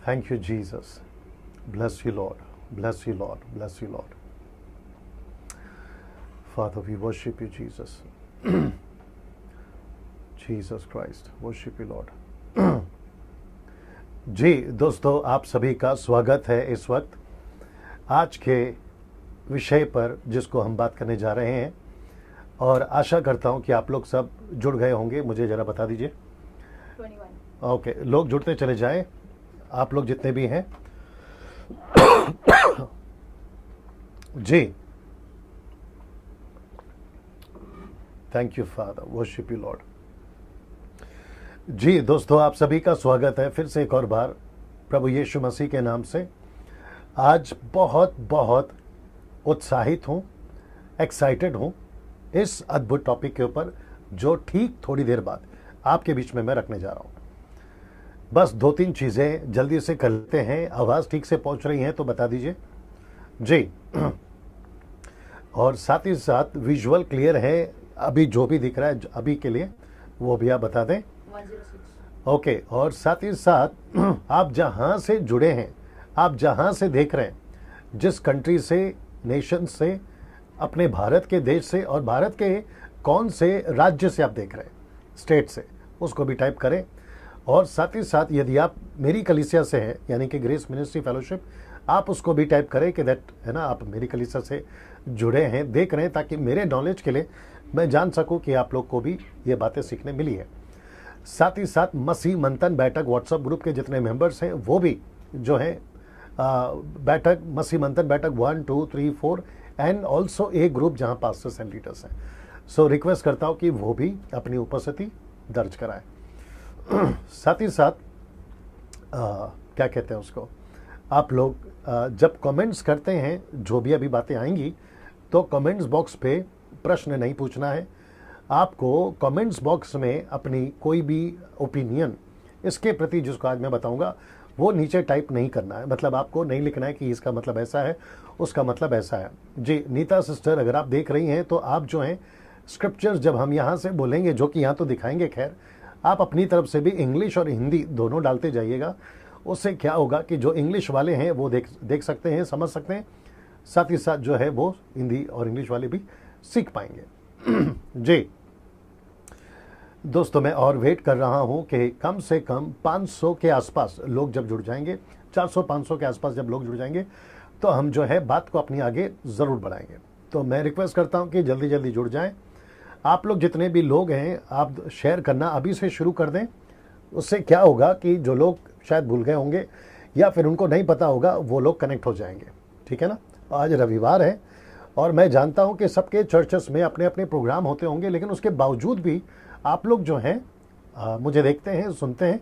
Thank you, Jesus. Bless you, Lord. Bless you, Lord. Bless you, Lord. Father, we worship you, Jesus. Jesus Christ. Worship you, Lord. जी दोस्तों, आप सभी का स्वागत है इस वक्त आज के विषय पर जिसको हम बात करने जा रहे हैं, और आशा करता हूं कि आप लोग सब जुड़ गए होंगे। मुझे ज़रा बता दीजिए। 21। ओके, लोग जुड़ते चले जाएं, आप लोग जितने भी हैं। जी, thank you father, worship you lord. जी दोस्तों, आप सभी का स्वागत है फिर से एक और बार प्रभु यीशु मसीह के नाम से। आज बहुत बहुत उत्साहित हूँ, एक्साइटेड हूँ इस अद्भुत टॉपिक के ऊपर जो ठीक थोड़ी देर बाद आपके बीच में मैं रखने जा रहा हूँ। बस 2-3 चीज़ें जल्दी से कर लेते हैं। आवाज़ ठीक से पहुँच रही है तो बता दीजिए जी। और साथ ही साथ विजुअल क्लियर है अभी, जो भी दिख रहा है अभी के लिए वो भी आप बता दें। 106। ओके, और साथ ही साथ आप जहाँ से जुड़े हैं, आप जहाँ से देख रहे हैं, जिस कंट्री से, नेशन से, अपने भारत के देश से, और भारत के कौन से राज्य से आप देख रहे हैं, स्टेट से, उसको भी टाइप करें। और साथ ही साथ यदि आप मेरी कलीसिया से हैं, यानी कि ग्रेस मिनिस्ट्री फेलोशिप, आप उसको भी टाइप करें कि दैट है ना, आप मेरी कलीसिया से जुड़े हैं, देख रहे हैं, ताकि मेरे नॉलेज के लिए मैं जान सकूं कि आप लोग को भी ये बातें सीखने मिली है। साथ ही साथ मसीह मंथन बैठक व्हाट्सएप ग्रुप के जितने मेंबर्स हैं वो भी जो है बैठक, मसीह मंथन बैठक 1, 2, 3, 4 एंड ऑल्सो ए ग्रुप जहां पास्टर्स एंड लीडर्स हैं। सो रिक्वेस्ट करता हूं कि वो भी अपनी उपस्थिति दर्ज कराएं। साथ ही साथ क्या कहते हैं उसको, आप लोग जब कमेंट्स करते हैं, जो भी अभी बातें आएंगी, तो कमेंट्स बॉक्स पे प्रश्न नहीं पूछना है आपको। कमेंट्स बॉक्स में अपनी कोई भी ओपिनियन इसके प्रति जिसको आज मैं बताऊंगा वो नीचे टाइप नहीं करना है। मतलब आपको नहीं लिखना है कि इसका मतलब ऐसा है, उसका मतलब ऐसा है। जी नीता सिस्टर, अगर आप देख रही हैं तो आप जो हैं स्क्रिप्चर्स जब हम यहाँ से बोलेंगे, जो कि यहाँ तो दिखाएंगे, खैर आप अपनी तरफ से भी इंग्लिश और हिंदी दोनों डालते जाइएगा। उससे क्या होगा कि जो इंग्लिश वाले हैं वो देख सकते हैं, समझ सकते हैं, साथ ही साथ जो है वो हिंदी और इंग्लिश वाले भी सीख पाएंगे। जी दोस्तों, मैं और वेट कर रहा हूं कि कम से कम 500 के आसपास लोग जब जुड़ जाएंगे, 400-500 के आसपास जब लोग जुड़ जाएंगे तो हम जो है बात को अपनी आगे ज़रूर बढ़ाएंगे। तो मैं रिक्वेस्ट करता हूं कि जल्दी जल्दी जुड़ जाएं। आप लोग जितने भी लोग हैं, आप शेयर करना अभी से शुरू कर दें। उससे क्या होगा कि जो लोग शायद भूल गए होंगे या फिर उनको नहीं पता होगा, वो लोग कनेक्ट हो जाएंगे। ठीक है ना। आज रविवार है और मैं जानता हूं कि सबके चर्चेस में अपने अपने प्रोग्राम होते होंगे, लेकिन उसके बावजूद भी आप लोग जो हैं मुझे देखते हैं, सुनते हैं,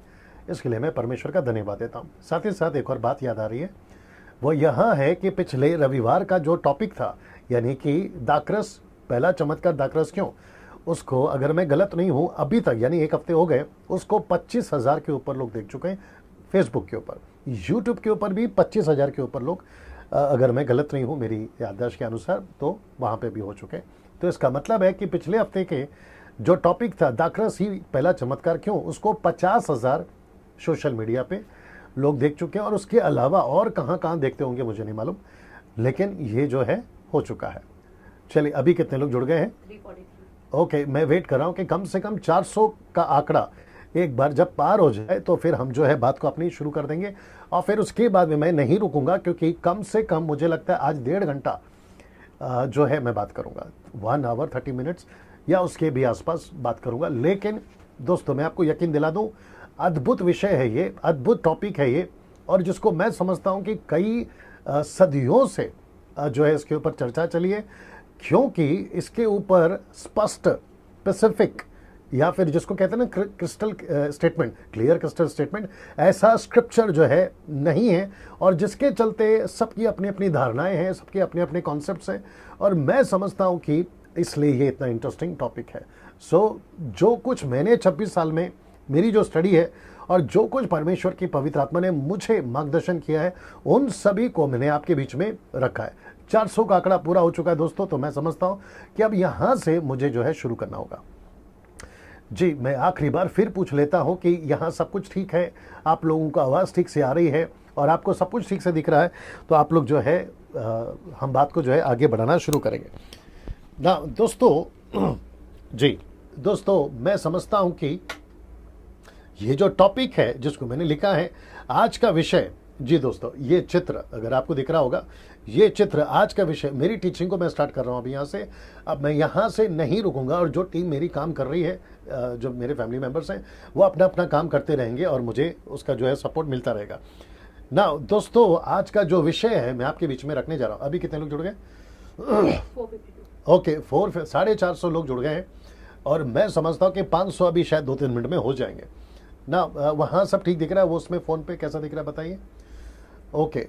इसके लिए मैं परमेश्वर का धन्यवाद देता हूं। साथ ही साथ एक और बात याद आ रही है, वो यहाँ है कि पिछले रविवार का जो टॉपिक था, यानी कि दाखरस, पहला चमत्कार दाखरस क्यों, उसको अगर मैं गलत नहीं हूँ अभी तक, यानी 1 हफ्ते हो गए, उसको 25,000 के ऊपर लोग देख चुके हैं। फेसबुक के ऊपर, यूट्यूब के ऊपर भी 25,000 के ऊपर लोग, अगर मैं गलत नहीं हूँ मेरी याददाश्त के अनुसार, तो वहाँ पे भी हो चुके हैं। तो इसका मतलब है कि पिछले हफ्ते के जो टॉपिक था दाखरस ही पहला चमत्कार क्यों, उसको 50,000 सोशल मीडिया पे लोग देख चुके हैं। और उसके अलावा और कहाँ कहाँ देखते होंगे मुझे नहीं मालूम, लेकिन ये जो है हो चुका है। चलिए, अभी कितने लोग जुड़ गए हैं? 343। ओके, मैं वेट कर रहा हूँ कि कम से कम 400 का आंकड़ा एक बार जब पार हो जाए तो फिर हम जो है बात को अपनी शुरू कर देंगे। और फिर उसके बाद में मैं नहीं रुकूंगा, क्योंकि कम से कम मुझे लगता है आज 1.5 घंटा जो है मैं बात करूंगा, 1 आवर 30 मिनट्स या उसके भी आसपास बात करूंगा। लेकिन दोस्तों, मैं आपको यकीन दिला दूं, अद्भुत विषय है ये, अद्भुत टॉपिक है ये, और जिसको मैं समझता हूं कि कई सदियों से जो है इसके ऊपर चर्चा चली है, क्योंकि इसके ऊपर स्पष्ट, स्पेसिफिक, या फिर जिसको कहते हैं ना crystal statement, clear crystal statement, ऐसा स्क्रिप्चर जो है नहीं है। और जिसके चलते सबकी अपनी अपनी धारणाएं हैं, सबके अपने अपने कॉन्सेप्ट्स हैं, और मैं समझता हूं कि इसलिए ये इतना इंटरेस्टिंग टॉपिक है। सो जो कुछ मैंने 26 साल में, मेरी जो स्टडी है और जो कुछ परमेश्वर की पवित्र आत्मा ने मुझे मार्गदर्शन किया है, उन सभी को मैंने आपके बीच में रखा है। 400 का आंकड़ा पूरा हो चुका है दोस्तों, तो मैं समझता हूं कि अब यहां से मुझे जो है शुरू करना होगा। जी, मैं आखिरी बार फिर पूछ लेता हूं कि यहाँ सब कुछ ठीक है, आप लोगों को आवाज़ ठीक से आ रही है और आपको सब कुछ ठीक से दिख रहा है, तो आप लोग जो है हम बात को जो है आगे बढ़ाना शुरू करेंगे ना दोस्तों। जी दोस्तों, मैं समझता हूं कि ये जो टॉपिक है जिसको मैंने लिखा है आज का विषय, जी दोस्तों, ये चित्र अगर आपको दिख रहा होगा, ये चित्र आज का विषय, मेरी टीचिंग को मैं स्टार्ट कर रहा हूँ अभी यहाँ से। अब मैं यहाँ से नहीं रुकूंगा और जो टीम मेरी काम कर रही है, जो मेरे फैमिली मेंबर्स हैं, वो अपना अपना काम करते रहेंगे और मुझे उसका जो है सपोर्ट मिलता रहेगा ना दोस्तों। आज का जो विषय है मैं आपके बीच में रखने जा रहा हूँ। अभी कितने लोग जुड़ गए? 452. ओके, 450 लोग जुड़ गए हैं और मैं समझता हूँ कि 500 अभी शायद 2-3 मिनट में हो जाएंगे ना। वहाँ सब ठीक दिख रहा है? वो उसमें फ़ोन पे कैसा दिख रहा है बताइए? Okay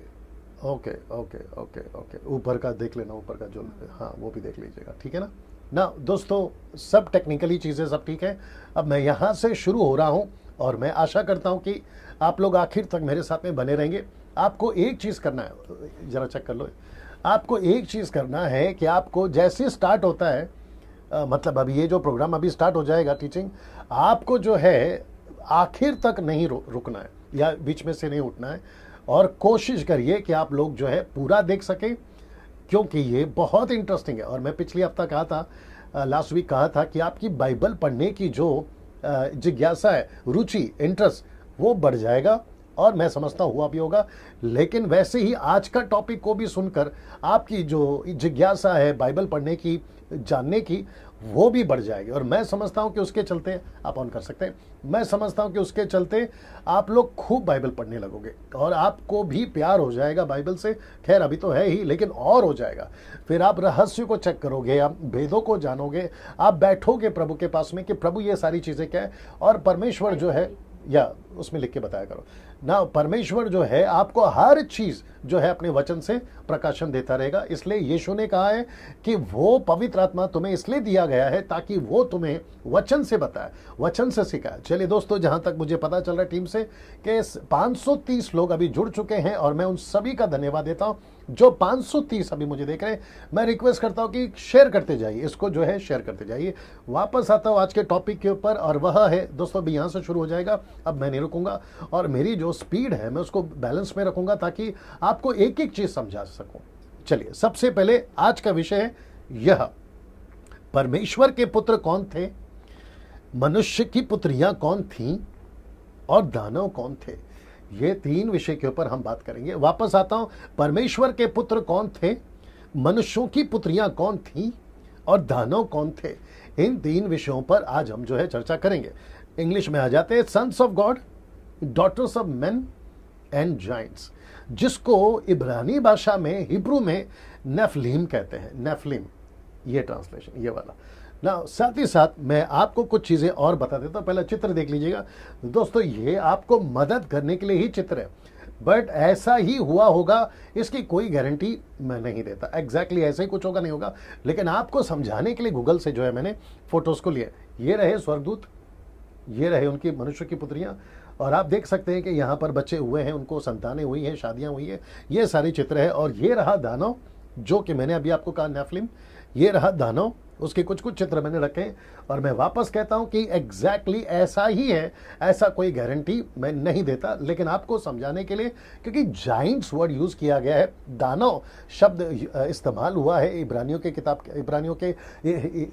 okay okay okay okay, ऊपर का देख लेना, ऊपर का जो, हाँ वो भी देख लीजिएगा, ठीक है ना। ना दोस्तों, सब टेक्निकली चीज़ें सब ठीक है। अब मैं यहाँ से शुरू हो रहा हूँ और मैं आशा करता हूँ कि आप लोग आखिर तक मेरे साथ में बने रहेंगे। आपको एक चीज़ करना है, ज़रा चेक कर लो, आपको एक चीज़ करना है कि आपको जैसे स्टार्ट होता है, मतलब अभी ये जो प्रोग्राम अभी स्टार्ट हो जाएगा टीचिंग, आपको जो है आखिर तक नहीं रुकना है या बीच में से नहीं उठना है और कोशिश करिए कि आप लोग जो है पूरा देख सकें, क्योंकि ये बहुत इंटरेस्टिंग है। और मैं पिछले हफ्ता कहा था, लास्ट वीक कहा था कि आपकी बाइबल पढ़ने की जो जिज्ञासा है, रुचि, इंटरेस्ट, वो बढ़ जाएगा और मैं समझता हुआ भी होगा। लेकिन वैसे ही आज का टॉपिक को भी सुनकर आपकी जो जिज्ञासा है बाइबल पढ़ने की, जानने की, वो भी बढ़ जाएगी। और मैं समझता हूं कि उसके चलते, आप ऑन कर सकते हैं, मैं समझता हूं कि उसके चलते आप लोग खूब बाइबल पढ़ने लगोगे और आपको भी प्यार हो जाएगा बाइबल से। खैर अभी तो है ही, लेकिन और हो जाएगा। फिर आप रहस्य को चेक करोगे, आप भेदों को जानोगे, आप बैठोगे प्रभु के पास में कि प्रभु ये सारी चीज़ें क्या है। और परमेश्वर जो है, या उसमें लिख के बताया करो ना, परमेश्वर जो है आपको हर चीज जो है अपने वचन से प्रकाशन देता रहेगा। इसलिए यीशु ने कहा है कि वो पवित्र आत्मा तुम्हें इसलिए दिया गया है ताकि वो तुम्हें वचन से बताए, वचन से सिखाए। चलिए दोस्तों, जहां तक मुझे पता चल रहा है टीम से कि 530 लोग अभी जुड़ चुके हैं और मैं उन सभी का धन्यवाद देता हूं जो 530 अभी मुझे देख रहे हैं। मैं रिक्वेस्ट करता हूं कि शेयर करते जाइए, इसको जो है शेयर करते जाइए। वापस आता हूं आज के टॉपिक के ऊपर और वह है दोस्तों, अभी यहां से शुरू हो जाएगा। अब मैं नहीं रुकूंगा और मेरी जो स्पीड है मैं उसको बैलेंस में रखूंगा ताकि आपको एक एक चीज समझा सकूं। चलिए, सबसे पहले आज का विषय है यह, परमेश्वर के पुत्र कौन थे, मनुष्य की पुत्रियां कौन थीं और दानव कौन थे। ये 3 विषय के ऊपर हम बात करेंगे। वापस आता हूं, परमेश्वर के पुत्र कौन थे, मनुष्यों की पुत्रियां कौन थीं और दानव कौन थे। इन 3 विषयों पर आज हम जो है चर्चा करेंगे। इंग्लिश में आ जाते हैं, sons of God, daughters of men and giants, जिसको इब्रानी भाषा में, हिब्रू में नेफलीम कहते हैं। नेफलीम, ये ट्रांसलेशन, ये वाला ना। साथ ही साथ मैं आपको कुछ चीजें और बता देता हूं। पहला चित्र देख लीजिएगा दोस्तों, ये आपको मदद करने के लिए ही चित्र है, बट ऐसा ही हुआ होगा इसकी कोई गारंटी मैं नहीं देता। एग्जैक्टली ऐसा ही कुछ होगा, नहीं होगा, लेकिन आपको समझाने के लिए गूगल से जो है मैंने फोटोज को लिया। ये रहे स्वर्गदूत, ये रहे उनकी मनुष्य की पुत्रियां, और आप देख सकते हैं कि यहाँ पर बच्चे हुए हैं, उनको संतानें हुई हैं, शादियां हुई हैं, ये सारी चित्र है। और ये रहा दानव, जो कि मैंने अभी आपको कहा नेफलिम, ये रहा दानव, उसके कुछ कुछ चित्र मैंने रखे हैं। और मैं वापस कहता हूं कि एग्जैक्टली ऐसा ही है, ऐसा कोई गारंटी मैं नहीं देता, लेकिन आपको समझाने के लिए, क्योंकि जाइंट्स वर्ड यूज किया गया है, दानव शब्द इस्तेमाल हुआ है इब्रानियों के किताब, इब्रानियों के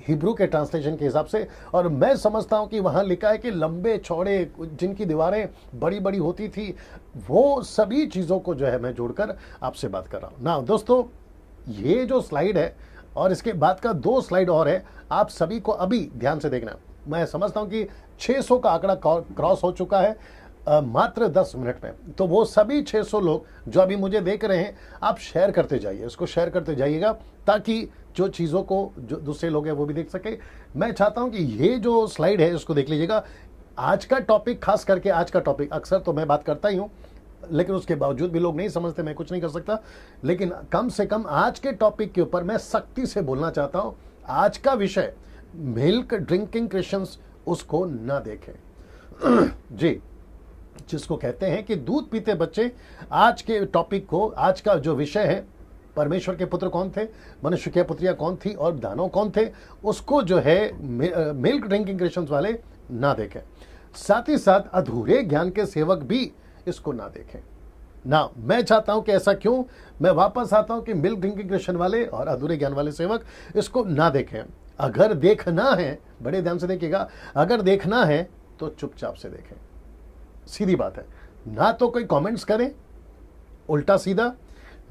हिब्रू के ट्रांसलेशन के हिसाब से। और मैं समझता हूं कि वहां लिखा है कि लंबे चौड़े, जिनकी दीवारें बड़ी बड़ी होती थी, वो सभी चीजों को जो है मैं जोड़कर आपसे बात कर रहा हूं ना। दोस्तों, ये जो स्लाइड है और इसके बाद का 2 स्लाइड और है, आप सभी को अभी ध्यान से देखना। मैं समझता हूं कि 600 का आंकड़ा क्रॉस हो चुका है मात्र 10 मिनट में। तो वो सभी 600 लोग जो अभी मुझे देख रहे हैं, आप शेयर करते जाइए, इसको शेयर करते जाइएगा ताकि जो चीज़ों को जो दूसरे लोग हैं वो भी देख सके। मैं चाहता हूं कि ये जो स्लाइड है इसको देख लीजिएगा। आज का टॉपिक, खास करके आज का टॉपिक, अक्सर तो मैं बात करता ही हूं, लेकिन उसके बावजूद भी लोग नहीं समझते, मैं कुछ नहीं कर सकता। लेकिन कम से कम आज के टॉपिक के ऊपर मैं सख्ती से बोलना चाहता हूं। आज का विषय, मिल्क ड्रिंकिंग क्रिश्चियंस उसको ना देखें जी, जिसको कहते हैं कि दूध पीते बच्चे। आज के टॉपिक को, आज का जो विषय है, परमेश्वर के पुत्र कौन थे, मनुष्य की पुत्रियां कौन थी और दानव कौन थे, उसको जो है मिल्क ड्रिंकिंग क्रिश्चियंस वाले ना देखें। साथ ही साथ अधूरे ज्ञान के सेवक भी इसको ना देखें। ना मैं चाहता हूं कि ऐसा क्यों, मैं वापस आता हूं कि मिल्क ड्रिंकिंग क्रिश्चियन वाले और अधूरे ज्ञान वाले सेवक इसको ना देखें। अगर देखना है, बड़े ध्यान से देखिएगा, अगर देखना है तो चुपचाप से देखें, सीधी बात है। ना तो कोई कमेंट्स करें उल्टा सीधा,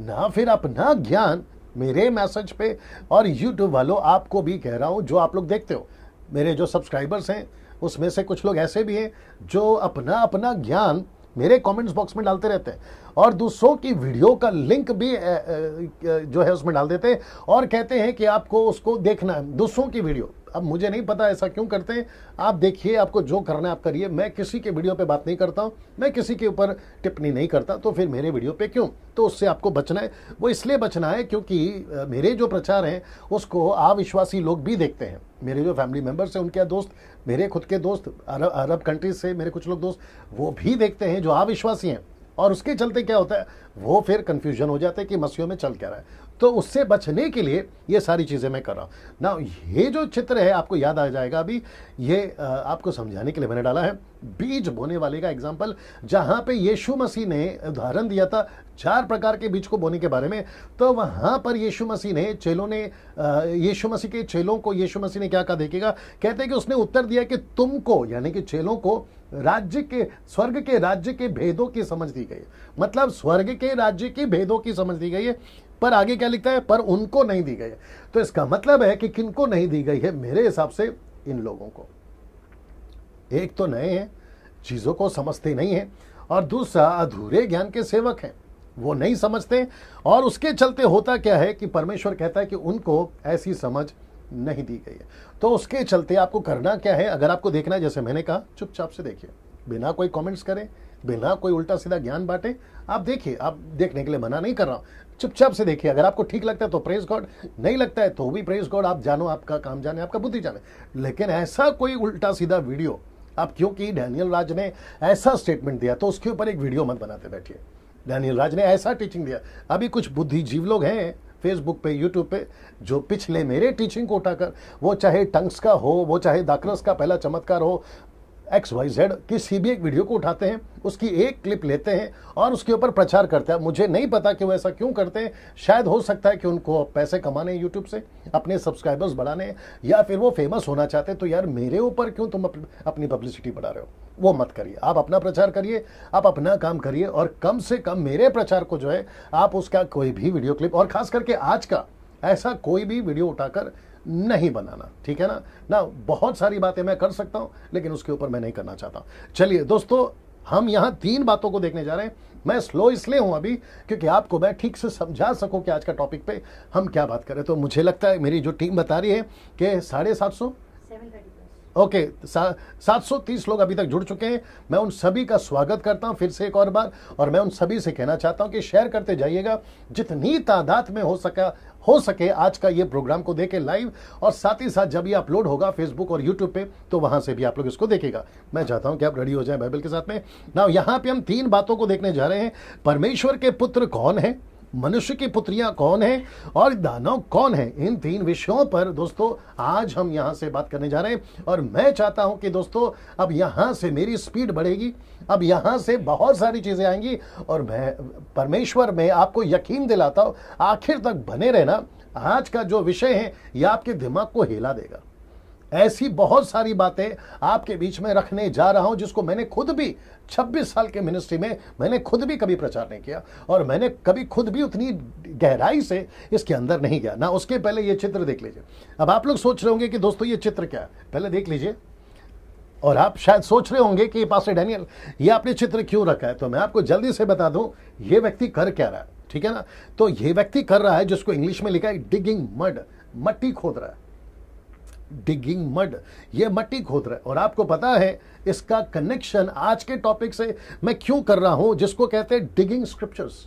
ना फिर अपना ज्ञान मेरे मैसेज पे। और यूट्यूब वालों, आपको भी कह रहा हूं, जो आप लोग देखते हो, मेरे जो सब्सक्राइबर्स हैं उसमें से कुछ लोग ऐसे भी हैं जो अपना अपना ज्ञान मेरे कमेंट्स बॉक्स में डालते रहते हैं और दूसरों की वीडियो का लिंक भी जो है उसमें डाल देते हैं और कहते हैं कि आपको उसको देखना है, दूसरों की वीडियो। अब मुझे नहीं पता ऐसा क्यों करते हैं, आप देखिए, आपको जो करना है आप करिए। मैं किसी के वीडियो पे बात नहीं करता हूं, मैं किसी के ऊपर टिप्पणी नहीं करता, तो फिर मेरे वीडियो पे क्यों? तो उससे आपको बचना है। वो इसलिए बचना है क्योंकि मेरे जो प्रचार हैं उसको अविश्वासी लोग भी देखते हैं। मेरे जो फैमिली मेंबर्स हैं, उनके दोस्त, मेरे खुद के दोस्त, अरब कंट्रीज से मेरे कुछ लोग दोस्त, वो भी देखते हैं जो अविश्वासी हैं। और उसके चलते क्या होता है, वो फिर कंफ्यूजन हो जाता है कि मसीहों में चल क्या रहा है। तो उससे बचने के लिए ये सारी चीज़ें मैं कर रहा हूँ ना। ये जो चित्र है आपको याद आ जाएगा, अभी ये आपको समझाने के लिए मैंने डाला है बीज बोने वाले का एग्जाम्पल, जहाँ पे यीशु मसीह ने उदाहरण दिया था 4 प्रकार के बीज को बोने के बारे में। तो वहाँ पर यीशु मसीह ने, यीशु मसीह के चेलों को यीशु मसीह ने क्या कहा देखिएगा। कहते हैं कि उसने उत्तर दिया कि तुमको, यानी कि चेलों को, स्वर्ग के राज्य के भेदों की समझ दी गई है। मतलब स्वर्ग के राज्य की भेदों की समझ दी गई है, पर आगे क्या लिखता है, पर उनको नहीं दी गई है। तो इसका मतलब है कि किनको नहीं दी गई है? मेरे हिसाब से इन लोगों को। एक तो नए हैं, चीजों को समझते नहीं है, और दूसरा अधूरे ज्ञान के सेवक हैं, वो नहीं समझते। और उसके चलते होता क्या है कि परमेश्वर कहता है कि उनको ऐसी समझ नहीं दी गई है। तो उसके चलते आपको करना क्या है, अगर आपको देखना है, जैसे मैंने कहा, चुपचाप से देखिए, बिना कोई कमेंट्स करें, बिना कोई उल्टा सीधा ज्ञान बांटे। आप देखिए, आप देखने के लिए मना नहीं कर रहा हूं, चुपचाप से देखिए। अगर आपको ठीक लगता है तो प्रेज गॉड, नहीं लगता है तो भी प्रेज गॉड। आप जानो, आपका काम जाने, आपका बुद्धि जाने। लेकिन ऐसा कोई उल्टा सीधा वीडियो आप, क्योंकि डैनियल राज ने ऐसा स्टेटमेंट दिया तो उसके ऊपर एक वीडियो मत बनाते बैठिए। डैनियल राज ने ऐसा टीचिंग दिया। अभी कुछ बुद्धिजीव लोग हैं फेसबुक पे, यूट्यूब पे, जो पिछले मेरे टीचिंग को उठाकर, वो चाहे टंग्स का हो, वो चाहे दाकरस का पहला चमत्कार हो, XYZ, किसी भी एक वीडियो को उठाते हैं, उसकी एक क्लिप लेते हैं और उसके ऊपर प्रचार करते हैं। मुझे नहीं पता कि वो ऐसा क्यों करते हैं। शायद हो सकता है कि उनको पैसे कमाने हैं यूट्यूब से, अपने सब्सक्राइबर्स बढ़ाने हैं, या फिर वो फेमस होना चाहते हैं। तो यार, मेरे ऊपर क्यों तुम अपनी पब्लिसिटी बढ़ा रहे हो? वो मत करिए। आप अपना प्रचार करिए, आप अपना काम करिए, और कम से कम मेरे प्रचार को जो है, आप उसका कोई भी वीडियो क्लिप, और खास करके आज का, ऐसा कोई भी वीडियो उठाकर नहीं बनाना, ठीक है ना। बहुत सारी बातें मैं कर सकता हूं, लेकिन उसके ऊपर मैं नहीं करना चाहता। चलिए दोस्तों, हम यहां 3 बातों को देखने जा रहे हैं। मैं स्लो इसलिए हूं अभी क्योंकि आपको मैं ठीक से समझा सकूं कि आज का टॉपिक पे हम क्या बात करें। तो मुझे लगता है, मेरी जो टीम बता रही है कि 750 ओके, 730 लोग अभी तक जुड़ चुके हैं। मैं उन सभी का स्वागत करता हूं फिर से एक और बार, और मैं उन सभी से कहना चाहता हूं कि शेयर करते जाइएगा जितनी तादाद में हो सके आज का ये प्रोग्राम को देखे लाइव, और साथ ही साथ जब ये अपलोड होगा फेसबुक और यूट्यूब पे, तो वहां से भी आप लोग इसको देखेगा। मैं चाहता हूं कि आप रेडी हो जाएं बाइबल के साथ में। नाउ यहां पे हम 3 बातों को देखने जा रहे हैं। परमेश्वर के पुत्र कौन है, मनुष्य की पुत्रियां कौन है, और दानव कौन है। इन 3 विषयों पर दोस्तों आज हम यहां से बात करने जा रहे हैं। और मैं चाहता हूं कि दोस्तों, अब यहां से मेरी स्पीड बढ़ेगी, अब यहां से बहुत सारी चीजें आएंगी, और मैं परमेश्वर में आपको यकीन दिलाता हूं, आखिर तक बने रहना। आज का जो विषय है यह आपके दिमाग को हिला देगा। ऐसी बहुत सारी बातें आपके बीच में रखने जा रहा हूं, जिसको मैंने खुद भी 26 साल के मिनिस्ट्री में मैंने खुद भी कभी प्रचार नहीं किया, और मैंने कभी खुद भी उतनी गहराई से इसके अंदर नहीं गया ना। उसके पहले ये चित्र देख लीजिए। अब आप लोग सोच रहे होंगे कि दोस्तों ये चित्र क्या है, पहले देख लीजिए। और आप शायद सोच रहे होंगे कि पास्टर डैनियल, ये आपने चित्र क्यों रखा है। तो मैं आपको जल्दी से बता दूं, ये व्यक्ति कर क्या रहा है, ठीक है ना। तो ये व्यक्ति कर रहा है, जिसको इंग्लिश में लिखा है डिगिंग मड, मट्टी खोद रहा है। डिगिंग मड, ये मट्टी खोद रहा है। और आपको पता है इसका कनेक्शन आज के टॉपिक से मैं क्यों कर रहा हूं, जिसको कहते हैं डिगिंग स्क्रिप्चर्स।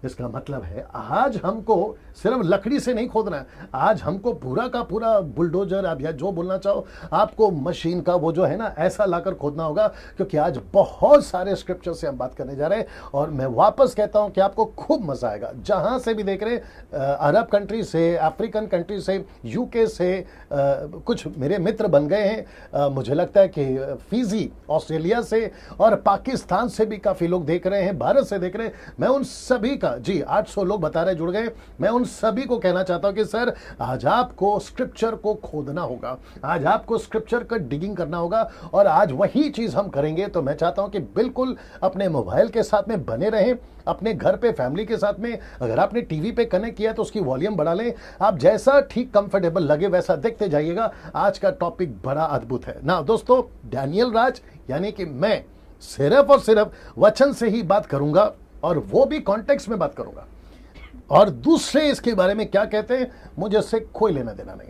इसका मतलब है आज हमको सिर्फ लकड़ी से नहीं खोदना है, आज हमको पूरा का पूरा बुलडोजर, आप या जो बोलना चाहो, आपको मशीन का वो जो है ना ऐसा लाकर खोदना होगा, क्योंकि आज बहुत सारे स्क्रिप्चर से हम बात करने जा रहे हैं। और मैं वापस कहता हूं कि आपको खूब मजा आएगा, जहां से भी देख रहे हैं, अरब कंट्री से, अफ्रीकन कंट्री से, यूके से, कुछ मेरे मित्र बन गए हैं, मुझे लगता है कि फिजी ऑस्ट्रेलिया से और पाकिस्तान से भी काफी लोग देख रहे हैं, भारत से देख रहे हैं। मैं उन सभी का, जी 800 लोग बता रहे जुड़ गए, मैं उन सभी को कहना चाहता हूं कि सर आज आपको स्क्रिप्चर को खोदना होगा, आज आपको स्क्रिप्चर का डिगिंग करना होगा, और आज वही चीज हम करेंगे। तो मैं चाहता हूं कि बिल्कुल अपने मोबाइल के साथ में बने रहें, अपने घर पे फैमिली के साथ में, अगर आपने टीवी पे कनेक्ट किया तो उसकी वॉल्यूम बढ़ा लें, आप जैसा ठीक कंफर्टेबल लगे वैसा देखते जाइएगा। आज का टॉपिक बड़ा अद्भुत है ना दोस्तों। डैनियल राज यानी कि मैं सिर्फ और सिर्फ वचन से ही बात करूंगा, और वो भी कॉन्टेक्स्ट में बात करूंगा, और दूसरे इसके बारे में क्या कहते हैं मुझे इससे कोई लेना देना नहीं।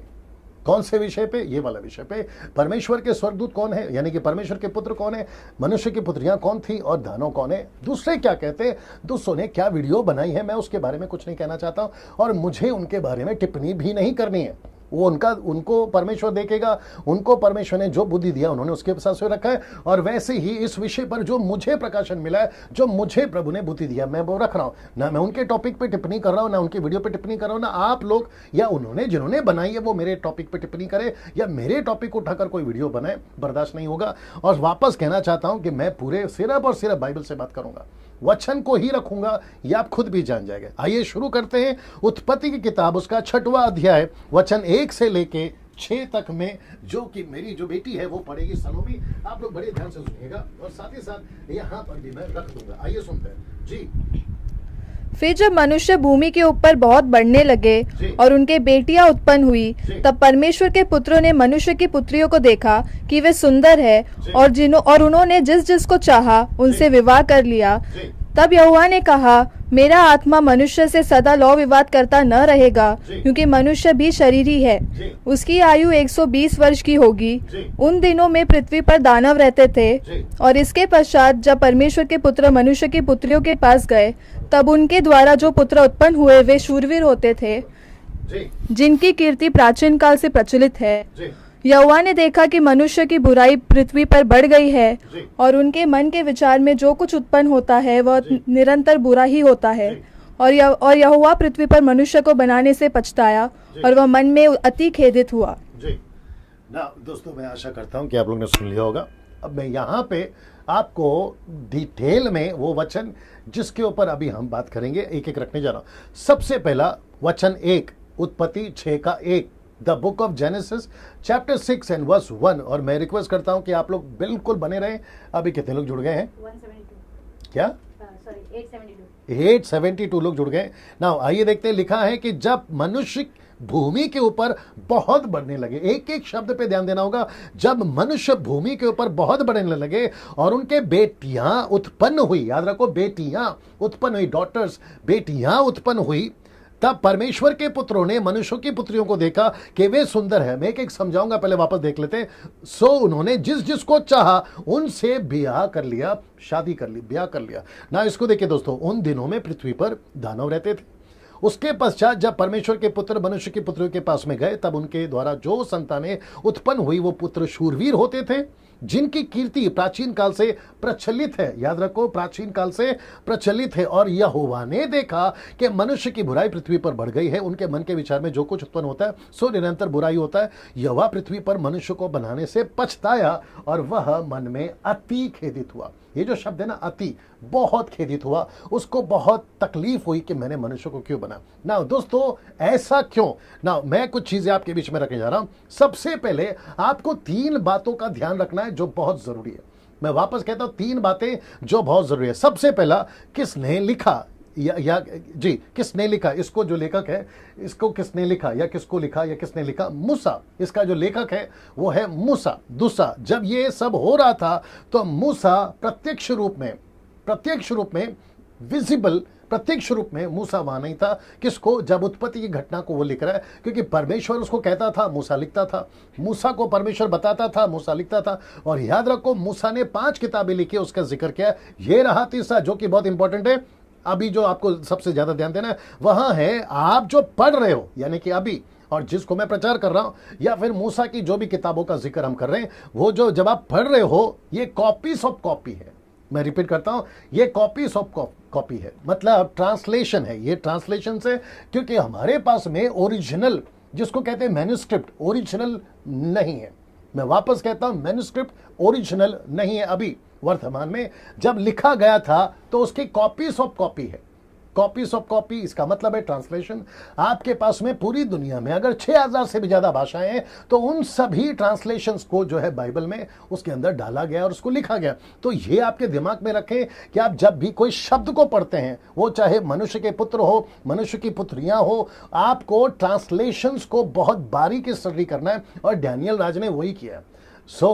कौन से विषय पे? ये वाला विषय पे, परमेश्वर के स्वर्गदूत कौन है, यानी कि परमेश्वर के पुत्र कौन है, मनुष्य की पुत्रियां कौन थी, और दानव कौन है, दूसरे क्या कहते हैं, दूसरों ने क्या वीडियो बनाई है, मैं उसके बारे में कुछ नहीं कहना चाहता हूं, और मुझे उनके बारे में टिप्पणी भी नहीं करनी है। वो उनको परमेश्वर देखेगा, उनको परमेश्वर ने जो बुद्धि दिया उन्होंने उसके साथ से रखा है, और वैसे ही इस विषय पर जो मुझे प्रकाशन मिला है, जो मुझे प्रभु ने बुद्धि दिया, मैं वो रख रहा हूं। ना मैं उनके टॉपिक पे टिप्पणी कर रहा हूं, ना उनकी वीडियो पे टिप्पणी कर रहा हूं, ना आप लोग या उन्होंने जिन्होंने बनाई है वो मेरे टॉपिक पे टिप्पणी करे या मेरे टॉपिक उठाकर कोई वीडियो बनाए, बर्दाश्त नहीं होगा। और वापस कहना चाहता हूं कि मैं पूरे सिर्फ और सिर्फ बाइबल से बात करूंगा, वचन को ही रखूंगा, ये आप खुद भी जान जाएंगे। आइए शुरू करते हैं उत्पत्ति की किताब, उसका 6वां अध्याय, वचन 1 से लेके 6 तक में, जो कि मेरी जो बेटी है वो पढ़ेगी। सलोमी, आप लोग बड़े ध्यान से सुनिएगा, और साथ ही साथ यहाँ पर भी मैं रख दूंगा। आइए सुनते हैं जी। फिर जब मनुष्य भूमि के ऊपर बहुत बढ़ने लगे और उनके बेटियां उत्पन्न हुई, तब परमेश्वर के पुत्रों ने मनुष्य की पुत्रियों को देखा कि वे सुंदर है, और उन्होंने जिस जिसको चाहा उनसे विवाह कर लिया। तब यहोवा ने कहा, मेरा आत्मा मनुष्य से सदा लौ विवाद करता न रहेगा, क्योंकि मनुष्य भी शरीरी है। उसकी आयु 120 वर्ष की होगी। उन दिनों में पृथ्वी पर दानव रहते थे। और इसके पश्चात जब परमेश्वर के पुत्र मनुष्य की पुत्रियों के पास गए, तब उनके द्वारा जो पुत्र उत्पन्न हुए वे शूरवीर होते थे, जिनकी कीर्ति प्राचीन काल से प्रचलित है। यहोवा ने देखा कि मनुष्य की बुराई पृथ्वी पर बढ़ गई है, और उनके मन के विचार में जो कुछ उत्पन्न होता है वह निरंतर बुरा ही होता है। और यहोवा पृथ्वी पर मनुष्य को बनाने से पछताया, और वह मन में अति खेदित हुआ। जी ना दोस्तों, मैं आशा करता हूं कि आप लोगों ने सुन लिया होगा। अब मैं यहाँ पे आपको डिटेल में वो वचन जिसके ऊपर अभी हम बात करेंगे एक एक रखने जा रहा हूं। सबसे पहला वचन 1, उत्पत्ति 6 का 1, the book of Genesis chapter 6 and verse 1। और मैं रिक्वेस्ट करता हूं कि आप लोग बिल्कुल बने रहें। अभी कितने लोग जुड़ गए हैं? 172 क्या? सॉरी 872 872 लोग जुड़ गए ना। आइए देखते हैं, लिखा है कि जब मनुष्य भूमि के ऊपर बहुत बढ़ने लगे, एक एक शब्द पे ध्यान देना होगा, जब मनुष्य भूमि के ऊपर बहुत बढ़ने लगे और उनके बेटियां उत्पन्न हुई, याद रखो बेटियां उत्पन्न हुई, डॉटर्स, बेटियां उत्पन्न हुई, तब परमेश्वर के पुत्रों ने मनुष्यों की पुत्रियों को देखा कि वे सुंदर है। मैं एक एक समझाऊंगा, पहले वापस देख लेते हैं। सो उन्होंने जिस जिसको चाहा उनसे ब्याह कर लिया, शादी कर ली, ब्याह कर लिया ना। इसको देखिए दोस्तों, उन दिनों में पृथ्वी पर दानव रहते थे। उसके पश्चात जब परमेश्वर के पुत्र मनुष्य की पुत्रियों के पास में गए, तब उनके द्वारा जो संतानें उत्पन्न हुई वो पुत्र शूरवीर होते थे, जिनकी कीर्ति प्राचीन काल से प्रचलित है। याद रखो, प्राचीन काल से प्रचलित है। और यहोवा ने देखा कि मनुष्य की बुराई पृथ्वी पर बढ़ गई है, उनके मन के विचार में जो कुछ उत्पन्न होता है सो निरंतर बुराई होता है। यहोवा पृथ्वी पर मनुष्य को बनाने से पछताया, और वह मन में अति खेदित हुआ। ये जो शब्द है ना, अति, बहुत खेदित हुआ, उसको बहुत तकलीफ हुई कि मैंने मनुष्य को क्यों बना ना। दोस्तों ऐसा क्यों ना, मैं कुछ चीजें आपके बीच में रखने जा रहा हूं। सबसे पहले आपको 3 बातों का ध्यान रखना है जो बहुत जरूरी है। मैं वापस कहता हूं, 3 बातें जो बहुत जरूरी है। सबसे पहला, किसने लिखा जी किसने लिखा, इसको जो लेखक है इसको किसने लिखा या किसको लिखा या किसने लिखा? मूसा। इसका जो लेखक है वो है मूसा। दूसरा, जब ये सब हो रहा था तो मूसा प्रत्यक्ष रूप में विजिबल, प्रत्यक्ष रूप में मूसा वहां नहीं था। किसको? जब उत्पत्ति की घटना को वो लिख रहा है, क्योंकि परमेश्वर उसको कहता था, मूसा लिखता था। मूसा को परमेश्वर बताता था, मूसा लिखता था। और याद रखो, मूसा ने 5 किताबें लिखी, उसका जिक्र किया। ये रहा तीसरा जो कि बहुत इंपॉर्टेंट है, अभी जो आपको सबसे ज्यादा ध्यान देना है वहां है आप जो पढ़ रहे हो, यानी कि अभी, और जिसको मैं प्रचार कर रहा हूं, या फिर मूसा की जो भी किताबों का जिक्र हम कर रहे हैं, वो जो जब आप पढ़ रहे हो ये कॉपीज ऑफ कॉपी है। मैं रिपीट करता हूं, ये कॉपीज ऑफ कॉपी है, मतलब ट्रांसलेशन है। ये ट्रांसलेशन से, क्योंकि हमारे पास में ओरिजिनल, जिसको कहते हैं मैन्युस्क्रिप्ट, ओरिजिनल नहीं है। मैं वापस कहता हूं, मैन्युस्क्रिप्ट ओरिजिनल नहीं है। अभी वर्तमान में जब लिखा गया था तो उसकी कॉपीज ऑफ कॉपी है। कॉपीज ऑफ कॉपी, इसका मतलब है ट्रांसलेशन। आपके पास में पूरी दुनिया में अगर 6000 से भी ज्यादा भाषाएं हैं तो उन सभी ट्रांसलेशंस को जो है बाइबल में उसके अंदर डाला गया और उसको लिखा गया। तो ये आपके दिमाग में रखें कि आप जब भी कोई शब्द को पढ़ते हैं, वो चाहे मनुष्य के पुत्र हो, मनुष्य की पुत्रियां हो, आपको ट्रांसलेशंस को बहुत बारीकी से स्टडी करना है, और डैनियल राज ने वही किया है।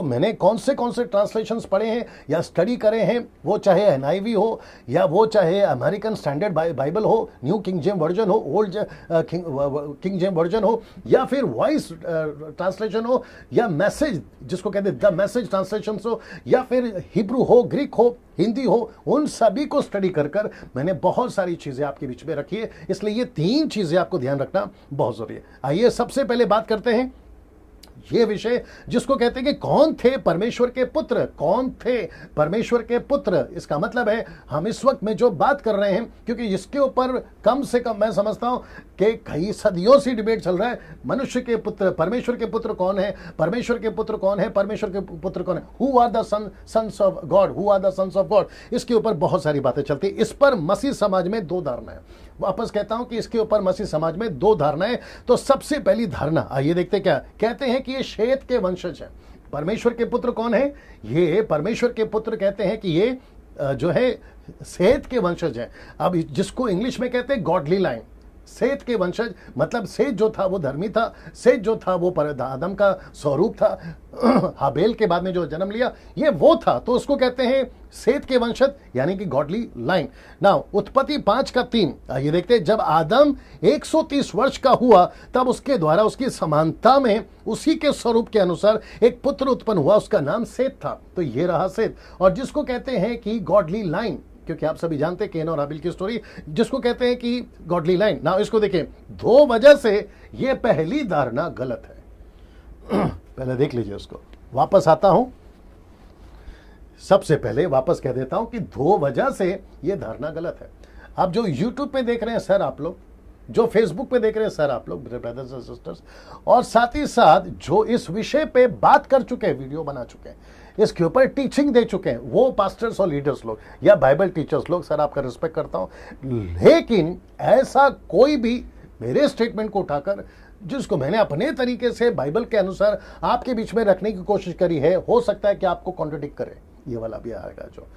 मैंने कौन से ट्रांसलेशंस पढ़े हैं या स्टडी करे हैं, वो चाहे एनआईवी हो, या वो चाहे अमेरिकन स्टैंडर्ड बाइबल हो, न्यू किंग जेम वर्जन हो, ओल्ड किंग जेम वर्जन हो, या फिर वॉइस ट्रांसलेशन हो, या मैसेज, जिसको कहते हैं द मैसेज ट्रांसलेशन हो, या फिर हिब्रू हो, ग्रीक हो, हिंदी हो, उन सभी को स्टडी कर मैंने बहुत सारी चीजें आपके बीच में रखी है। इसलिए ये 3 चीजें आपको ध्यान रखना बहुत जरूरी है। आइए सबसे पहले बात करते हैं ये विषय जिसको कहते हैं कि कौन थे परमेश्वर के पुत्र, कौन थे परमेश्वर के पुत्र। इसका मतलब है हम इस वक्त में जो बात कर रहे हैं, क्योंकि इसके ऊपर कम से कम मैं समझता हूं कि कई सदियों से डिबेट चल रहा है, मनुष्य के पुत्र, परमेश्वर के पुत्र कौन है, परमेश्वर के पुत्र कौन है, परमेश्वर के पुत्र कौन है, who are the sons of God, who are the sons of God. इसके ऊपर बहुत सारी बातें चलती। इस पर मसीह समाज में 2 धारणाएं, वापस कहता हूं कि इसके ऊपर मसीह समाज में 2 धारणाएं। तो सबसे पहली धारणा, आइए देखते क्या कहते हैं कि ये शेत के वंशज है। परमेश्वर के पुत्र कौन है? ये परमेश्वर के पुत्र कहते हैं कि ये जो है सेत के वंशज है। अब जिसको इंग्लिश में कहते हैं गॉडली लाइन, सेत के वंशज, मतलब सेत जो था वो धर्मी था, सेत जो था वो आदम का स्वरूप था, हाबेल के बाद में जो जन्म लिया ये वो था, तो उसको कहते हैं सेत के वंशज, यानी कि गॉडली लाइन। नाउ उत्पत्ति 5:3 ये देखते हैं, जब आदम 130 वर्ष का हुआ तब उसके द्वारा उसकी समानता में उसी के स्वरूप के अनुसार एक पुत्र उत्पन्न हुआ, उसका नाम सेत था। तो ये रहा सेत, और जिसको कहते हैं कि गॉडली लाइन, क्योंकि आप सभी जानते हैं केन और हाबिल की स्टोरी, जिसको कहते हैं कि गॉडली लाइन। ना इसको देखें, 2 वजह से ये पहली धारणा गलत है। पहले देख लीजिए उसको, वापस आता हूं, सबसे पहले वापस कह देता हूं कि 2 वजह से ये धारणा गलत है। आप जो YouTube पे देख रहे हैं सर आप लोग, जो फेसबुक पे देख रहे हैं सर आप लोग, ब्रदर्स और सिस्टर्स, और साथ ही साथ जो इस विषय पे बात कर चुके हैं, वीडियो बना चुके हैं, इसके ऊपर टीचिंग दे चुके हैं, वो पास्टर्स और लीडर्स लोग या बाइबल टीचर्स लोग, सर आपका रिस्पेक्ट करता हूं, लेकिन ऐसा कोई भी मेरे स्टेटमेंट को उठाकर, जिसको मैंने अपने तरीके से बाइबल के अनुसार आपके बीच में रखने की कोशिश करी है, हो सकता है कि आपको कॉन्ट्रडिक्ट करे, ये वाला भी आएगा जो,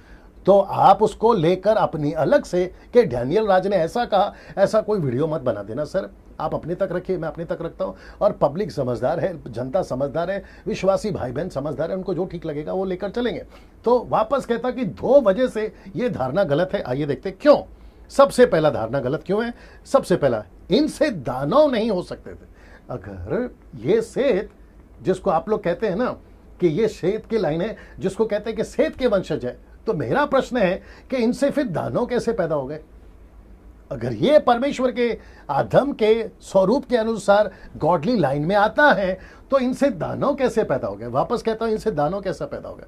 तो आप उसको लेकर अपनी अलग से कि डैनियल राज ने ऐसा कहा, ऐसा कोई वीडियो मत बना देना सर। आप अपने तक रखिए, मैं अपने तक रखता हूं, और पब्लिक समझदार है, जनता समझदार है, विश्वासी भाई बहन समझदार है, उनको जो ठीक लगेगा वो लेकर चलेंगे। तो वापस कहता कि 2 वजह से ये धारणा गलत है। आइए देखते क्यों। सबसे पहला धारणा गलत क्यों है? सबसे पहला, इनसे दानव नहीं हो सकते थे। अगर ये सेत, जिसको आप लोग कहते हैं ना कि ये सेत की लाइन है, जिसको कहते हैं कि सेत के वंशज है, तो मेरा प्रश्न है कि इनसे फिर दानव कैसे पैदा हो गए? अगर ये परमेश्वर के आदम के स्वरूप के अनुसार गॉडली लाइन में आता है, तो इनसे दानव कैसे पैदा हो गए? वापस कहता हूं, इनसे दानव कैसे पैदा हो गए?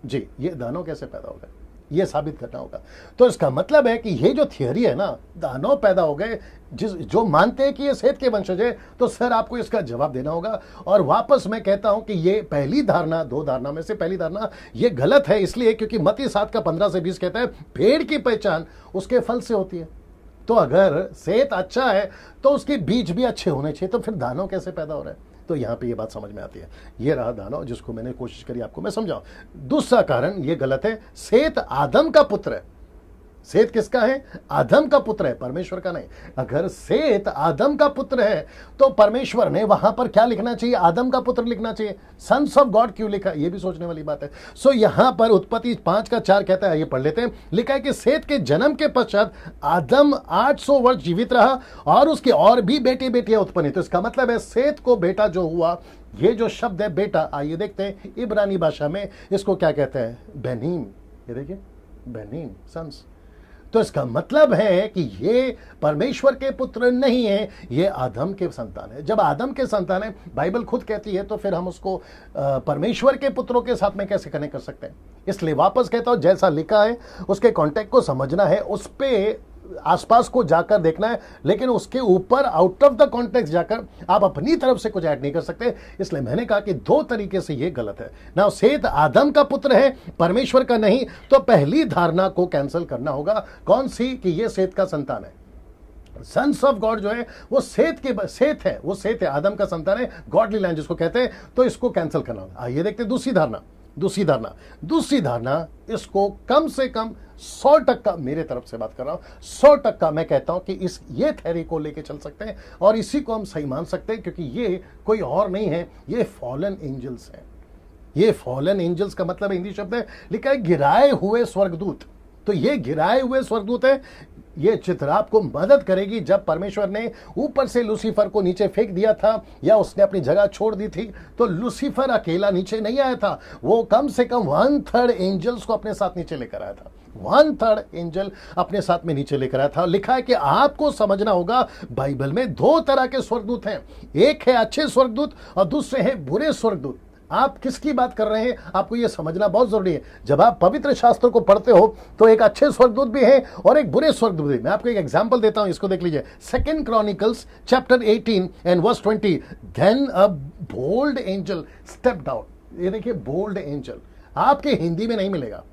जी, ये दानव कैसे पैदा हो गए, ये साबित करना होगा। तो इसका मतलब है कि ये जो थियरी है ना, दानव पैदा हो गए, जो मानते हैं कि ये सेत के वंशज है, तो सर आपको इसका जवाब देना होगा। और वापस मैं कहता हूं कि ये पहली धारणा, 2 धारणा में से पहली धारणा ये गलत है, इसलिए क्योंकि मत्ती 7:15-20 कहता है पेड़ की पहचान उसके फल से होती है। तो अगर सेत अच्छा है तो उसके बीज भी अच्छे होने चाहिए, तो फिर दानव कैसे पैदा हो रहे हैं? तो यहां पे ये बात समझ में आती है। ये रहा दानव, जिसको मैंने कोशिश करी आपको मैं समझाऊं। दूसरा कारण ये गलत है, सेत आदम का पुत्र है। सेत किसका है? आदम का पुत्र है, परमेश्वर का नहीं। अगर सेत आदम का पुत्र है तो परमेश्वर ने वहां पर क्या लिखना चाहिए? आदम का पुत्र लिखना चाहिए। सन्स ऑफ गॉड क्यों लिखा? ये भी सोचने वाली बात है। सो यहां पर उत्पत्ति 5:4 कहता है, ये पढ़ लेते हैं, लिखा है कि सेत के जन्म के पश्चात आदम 800 वर्ष जीवित रहा और उसके और भी बेटे बेटियां उत्पन्न। तो इसका मतलब है सेत को बेटा जो हुआ, ये जो शब्द है बेटा, आइए देखते हैं इब्रानी भाषा में इसको क्या कहते हैं? बेनीम। ये देखिए, बेनीम, सन्स। तो इसका मतलब है कि ये परमेश्वर के पुत्र नहीं है, ये आदम के संतान है। जब आदम के संतान है, बाइबल खुद कहती है, तो फिर हम उसको परमेश्वर के पुत्रों के साथ में कैसे कनेक्ट कर सकते हैं? इसलिए वापस कहता हूं, जैसा लिखा है उसके कॉन्टेक्स्ट को समझना है, उस पे आसपास को जाकर देखना है, लेकिन उसके ऊपर आउट ऑफ द कॉन्टेक्स्ट जाकर आप अपनी तरफ से कुछ ऐड नहीं कर सकते। इसलिए मैंने कहा कि दो तरीके से ये गलत है ना। सेत आदम का पुत्र है, परमेश्वर का नहीं, तो पहली धारणा को कैंसिल करना होगा। कौन सी? कि ये सेत का संतान है। सन्स ऑफ गॉड जो है वो सेत है, वो सेत है, आदम का संतान है, गॉडली लाइन जिसको कहते हैं, तो इसको कैंसिल करना होगा। आइए देखते हैं दूसरी धारणा इसको कम से कम 100%, मेरे तरफ से बात कर रहा हूं, 100% मैं कहता हूं कि ये थ्योरी को लेके चल सकते हैं और इसी को हम सही मान सकते हैं, क्योंकि ये कोई और नहीं है, ये फॉलन एंजल्स हैं। ये फॉलन एंजल्स का मतलब हिंदी शब्द है, लिखा है गिराए हुए स्वर्गदूत। तो ये गिराए हुए स्वर्गदूत है। ये चित्र आपको मदद करेगी। जब परमेश्वर ने ऊपर से लूसीफर को नीचे फेंक दिया था या उसने अपनी जगह छोड़ दी थी, तो लूसीफर अकेला नीचे नहीं आया था, वो कम से कम 1/3 एंजल्स को अपने साथ नीचे लेकर आया था। 1/3 एंजल अपने साथ में नीचे लेकर आया था। लिखा है कि आपको समझना होगा, बाइबल में दो तरह के स्वर्गदूत हैं, एक है अच्छे स्वर्गदूत और दूसरे हैं बुरे स्वर्गदूत। आप किसकी बात कर रहे हैं, आपको यह समझना बहुत जरूरी है। जब आप पवित्र शास्त्र को पढ़ते हो तो एक अच्छे स्वर्गदूत भी हैं और एक बुरे स्वर्गदूत भी। मैं आपको एक एग्जांपल देता हूं, इसको देख लीजिए। 2 Chronicles chapter 18 and verse 20, then a bold angel stepped out. ये देखिए, बोल्ड एंजल आपके हिंदी में नहीं मिलेगा,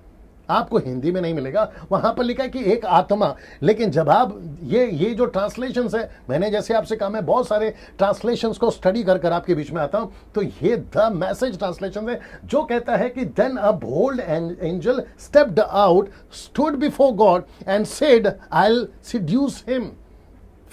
आपको हिंदी में नहीं मिलेगा। वहां पर लिखा है कि एक आत्मा। लेकिन जब आप ये जो ट्रांसलेशंस है, मैंने जैसे आपसे कहा, मैं बहुत सारे ट्रांसलेशंस को स्टडी कर आपके बीच में आता हूं, तो ये द मैसेज ट्रांसलेशन है जो कहता है कि then a bold angel stepped out, stood before God and said, I will seduce him.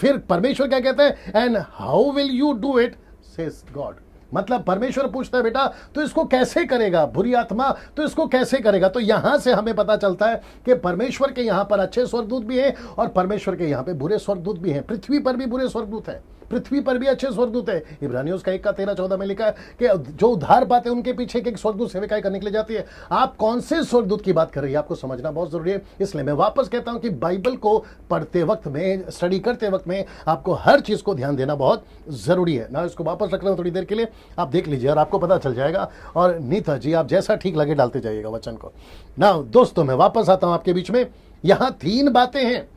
फिर परमेश्वर क्या कहते हैं? And how will you do it, says God. मतलब परमेश्वर पूछता है, बेटा तो इसको कैसे करेगा, बुरी आत्मा तो इसको कैसे करेगा? तो यहां से हमें पता चलता है कि परमेश्वर के यहां पर अच्छे स्वर्गदूत भी हैं और परमेश्वर के यहां पे बुरे स्वर्गदूत भी हैं। पृथ्वी पर भी बुरे स्वर्गदूत हैं, पृथ्वी पर भी अच्छे स्वर्गदूत है। इब्रानियों का 1:13-14 में लिखा है कि जो उद्धार पाते हैं उनके पीछे एक स्वर्गदूत सेविकाएं करने के लिए जाती है। आप कौन से स्वर्गदूत की बात कर रही है, आपको समझना बहुत जरूरी है। इसलिए मैं वापस कहता हूं कि बाइबल को पढ़ते वक्त में, स्टडी करते वक्त में, आपको हर चीज को ध्यान देना बहुत जरूरी है ना। इसको वापस रख रहा हूं थोड़ी देर के लिए, आप देख लीजिए और आपको पता चल जाएगा। और नीता जी, आप जैसा ठीक लगे डालते जाइएगा वचन को ना। दोस्तों, मैं वापस आता हूं आपके बीच में। यहां 3 बातें हैं।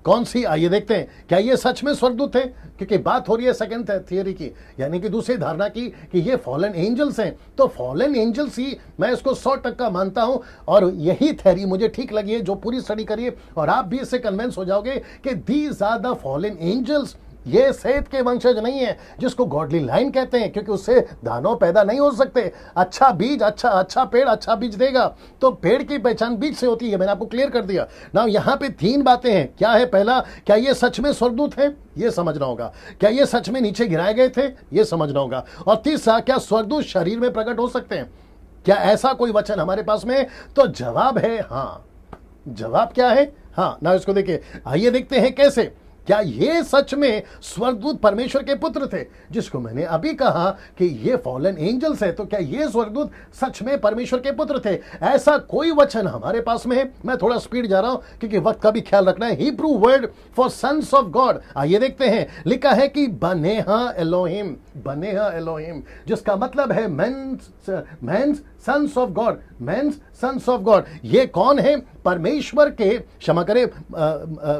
कौन सी? आइए देखते हैं। क्या ये सच में स्वर्गदूत है? क्योंकि बात हो रही है सेकंड थियरी की, यानी कि दूसरी धारणा की, कि ये फॉलन एंजल्स हैं। तो फॉलन एंजल्स ही मैं इसको 100% मानता हूं और यही थ्योरी मुझे ठीक लगी है, जो पूरी स्टडी करिए और आप भी इससे कन्विंस हो जाओगे कि these are the fallen angels. ये सेत के वंशज नहीं है, जिसको गॉडली लाइन कहते हैं, क्योंकि उससे दानव पैदा नहीं हो सकते। अच्छा बीज, अच्छा पेड़ अच्छा बीज देगा। तो पेड़ की पहचान बीज से होती है, मैंने आपको क्लियर कर दिया ना। यहां पे 3 बातें हैं। क्या है? पहला, क्या ये सच में स्वर्गदूत है? ये समझना होगा। क्या ये सच में नीचे गिराए गए थे? ये समझना होगा। और तीसरा, क्या स्वर्गदूत शरीर में प्रकट हो सकते हैं? क्या ऐसा कोई वचन हमारे पास में? तो जवाब है हाँ। जवाब क्या है? हाँ ना। इसको देखिए, आइए देखते हैं कैसे। क्या ये सच में स्वर्गदूत परमेश्वर के पुत्र थे, जिसको मैंने अभी कहा कि ये फॉलन एंजल्स है? तो क्या ये स्वर्गदूत सच में परमेश्वर के पुत्र थे? ऐसा कोई वचन हमारे पास में है? मैं थोड़ा स्पीड जा रहा हूं क्योंकि वक्त का भी ख्याल रखना है। Hebrew word for sons of God, आइए देखते हैं। लिखा है कि बनेहा एलोहिम, बनेहा एलोहिम, जिसका मतलब है men's sons of God, men's sons of God. ये कौन है? परमेश्वर के, क्षमा करें,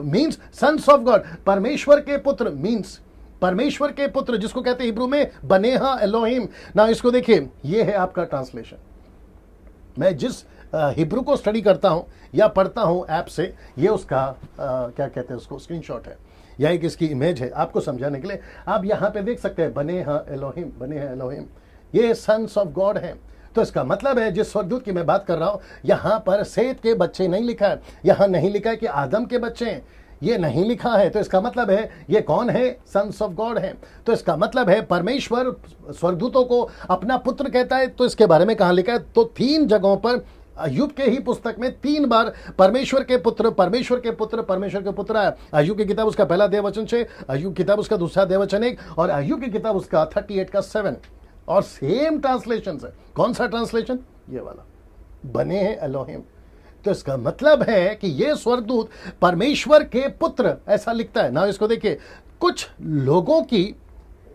मीन्स सन्स ऑफ गॉड, परमेश्वर के पुत्र, मीन्स परमेश्वर के पुत्र, जिसको कहते हैं हिब्रू में बनेहा एलोहिम ना। इसको देखिए, ये है आपका ट्रांसलेशन। मैं जिस हिब्रू को स्टडी करता हूं या पढ़ता हूं ऐप से, ये उसका क्या कहते हैं उसको, स्क्रीनशॉट है या एक इसकी इमेज है, आपको समझाने के लिए। आप यहां पे देख सकते हैं बनेहा एलोहिम, बनेहा एलोहिम, ये सन्स ऑफ गॉड है। तो इसका मतलब है, जिस स्वर्गदूत की मैं बात कर रहा हूं, यहां पर सेत के बच्चे नहीं लिखा है, यहां नहीं लिखा है कि आदम के बच्चे हैं, ये नहीं लिखा है। तो इसका मतलब है ये कौन है? सन्स ऑफ गॉड है। तो इसका मतलब है परमेश्वर स्वर्गदूतों को अपना पुत्र कहता है। तो इसके बारे में कहां लिखा है? तो 3 जगहों पर, अय्यूब के ही पुस्तक में 3 बार परमेश्वर के पुत्र, परमेश्वर के पुत्र, परमेश्वर के पुत्र है। अय्यूब की किताब उसका पहला अध्याय 6, अय्यूब किताब उसका दूसरा अध्याय 1 और अय्यूब की किताब उसका 38 का 7। और सेम ट्रांसलेशन है। कौन सा ट्रांसलेशन? ये वाला, बने हैं एलोहिम। तो इसका मतलब है कि ये स्वर्गदूत परमेश्वर के पुत्र, ऐसा लिखता है ना। इसको देखिए, कुछ लोगों की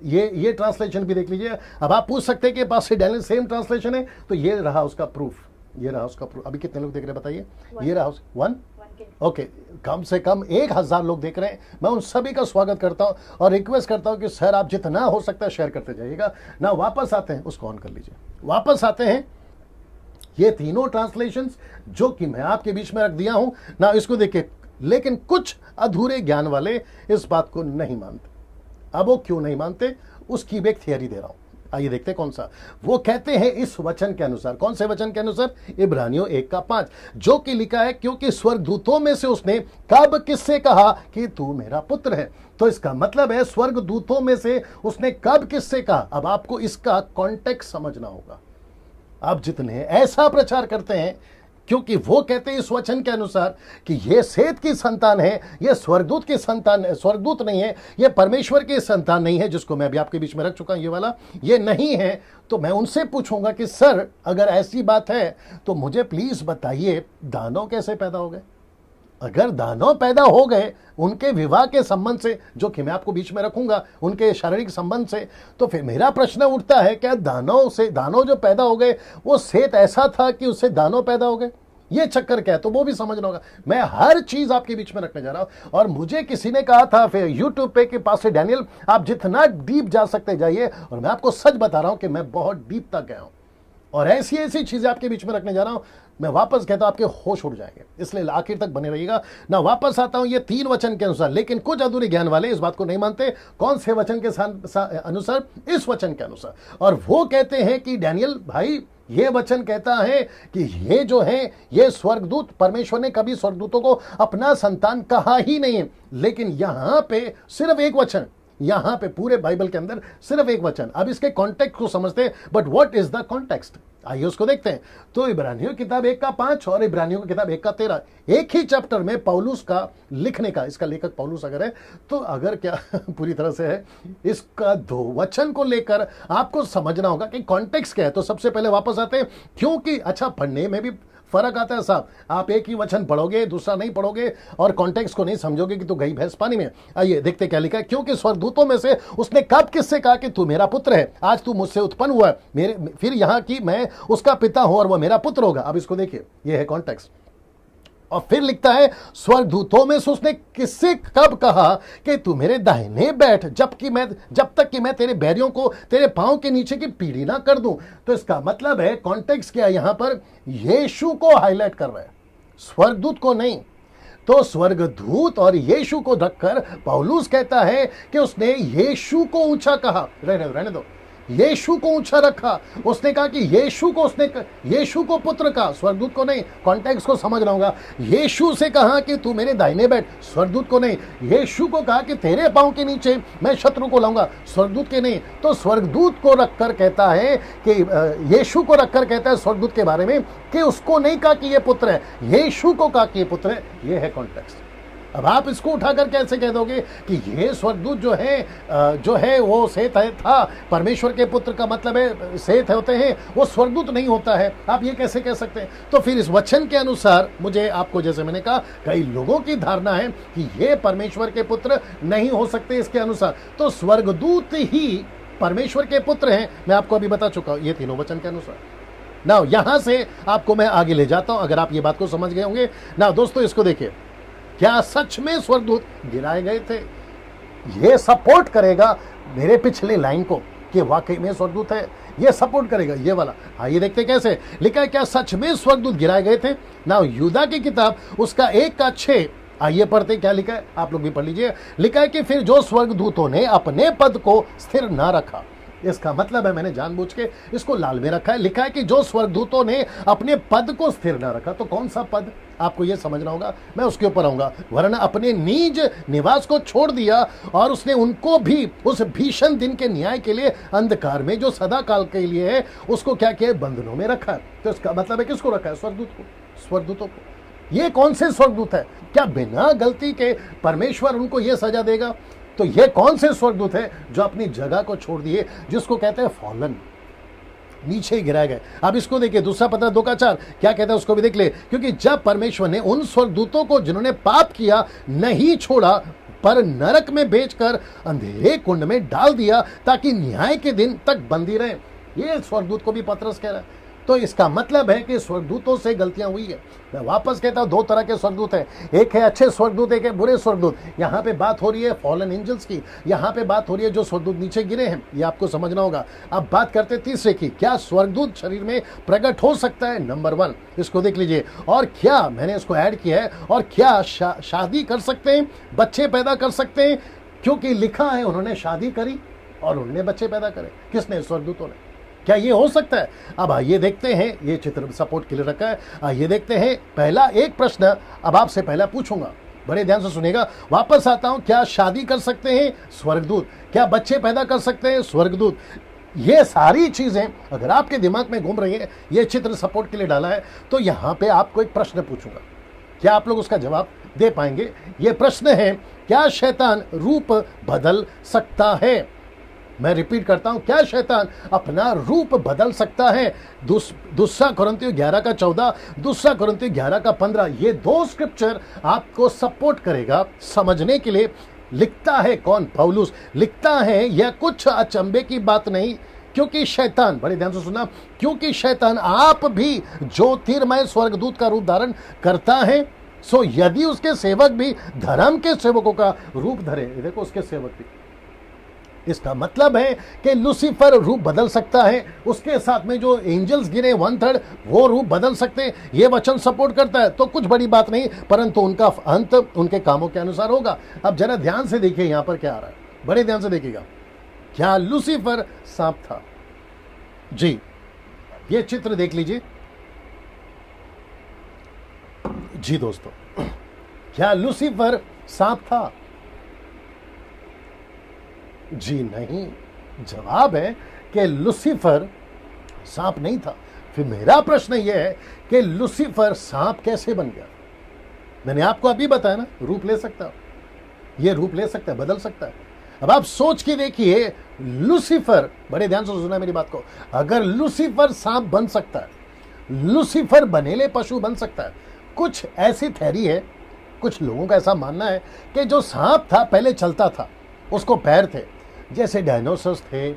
ये ट्रांसलेशन भी देख लीजिए। अब आप पूछ सकते हैं कि पास से डैनियल सेम ट्रांसलेशन है, तो ये रहा उसका प्रूफ, ये रहा उसका प्रूफ। अभी कितने लोग देख रहे हैं बताइए? ये रहा 1 ओके, कम से कम 1000 लोग देख रहे हैं। मैं उन सभी का स्वागत करता हूं और रिक्वेस्ट करता हूं कि सर आप जितना हो सकता है शेयर करते जाइएगा ना। वापस आते हैं, उसको ऑन कर लीजिए। वापस आते हैं, ये तीनों ट्रांसलेशंस जो कि मैं आपके बीच में रख दिया हूं ना, इसको देखिए। लेकिन कुछ अधूरे ज्ञान वाले इस बात को नहीं मानते। अब वो क्यों नहीं मानते, उसकी भी एक थियरी दे रहा हूं। आइए देखते हैं कौन सा। वो कहते हैं इस वचन के अनुसार, कौन से वचन के अनुसार? इब्रानियों 1:5, जो कि लिखा है क्योंकि स्वर्गदूतों में से उसने कब किससे कहा कि तू मेरा पुत्र है। तो इसका मतलब है स्वर्गदूतों में से उसने कब किससे कहा। अब आपको इसका कॉन्टेक्स्ट समझना होगा। आप जितने ऐसा प्रचार करते हैं, क्योंकि वो कहते हैं इस वचन के अनुसार कि ये सेत की संतान है, ये स्वर्गदूत की संतान है, स्वर्गदूत नहीं है, ये परमेश्वर की संतान नहीं है, जिसको मैं अभी आपके बीच में रख चुका हूं, ये वाला ये नहीं है। तो मैं उनसे पूछूंगा कि सर अगर ऐसी बात है तो मुझे प्लीज बताइए दानव कैसे पैदा हो गए। अगर दानव पैदा हो गए उनके विवाह के संबंध से, जो कि मैं आपको बीच में रखूंगा, उनके शारीरिक संबंध से, तो फिर मेरा प्रश्न उठता है क्या दानव जो पैदा हो गए वो सेत ऐसा था कि उससे दानव पैदा हो गए? ये चक्कर क्या है, तो वो भी समझना होगा। मैं हर चीज आपके बीच में रखने जा रहा हूं। और मुझे किसी ने कहा था फिर यूट्यूब पे कि पास से डैनियल आप जितना डीप जा सकते जाइए, और मैं आपको सच बता रहा हूं कि मैं बहुत डीप तक गया हूं और ऐसी ऐसी चीजें आपके बीच में रखने जा रहा हूं। मैं वापस कहता हूं आपके होश उड़ जाएंगे, इसलिए आखिर तक बने रहिएगा ना। वापस आता हूं ये 3 वचन के अनुसार, लेकिन कुछ अधूरे ज्ञान वाले इस बात को नहीं मानते। कौन से वचन के अनुसार? इस वचन के अनुसार। और वो कहते हैं कि डैनियल भाई ये वचन कहता है कि ये जो है ये स्वर्गदूत, परमेश्वर ने कभी स्वर्गदूतों को अपना संतान कहा ही नहीं है। लेकिन यहां पे सिर्फ एक वचन, यहां पे पूरे बाइबल के अंदर सिर्फ एक वचन। अब इसके कॉन्टेक्स्ट को समझते हैं, but what is the context, आइए उसको देखते हैं। तो इब्रानियों की किताब 1:5 और इब्रानियों की किताब 1:13, एक ही चैप्टर में पौलुस का लिखने का, इसका लेखक पौलुस अगर है तो अगर क्या पूरी तरह से है, इसका 2 वचन को लेकर आपको समझना होगा कि कॉन्टेक्स्ट क्या है। तो सबसे पहले वापस आते हैं, क्योंकि अच्छा पढ़ने में भी फर्क आता है साहब। आप एक ही वचन पढ़ोगे, दूसरा नहीं पढ़ोगे और कॉन्टेक्स्ट को नहीं समझोगे कि तो गई भैंस पानी में। आइए देखते क्या लिखा है। क्योंकि स्वर्गदूतों में से उसने कब किससे कहा कि तू मेरा पुत्र है, आज तू मुझसे उत्पन्न हुआ है, मेरे फिर यहां की मैं उसका पिता हूं और वह मेरा पुत्र होगा। अब इसको देखिए, यह है कॉन्टेक्स्ट। और फिर लिखता है स्वर्गदूतों में से उसने किससे कब कहा कि तू मेरे दाहिने बैठ, जब तक कि मैं तेरे बैरियों को तेरे पांव के नीचे की पीढ़ी ना कर दूं। तो इसका मतलब है कॉन्टेक्स्ट क्या है, यहां पर यीशु को हाईलाइट कर रहा है, स्वर्गदूत को नहीं। तो स्वर्गदूत और यीशु को रखकर पौलुस कहता है कि उसने यीशु को ऊंचा कहा। रहने दो, यीशु को ऊंचा रखा। उसने कहा कि यीशु को पुत्र का, स्वर्गदूत को नहीं। कॉन्टेक्स्ट को समझना होगा। यीशु से कहा कि तू मेरे दाहिने बैठ, स्वर्गदूत को नहीं। यीशु को कहा कि तेरे पांव के नीचे मैं शत्रु को लाऊंगा, स्वर्गदूत के नहीं। तो स्वर्गदूत को रखकर कहता है कि यीशु को रखकर कहता है स्वर्गदूत के बारे में कि उसको नहीं कहा कि ये पुत्र है, यीशु को कहा कि ये पुत्र है। ये है कॉन्टेक्स्ट। अब आप इसको उठाकर कैसे कह दोगे कि ये स्वर्गदूत जो है वो सेत था, परमेश्वर के पुत्र का मतलब है सेत होते हैं, वो स्वर्गदूत नहीं होता है। आप ये कैसे कह सकते हैं? तो फिर इस वचन के अनुसार मुझे आपको, जैसे मैंने कहा, कई लोगों की धारणा है कि ये परमेश्वर के पुत्र नहीं हो सकते इसके अनुसार। तो स्वर्गदूत ही परमेश्वर के पुत्र हैं। मैं आपको अभी बता चुका हूं ये तीनों वचन के अनुसार। ना यहां से आपको मैं आगे ले जाता हूं, अगर आप ये बात को समझ गए होंगे ना। दोस्तों इसको देखिए, क्या सच में स्वर्गदूत गिराए गए थे? यह सपोर्ट करेगा मेरे पिछले लाइन को कि वाकई में स्वर्गदूत है, यह सपोर्ट करेगा ये वाला। आइए देखते कैसे लिखा है। क्या सच में स्वर्गदूत गिराए गए थे? ना यूदा की किताब उसका 1:6, आइए पढ़ते क्या लिखा है, आप लोग भी पढ़ लीजिए। लिखा है कि फिर जो स्वर्गदूतों ने अपने पद को स्थिर ना रखा, इसका मतलब है, मैंने जानबूझ के इसको लाल में रखा है, लिखा है कि जो स्वर्गदूतों ने अपने पद को स्थिर ना रखा। तो कौन सा पद, आपको यह समझना होगा, मैं उसके ऊपर आऊंगा। वरना अपने निज निवास को छोड़ दिया और उसने उनको भी उस भीषण दिन के न्याय के लिए अंधकार में, जो सदा काल के लिए है, उसको क्या किया, बंधनों में रखा है। तो इसका मतलब है किसको रखा है? स्वर्गदूत को, स्वर्गदूतों को। ये कौन से स्वर्गदूत है? क्या बिना गलती के परमेश्वर उनको यह सजा देगा? तो ये कौन से स्वर्गदूत है जो अपनी जगह को छोड़ दिए, जिसको कहते हैं फॉलन, नीचे गिराए गए। अब इसको देखिए, दूसरा पत्र 2:4 क्या कहता है उसको भी देख ले। क्योंकि जब परमेश्वर ने उन स्वर्गदूतों को जिन्होंने पाप किया नहीं छोड़ा पर नरक में बेचकर अंधेरे कुंड में डाल दिया ताकि न्याय के दिन तक बंदी रहे, ये स्वर्गदूत को भी पतरस कह रहा है। तो इसका मतलब है कि स्वर्गदूतों से गलतियां हुई है। मैं वापस कहता हूं, दो तरह के स्वर्गदूत हैं, एक है अच्छे स्वर्गदूत, एक है बुरे स्वर्गदूत। यहां पे बात हो रही है फॉलन एंजल्स की, यहां पे बात हो रही है जो स्वर्गदूत नीचे गिरे हैं, ये आपको समझना होगा। अब बात करते तीसरे की, क्या स्वर्गदूत शरीर में प्रकट हो सकता है? नंबर 1 इसको देख लीजिए। और क्या, मैंने इसको ऐड किया है, और क्या शादी कर सकते हैं, बच्चे पैदा कर सकते हैं? क्योंकि लिखा है उन्होंने शादी करी और उन्होंने बच्चे पैदा करे। किसने? स्वर्गदूतों ने। क्या ये हो सकता है? अब आइए देखते हैं, ये चित्र सपोर्ट के लिए रखा है। आइए देखते हैं। पहला एक प्रश्न अब आपसे पहला पूछूंगा, बड़े ध्यान से सुनिएगा। वापस आता हूं, क्या शादी कर सकते हैं? स्वर्गदूत। क्या बच्चे पैदा कर सकते हैं? स्वर्गदूत। ये सारी चीजें अगर आपके दिमाग में घूम रही है, ये चित्र सपोर्ट के लिए डाला है, तो यहां पे आपको एक प्रश्न पूछूंगा, क्या आप लोग उसका जवाब दे पाएंगे? ये प्रश्न है, क्या शैतान रूप बदल सकता है? मैं रिपीट करता हूं, क्या शैतान अपना रूप बदल सकता है? दूसरा कुरिन्थियों 11:14, दूसरा कुरिन्थियों 11:15, ये दो स्क्रिप्चर आपको सपोर्ट करेगा समझने के लिए। लिखता है कौन? पौलुस लिखता है। यह कुछ अचंभे की बात नहीं, क्योंकि शैतान, बड़े ध्यान से सुनना, क्योंकि शैतान आप भी ज्योतिर्मय स्वर्गदूत का रूप धारण करता है, सो यदि उसके सेवक भी धर्म के सेवकों का रूप धरे। देखो, उसके सेवक भी, इसका मतलब है कि लूसीफर रूप बदल सकता है, उसके साथ में जो एंजल्स गिरे 1/3 वो रूप बदल सकते हैं। ये वचन सपोर्ट करता है, तो कुछ बड़ी बात नहीं, परंतु उनका अंत उनके कामों के अनुसार होगा। अब जरा ध्यान से देखिए यहां पर क्या आ रहा है, बड़े ध्यान से देखिएगा। क्या लूसीफर सांप था? जी, ये चित्र देख लीजिए। जी दोस्तों, क्या लूसीफर सांप था? जी नहीं। जवाब है कि लूसीफर सांप नहीं था। फिर मेरा प्रश्न यह है कि लूसीफर सांप कैसे बन गया? मैंने आपको अभी बताया ना, रूप ले सकता है, ये रूप ले सकता है, बदल सकता है। अब आप सोच के देखिए, लूसीफर, बड़े ध्यान से सुना मेरी बात को, अगर लूसीफर सांप बन सकता है, लूसीफर बनेले पशु बन सकता है। कुछ ऐसी थ्योरी है, कुछ लोगों का ऐसा मानना है कि जो सांप था पहले चलता था, उसको पैर थे, जैसे डायनासोर्स थे।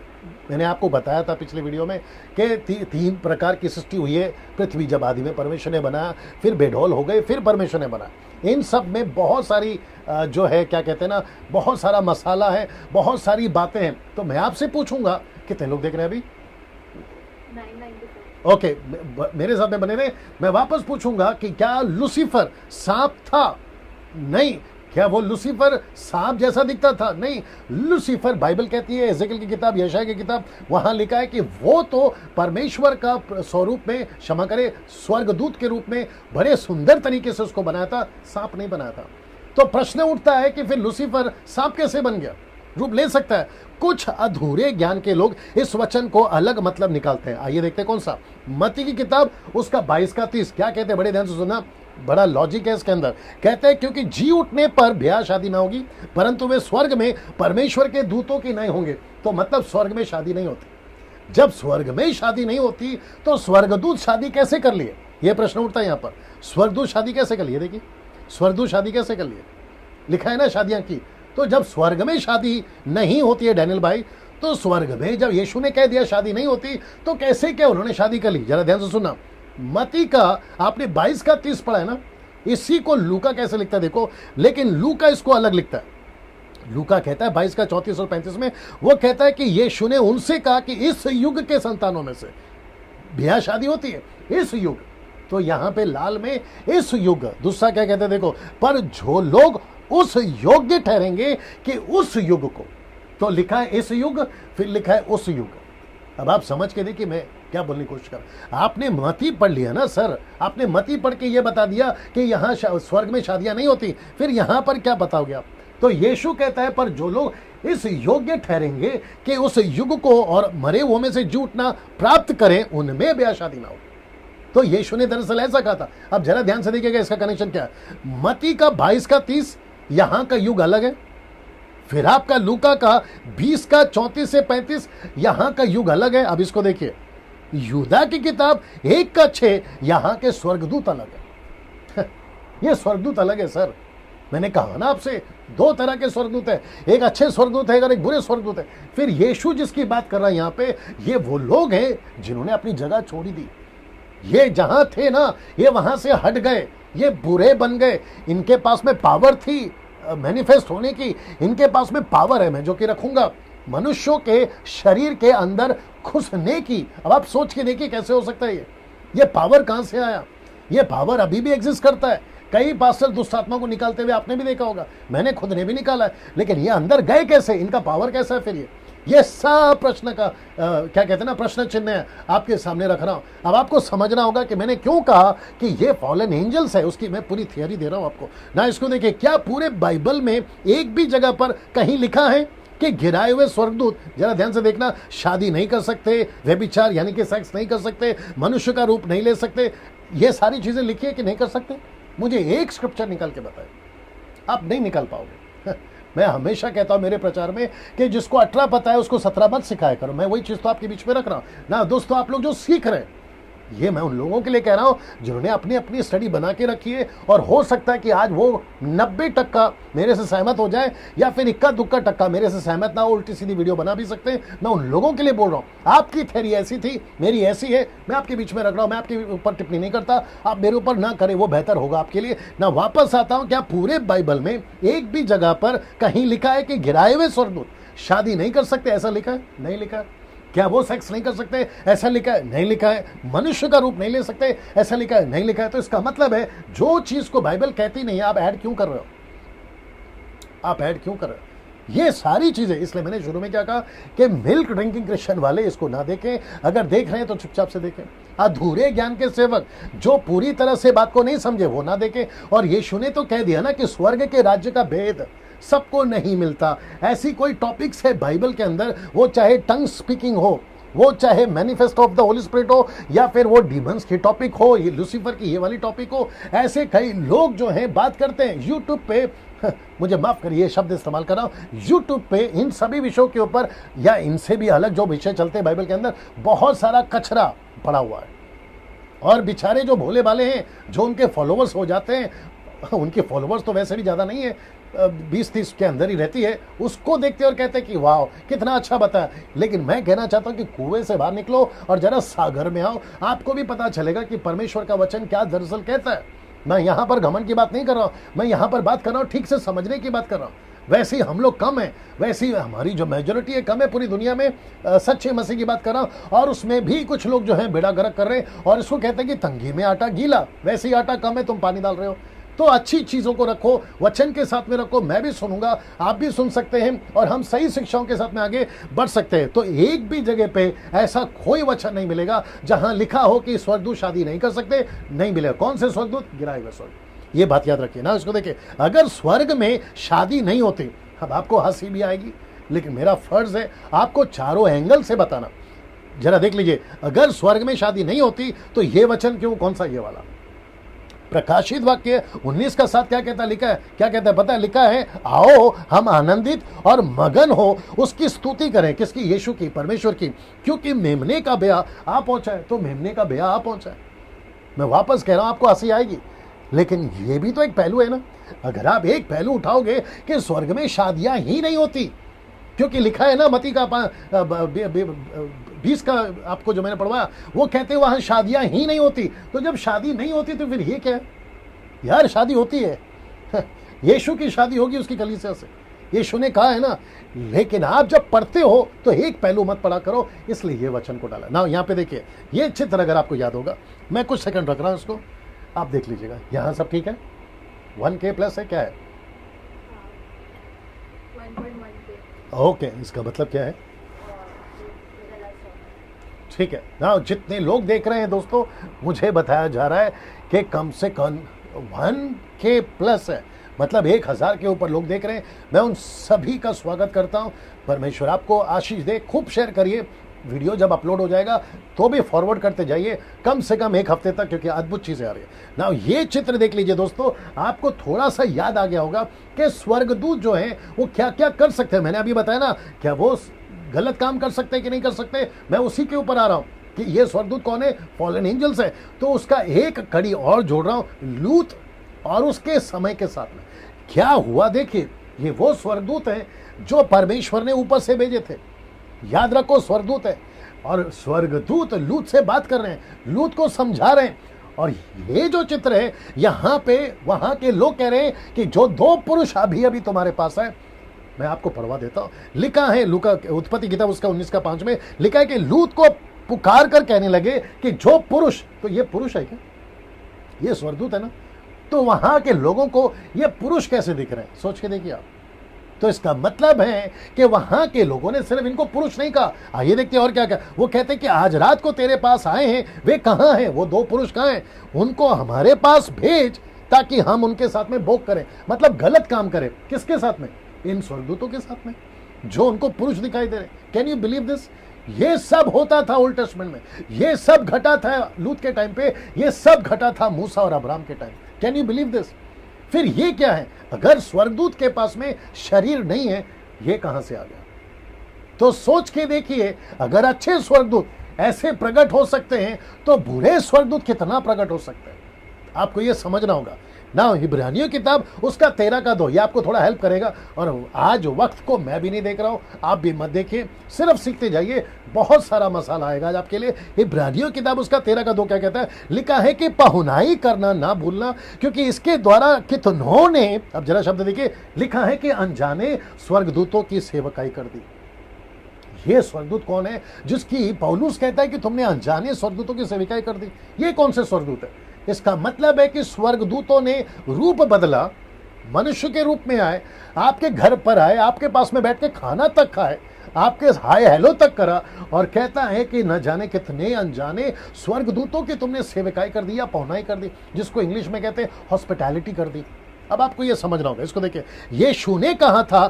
मैंने आपको बताया था पिछले वीडियो में कि 3 प्रकार की सृष्टि हुई है। पृथ्वी जब आदि में परमेश्वर ने बनाया, फिर बेढौल हो गए, फिर परमेश्वर ने बनाया। इन सब में बहुत सारी जो है, क्या कहते हैं ना, बहुत सारा मसाला है, बहुत सारी बातें हैं। तो मैं आपसे पूछूंगा, कितने लोग देख रहे हैं अभी? 994। ओके, मेरे साथ में बने रहे। मैं वापस पूछूंगा कि क्या लूसीफर सांप था? नहीं। क्या वो लूसीफर सांप जैसा दिखता था? नहीं। लूसीफर, बाइबल कहती है, एजेकियल की किताब, यशायाह की किताब, वहां लिखा है कि वो तो परमेश्वर का स्वरूप में, क्षमा करे, स्वर्गदूत के रूप में बड़े सुंदर तरीके से उसको बनाया था, सांप नहीं बनाया था। तो प्रश्न उठता है कि फिर लूसीफर सांप कैसे बन गया? रूप ले सकता है। कुछ अधूरे ज्ञान के लोग इस वचन को अलग मतलब निकालते हैं। आइए देखते हैं कौन सा। मत्ती की किताब, उसका 22:30 क्या कहते हैं? बड़े ध्यान से सुनना, बड़ा लॉजिक है इसके अंदर। कहते हैं, क्योंकि जी उठने पर ब्याह शादी ना होगी, परंतु वे स्वर्ग में परमेश्वर के दूतों की नहीं होंगे। तो मतलब स्वर्ग में शादी नहीं होती। जब स्वर्ग में शादी नहीं होती तो स्वर्गदूत शादी कैसे कर लिए? यह प्रश्न उठता है यहां पर। स्वर्गदूत शादी कैसे कर लिए? देखिए, स्वर्गदूत शादी कैसे कर लिए, लिखा है ना, शादियां की। तो जब स्वर्ग में शादी नहीं होती है डैनियल भाई, तो स्वर्ग में जब यीशु ने कह दिया शादी नहीं होती, तो कैसे क्या उन्होंने शादी कर ली? जरा ध्यान से सुनना। मती का आपने 22:30 पढ़ा है ना, इसी को लूका कैसे लिखता है देखो, लेकिन लूका इसको अलग लिखता है। लूका कहता है 22:34 और 35 में, वो कहता है कि यीशु ने उनसे कहा कि इस युग के संतानों में से ब्याह शादी होती है, इस युग। तो यहां पे लाल में इस युग, दूसरा क्या कहते हैं देखो, पर जो लोग उस योग्य ठहरेंगे कि उस युग को, तो लिखा है इस युग, फिर लिखा है उस युग। अब आप समझ के देखिए मैं क्या बोलने की कोशिश कर। आपने मती पढ़ लिया ना सर, आपने मती पढ़ के ये बता दिया कि यहाँ स्वर्ग में शादियां नहीं होती, फिर यहां पर क्या बताओगे आप? तो यीशु कहता है, पर जो लोग इस योग्य ठहरेंगे कि उस युग को और मरे हुओं में से जी उठना प्राप्त करें, उनमें ब्याह शादी ना हो। तो यीशु ने दरअसल ऐसा कहा था। अब जरा ध्यान से देखिएगा इसका कनेक्शन क्या है। मती का 22:30 यहां का युग अलग है, फिर आपका लूका का 20:34 से 35 यहां का युग अलग है। अब इसको देखिए, यूदा की किताब 1 का 6, यहां के स्वर्गदूत अलग है। ये स्वर्गदूत अलग है सर। मैंने कहा ना आपसे, 2 तरह के स्वर्गदूत है, एक अच्छे स्वर्गदूत है और एक बुरे स्वर्गदूत है। फिर यीशु जिसकी बात कर रहा है यहाँ पे, ये वो लोग हैं जिन्होंने अपनी जगह छोड़ी दी। ये जहां थे ना, ये वहां से हट गए, ये बुरे बन गए। इनके पास में पावर थी मैनिफेस्ट होने की, इनके पास में पावर है मैं जो कि रखूंगा मनुष्यों के शरीर के अंदर घुसने की। अब आप सोच के देखिए कैसे हो सकता है ये पावर कहां से आया? ये पावर अभी भी एग्जिस्ट करता है। कई पास्टर दुष्ट आत्मा को निकालते हुए आपने भी देखा होगा, मैंने खुद ने भी निकाला है, लेकिन ये अंदर गए कैसे? इनका पावर कैसा है? फिर ये सब प्रश्न का क्या कहते हैं ना, प्रश्न चिन्ह है आपके सामने रख रहा हूं। अब आपको समझना होगा कि मैंने क्यों कहा कि ये फॉलन एंजल्स है, उसकी मैं पूरी थियरी दे रहा हूं आपको ना। इसको देखिए, क्या पूरे बाइबल में एक भी जगह पर कहीं लिखा है कि गिराए हुए स्वर्गदूत, जरा ध्यान से देखना, शादी नहीं कर सकते, व्यभिचार यानी कि सेक्स नहीं कर सकते, मनुष्य का रूप नहीं ले सकते, ये सारी चीजें लिखी है कि नहीं कर सकते? मुझे एक स्क्रिप्चर निकाल के बताए। आप नहीं निकाल पाओगे। मैं हमेशा कहता हूं मेरे प्रचार में कि जिसको 18 पता है उसको 17 मत सिखाया करो। मैं वही चीज तो आपके बीच में रख रहा हूं ना। दोस्तों, आप लोग जो सीख रहे हैं, ये मैं उन लोगों के लिए कह रहा हूं जिन्होंने अपनी अपनी स्टडी बना के रखी है, और हो सकता है कि आज वो 90% मेरे से सहमत हो जाए, या फिर 1-2% मेरे से सहमत ना हो, उल्टी सीधी वीडियो बना भी सकते हैं। मैं उन लोगों के लिए बोल रहा हूं। आपकी थ्योरी ऐसी थी, मेरी ऐसी है, मैं आपके बीच में रख रहा हूं, मैं आपके ऊपर टिप्पणी नहीं करता। आप मेरे ऊपर ना करें, वो बेहतर होगा आपके लिए ना। वापस आता हूं, क्या पूरे बाइबल में एक भी जगह पर कहीं लिखा है कि गिराए हुए स्वर्गदूत शादी नहीं कर सकते? ऐसा लिखा है? नहीं लिखा है। क्या वो सेक्स नहीं कर सकते? ऐसा लिखा है? नहीं लिखा है। मनुष्य का रूप नहीं ले सकते? ऐसा लिखा है? नहीं लिखा है। तो इसका मतलब है जो चीज को बाइबल कहती नहीं है, आप ऐड क्यों कर रहे हो? आप ऐड क्यों कर रहे हो? ये सारी चीजें, इसलिए मैंने शुरू में क्या कहा कि मिल्क ड्रिंकिंग क्रिश्चियन वाले इसको ना देखें। अगर देख रहे हैं तो चुपचाप से देखें। अधूरे ज्ञान के सेवक जो पूरी तरह से बात को नहीं समझे वो ना देखें। और यीशु ने तो कह दिया ना कि स्वर्ग के राज्य का भेद सबको नहीं मिलता। ऐसी कोई टॉपिक्स है बाइबल के अंदर, वो चाहे टंग स्पीकिंग हो, वो चाहे manifest of the Holi spirit हो, या फिर वो डीमंस की टॉपिक हो, ये लूसीफर की ये वाली टॉपिक हो। ऐसे कई लोग जो हैं बात करते हैं यूट्यूब पे, मुझे माफ करिए शब्द इस्तेमाल कर रहा हूं, यूट्यूब पे इन सभी विषयों के ऊपर या इनसे भी अलग जो विषय चलते हैं बाइबल के अंदर, बहुत सारा कचरा पड़ा हुआ है। और बेचारे जो भोले भाले हैं, जो उनके फॉलोवर्स हो जाते हैं, उनके फॉलोवर्स तो वैसे भी ज्यादा नहीं है, 20-30 के अंदर ही रहती है, उसको देखते और कहते हैं कि वाह कितना अच्छा बताया। लेकिन मैं कहना चाहता हूं कि कुएं से बाहर निकलो और जरा सागर में आओ, आपको भी पता चलेगा कि परमेश्वर का वचन क्या दरअसल कहता है। मैं यहां पर घमंड की बात नहीं कर रहा हूं, मैं यहां पर बात कर रहा हूं ठीक से समझने की बात कर रहा हूं। वैसे ही हम लोग कम हैं, वैसे ही हमारी जो मेजोरिटी है कम है पूरी दुनिया में। सच्चे मसीह की बात कर रहा हूं, और उसमें भी कुछ लोग जो हैं बेड़ा गर्क कर रहे हैं और इसको कहते हैं कि तंगी में आटा गीला, वैसे ही आटा कम है तुम पानी डाल रहे हो। तो अच्छी चीजों को रखो, वचन के साथ में रखो, मैं भी सुनूंगा, आप भी सुन सकते हैं, और हम सही शिक्षाओं के साथ में आगे बढ़ सकते हैं। तो एक भी जगह पे ऐसा कोई वचन नहीं मिलेगा जहां लिखा हो कि स्वर्गदूत शादी नहीं कर सकते, नहीं मिलेगा। कौन से स्वर्गदूत? गिराए हुए स्वर्ग। ये बात याद रखिए ना। इसको देखिए, अगर स्वर्ग में शादी नहीं होती, अब आपको हंसी भी आएगी, लेकिन मेरा फर्ज है आपको चारों एंगल से बताना। जरा देख लीजिए, अगर स्वर्ग में शादी नहीं होती तो ये वचन क्यों? कौन सा? ये वाला प्रकाशित वाक्य 19:7 क्या कहता है? लिखा है, क्या कहता है पता है? लिखा है, आओ हम आनंदित और मगन हो उसकी स्तुति करें। किसकी? यीशु की, परमेश्वर की, क्योंकि मेमने का ब्याह आ पहुंचा है। तो मेमने का ब्याह आ पहुंचा है। मैं वापस कह रहा हूं, आपको हंसी आएगी, लेकिन ये भी तो एक पहलू है ना। अगर आप एक पहलू उठाओगे कि स्वर्ग में शादियां ही नहीं होती, क्योंकि लिखा है ना मती का 20 का आपको जो मैंने पढ़वाया, वो कहते हैं वहां शादियां ही नहीं होती। तो जब शादी नहीं होती तो फिर ये क्या है? यार शादी होती है। यीशु की शादी होगी उसकी कलीसिया से, यीशु ने कहा है ना। लेकिन आप जब पढ़ते हो तो एक पहलू मत पढ़ा करो, इसलिए ये वचन को डाला ना। यहाँ पे देखिए, ये चित्र अगर आपको याद होगा, मैं कुछ सेकंड रख रहा हूं इसको, आप देख लीजिएगा। यहाँ सब ठीक है, 1K प्लस है, क्या है? 1.1K। ओके, इसका मतलब क्या है? ठीक है ना। जितने लोग देख रहे हैं दोस्तों, मुझे बताया जा रहा है कि कम से कम 1K प्लस है, मतलब 1000 के ऊपर लोग देख रहे हैं। मैं उन सभी का स्वागत करता हूं। परमेश्वर आपको आशीष दे। खूब शेयर करिए, वीडियो जब अपलोड हो जाएगा तो भी फॉरवर्ड करते जाइए, कम से कम 1 हफ्ते तक, क्योंकि अद्भुत चीजें आ रही है ना। ये चित्र देख लीजिए दोस्तों, आपको थोड़ा सा याद आ गया होगा कि स्वर्गदूत जो हैं वो क्या क्या कर सकते हैं। मैंने अभी बताया ना, क्या वो गलत काम कर सकते हैं कि नहीं कर सकते, मैं उसी के ऊपर आ रहा हूं कि ये स्वर्गदूत कौन है, फॉलन एंजल्स है। तो उसका एक कड़ी और जोड़ रहा हूं, लूत और उसके समय के साथ में क्या हुआ। देखिए, ये वो स्वर्गदूत हैं जो परमेश्वर ने ऊपर से भेजे थे। याद रखो, स्वर्गदूत है और स्वर्गदूत लूत से बात कर रहे हैं, लूत को समझा रहे हैं। और ये जो चित्र है, यहां पे वहां के लोग कह रहे हैं कि जो दो पुरुष अभी अभी तुम्हारे पास है, मैं आपको पढ़वा देता हूं। लिखा है लूका उत्पत्ति किताब उसका 19:5 में लिखा है कि लूत को पुकार कर कहने लगे कि जो पुरुष, तो ये पुरुष है क्या, ये स्वर्गदूत है ना। तो वहां के लोगों को ये पुरुष कैसे दिख रहे हैं, सोच के देखिए आप। तो इसका मतलब है कि वहां के लोगों ने सिर्फ इनको पुरुष नहीं कहा। आइए देखते हैं और क्या क्या वो कहते हैं कि आज रात को तेरे पास आए हैं, वे कहां हैं, वो दो पुरुष कहां हैं, उनको हमारे पास भेज ताकि हम उनके साथ में भोग करें। मतलब गलत काम करें, किसके साथ में, इन स्वर्गदूतों के साथ में जो उनको पुरुष दिखाई दे रहे। Can you believe this. ये सब होता था ओल्ड टेस्टमेंट में, ये सब घटा था लूत के टाइम पे, ये सब घटा था मूसा और अब्राहम के time. Can you believe this. फिर ये क्या है, अगर स्वर्गदूत के पास में शरीर नहीं है, ये कहां से आ गया। तो सोच के देखिए, अगर अच्छे स्वर्गदूत ऐसे प्रकट हो सकते हैं तो बुरे स्वर्गदूत कितना प्रकट हो सकते हैं, आपको ये समझना होगा ना। इब्रानियों किताब उसका 13:2 ये आपको थोड़ा हेल्प करेगा। और आज वक्त को मैं भी नहीं देख रहा हूं, आप भी मत देखिए, सिर्फ सीखते जाइए, बहुत सारा मसाला आएगा आज आपके लिए। इब्रानियों किताब उसका 13:2 क्या कहता है, लिखा है कि पहुनाई करना ना भूलना, क्योंकि इसके द्वारा कितनों ने, अब जरा शब्द देखिए, लिखा है कि अनजाने स्वर्गदूतों की सेवकाई कर दी। ये स्वर्गदूत कौन है जिसकी पौलुस कहता है कि तुमने अनजाने स्वर्गदूतों की सेवकाई कर दी। ये कौन से स्वर्गदूत है। इसका मतलब है कि स्वर्गदूतों ने रूप बदला, मनुष्य के रूप में आए, आपके घर पर आए, आपके पास में बैठ के खाना तक खाए, आपके हाय हेलो तक करा, और कहता है कि न जाने कितने अनजाने स्वर्गदूतों की तुमने सेवकाई कर दी या पहुनाई कर दी, जिसको इंग्लिश में कहते हैं हॉस्पिटैलिटी कर दी। अब आपको यह समझना होगा, इसको देखिए, यीशु ने कहा था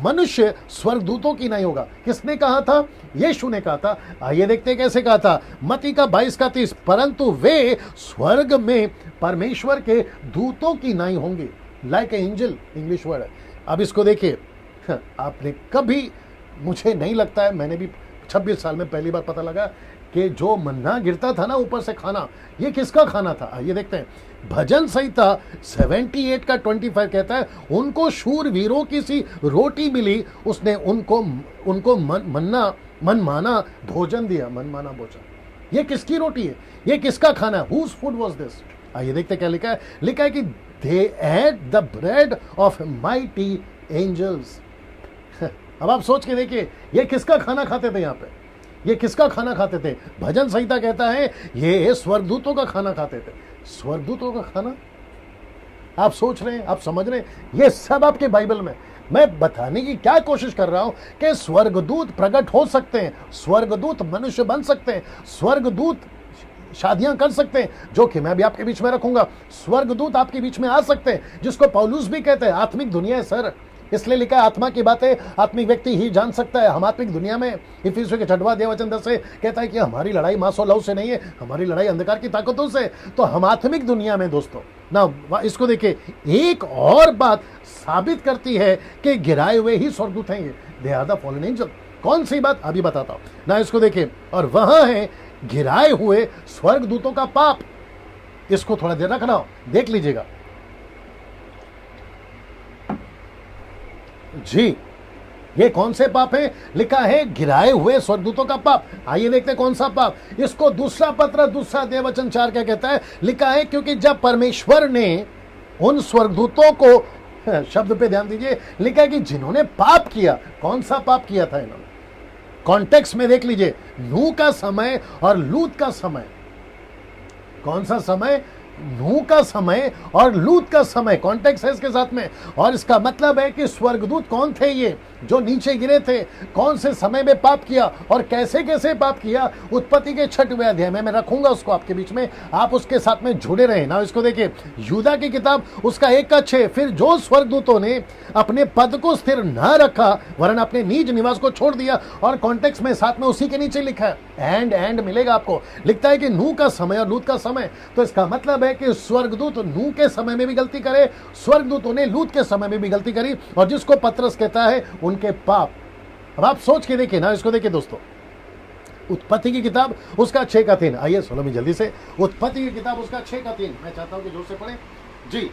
मनुष्य स्वर्गदूतों की नहीं होगा। किसने कहा था, यीशु ने कहा था। आइए देखते हैं कैसे कहा था, मत्ती का 22:30, परंतु वे स्वर्ग में परमेश्वर के दूतों की नहीं होंगे, like a angel, English word है। अब इसको देखिए, आपने कभी, मुझे नहीं लगता है, मैंने भी 26 साल में पहली बार पता लगा कि जो मन्ना गिरता था ना ऊपर से खाना, ये किसका खाना था। आइए देखते हैं, भजन संहिता 78:25 कहता है, उनको शूरवीरों की सी रोटी मिली, उसने उनको मनमाना भोजन दिया, मनमाना भोजन। ये किसकी रोटी है, ये किसका खाना है, हुज फूड वाज दिस। आइए देखते क्या लिखा है, लिखा है कि they ate the bread of mighty angels. अब आप सोच के देखिए, ये किसका खाना खाते थे, यहाँ पे ये किसका खाना खाते थे। भजन संहिता कहता है ये स्वर्गदूतों का खाना खाते थे। स्वर्गदूतों का खाना, आप सोच रहे हैं, आप समझ रहे हैं, ये सब आपके बाइबल में। मैं बताने की क्या कोशिश कर रहा हूं कि स्वर्गदूत प्रकट हो सकते हैं, स्वर्गदूत मनुष्य बन सकते हैं, स्वर्गदूत शादियां कर सकते हैं, जो कि मैं भी आपके बीच में रखूंगा। स्वर्गदूत आपके बीच में आ सकते हैं, जिसको पौलुस भी कहते हैं आत्मिक दुनिया है सर, इसलिए लिखा है आत्मा की बातें आत्मिक व्यक्ति ही जान सकता है। हम आत्मिक दुनिया में, इफिसियों के 6:10 से कहता है कि हमारी लड़ाई मांस और लहू से नहीं है, हमारी लड़ाई अंधकार की ताकतों से। तो हम आत्मिक दुनिया में दोस्तों ना, इसको देखिए, एक और बात साबित करती है कि गिराए हुए ही स्वर्गदूत हैं, ये they are the fallen angel. कौन सी बात, अभी बताता हूं ना, इसको देखिए, और वहां है गिराए हुए स्वर्गदूतों का पाप। इसको थोड़ा देर रखना, देख लीजिएगा जी, ये कौन से पाप है, लिखा है गिराए हुए स्वर्गदूतों का पाप। आइए देखते हैं कौन सा पाप। इसको दूसरा पत्र 2 वचन 4 क्या कहता है, लिखा है क्योंकि जब परमेश्वर ने उन स्वर्गदूतों को, शब्द पे ध्यान दीजिए, लिखा है कि जिन्होंने पाप किया। कौन सा पाप किया था इन्होंने, कॉन्टेक्स्ट में देख लीजिए, नूह का समय और लूत का समय। कौन सा समय, नूह का समय और लूत का समय, कॉन्टेक्स्ट है इसके साथ में। और इसका मतलब है कि स्वर्गदूत कौन थे, ये जो नीचे गिरे थे, कौन से समय में पाप किया और कैसे कैसे पाप किया, उत्पत्ति के 6वें अध्याय में मैं रखूंगा उसको आपके बीच में, आप उसके साथ में जुड़े रहे ना। इसको देखिए, यूदा की किताब उसका 1:6, फिर जो स्वर्गदूतों ने अपने पद को स्थिर न रखा वरन अपने निज निवास को छोड़ दिया, और कॉन्टेक्स्ट में साथ में उसी के नीचे लिखा है एंड मिलेगा आपको, लिखता है कि नूह का समय और लूत का समय। तो इसका मतलब है कि स्वर्गदूत नूह के समय में भी गलती करे, स्वर्गदूतों ने लूत के समय में भी गलती करी, और जिसको पतरस कहता है उनके पाप। अब आप सोच के देखिए ना, इसको देखिए दोस्तों, उत्पत्ति की किताब उसका 6:3। आइए सुनो भी जल्दी से, उत्पत्ति की किताब उसका 6:3। मैं चाहता हूं कि जोर से पढ़ें जी।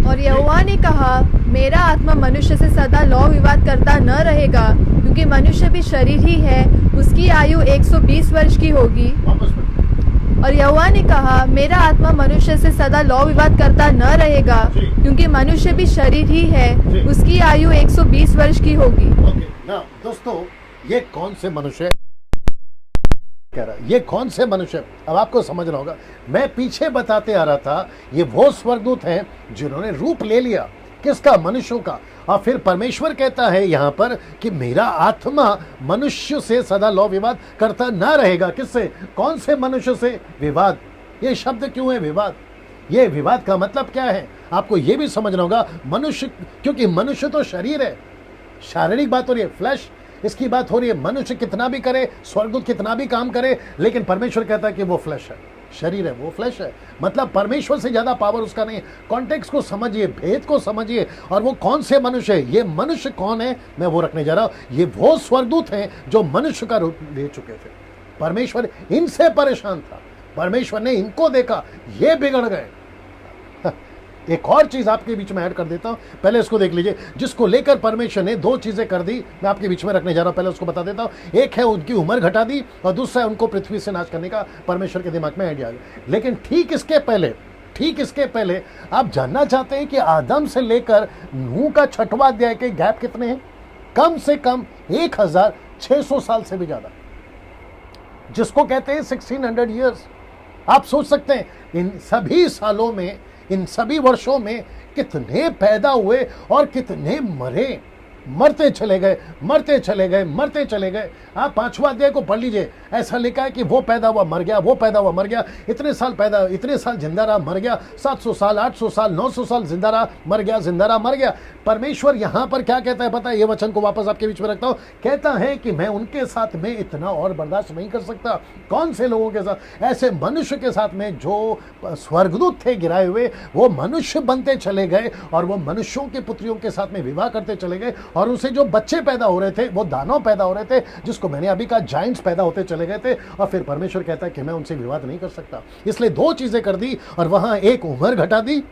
और यहोवा ने कहा, मेरा आत्मा मनुष्य से सदा लौ विवाद करता न रहेगा, क्योंकि मनुष्य भी शरीर ही है, उसकी आयु 120 वर्ष की होगी। वापस पढ़ें। और यहोवा ने कहा, मेरा आत्मा मनुष्य से सदा लौ विवाद करता न रहेगा, क्योंकि मनुष्य भी शरीर ही है, उसकी आयु 120 वर्ष की होगी। ओके, नाउ दोस्तों, ये कौन से मनुष्य कह रहा है? ये कौन से मनुष्य? अब आपको समझना होगा। मैं पीछे बताते आ रहा था, ये वो स्वर्गदूत हैं जिन्होंने रूप ले लिया किसका? मनुष्यों का। और फिर परमेश्वर कहता है यहां पर कि मेरा आत्मा मनुष्य से सदा लौ विवाद करता ना रहेगा। किससे? कौन से मनुष्य से? विवाद। ये शब्द क्यों है विवाद? ये विवाद का मतलब क्या है आपको ये भी समझना होगा। मनुष्य, क्योंकि मनुष्य तो शरीर है, शारीरिक बात हो रही है, फ्लैश, इसकी बात हो रही है। मनुष्य कितना भी करे, स्वर्गदूत कितना भी काम करे, लेकिन परमेश्वर कहता है कि वो फ्लैश है, शरीर है, वो फ्लैश है। मतलब परमेश्वर से ज्यादा पावर उसका नहीं है। कॉन्टेक्स्ट को समझिए, भेद को समझिए। और वो कौन से मनुष्य है? ये मनुष्य कौन है मैं वो रखने जा रहा हूं। ये वो स्वर्गदूत हैं जो मनुष्य का रूप ले चुके थे। परमेश्वर इनसे परेशान था, परमेश्वर ने इनको देखा, ये बिगड़ गए। एक और चीज आपके बीच में ऐड कर देता हूं, पहले इसको देख लीजिए, जिसको लेकर परमेश्वर ने दो चीजें कर दी, मैं आपके बीच में रखने जा रहा हूं। पहले उसको बता देता हूं। एक है उनकी उम्र घटा दी, और दूसरा है उनको पृथ्वी से नाश करने का परमेश्वर के दिमाग में आइडिया आ गया। लेकिन ठीक इसके पहले आप जानना चाहते हैं कि आदम से लेकर नूह का 6वां अध्याय के गैप कितने हैं? कम से कम 1600 साल से भी ज्यादा, जिसको कहते हैं 1600 ईयर्स। आप सोच सकते हैं इन सभी सालों में, इन सभी वर्षों में कितने पैदा हुए और कितने मरे, मरते चले गए। आप 5वां अध्याय को पढ़ लीजिए। ऐसा लिखा है कि वो पैदा हुआ मर गया, वो पैदा हुआ मर गया, इतने साल पैदा, इतने साल जिंदा रहा मर गया, 700 साल, 800 साल, 900 साल जिंदा रहा मर गया। परमेश्वर यहां पर क्या कहता है पता है? ये वचन को वापस आपके बीच में रखता हूं। कहता है कि मैं उनके साथ में इतना और बर्दाश्त नहीं कर सकता। कौन से लोगों के साथ? ऐसे मनुष्य के साथ में जो स्वर्गदूत थे गिराए हुए, वो मनुष्य बनते चले गए और वो मनुष्यों के पुत्रियों के साथ में विवाह करते चले गए, और उनसे जो बच्चे पैदा हो रहे थे वो दानव पैदा हो रहे थे, जिसको मैंने अभी कहा जाइंट्स पैदा होते चले गए थे। और फिर परमेश्वर कहता है कि मैं उनसे विवाद नहीं कर सकता, इसलिए दो चीजें कर दी। और वहां एक उम्र घटा दी,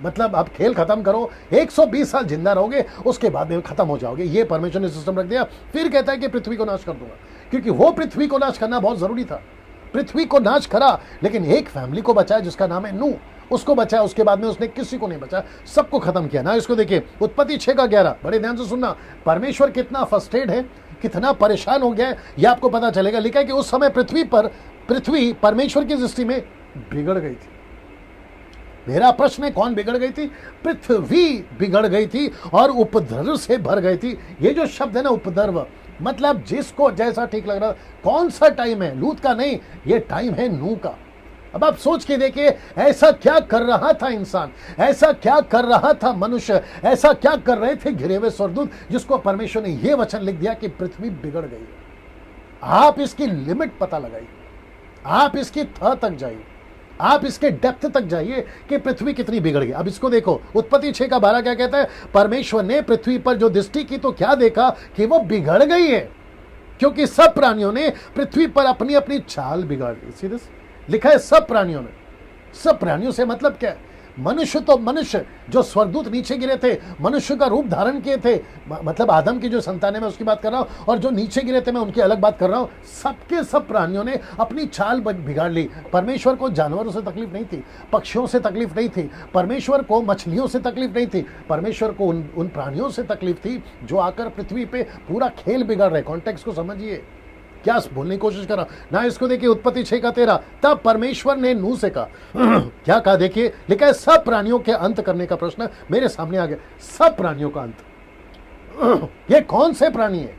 मतलब अब खेल खत्म करो, 120 साल जिंदा रहोगे, उसके बाद में खत्म हो जाओगे। ये परमेश्वर ने सिस्टम रख दिया। फिर कहता है कि पृथ्वी को नाश कर दूंगा, क्योंकि वो पृथ्वी को नाश करना बहुत जरूरी था। पृथ्वी को नाश करा, लेकिन एक फैमिली को बचाया जिसका नाम है नूह, उसको बचाया। उसके बाद में उसने किसी को नहीं बचाया, सबको खत्म किया ना। इसको देखिए, उत्पत्ति 6:11, बड़े ध्यान से सुनना। परमेश्वर कितना फ्रस्ट्रेट है, कितना परेशान हो गया है, ये आपको पता चलेगा। लिखा है कि उस समय पृथ्वी परमेश्वर की दृष्टि में बिगड़ गई थी। मेरा प्रश्न है, कौन बिगड़ गई थी? पृथ्वी बिगड़ गई थी और उपद्रव से भर गई थी। ये जो शब्द है ना, उपद्रव, मतलब जिसको जैसा ठीक लग रहा। कौन सा टाइम है? लूत का नहीं, ये टाइम है नूह का। अब आप सोच के देखिए, ऐसा क्या कर रहा था इंसान, ऐसा क्या कर रहा था मनुष्य, ऐसा क्या कर रहे थे घिरे हुए स्वर्गदूत, जिसको परमेश्वर ने यह वचन लिख दिया कि पृथ्वी बिगड़ गई है। आप इसकी लिमिट पता लगाइए, आप इसकी थ तक जाइए, आप इसके डेप्थ तक जाइए कि पृथ्वी कितनी बिगड़ गई। अब इसको देखो, उत्पत्ति 6:12 क्या कहता है? परमेश्वर ने पृथ्वी पर जो दृष्टि की तो क्या देखा कि वो बिगड़ गई है, क्योंकि सब प्राणियों ने पृथ्वी पर अपनी अपनी चाल बिगाड़ ली। सीधे लिखा है सब प्राणियों ने। सब प्राणियों से मतलब क्या है? मनुष्य तो मनुष्य, जो स्वर्गदूत नीचे गिरे थे, मनुष्य का रूप धारण किए थे, मतलब आदम की जो संतान है मैं उसकी बात कर रहा हूं, और जो नीचे गिरे थे मैं उनकी अलग बात कर रहा हूं। सबके सब प्राणियों ने अपनी चाल बिगाड़ ली। परमेश्वर को जानवरों से तकलीफ नहीं थी, पक्षियों से तकलीफ नहीं थी, परमेश्वर को मछलियों से तकलीफ नहीं थी, परमेश्वर को उन प्राणियों से तकलीफ थी जो आकर पृथ्वी पे पूरा खेल बिगाड़ रहे। कॉन्टेक्स्ट को समझिए, क्या बोलने की कोशिश कर रहा ना। इसको देखिए, उत्पत्ति 6:13, तब परमेश्वर ने नूह से कहा क्या कहा? देखिए, लिखा है सब प्राणियों के अंत करने का प्रश्न मेरे सामने आ गया। सब प्राणियों का अंत ये कौन से प्राणी है?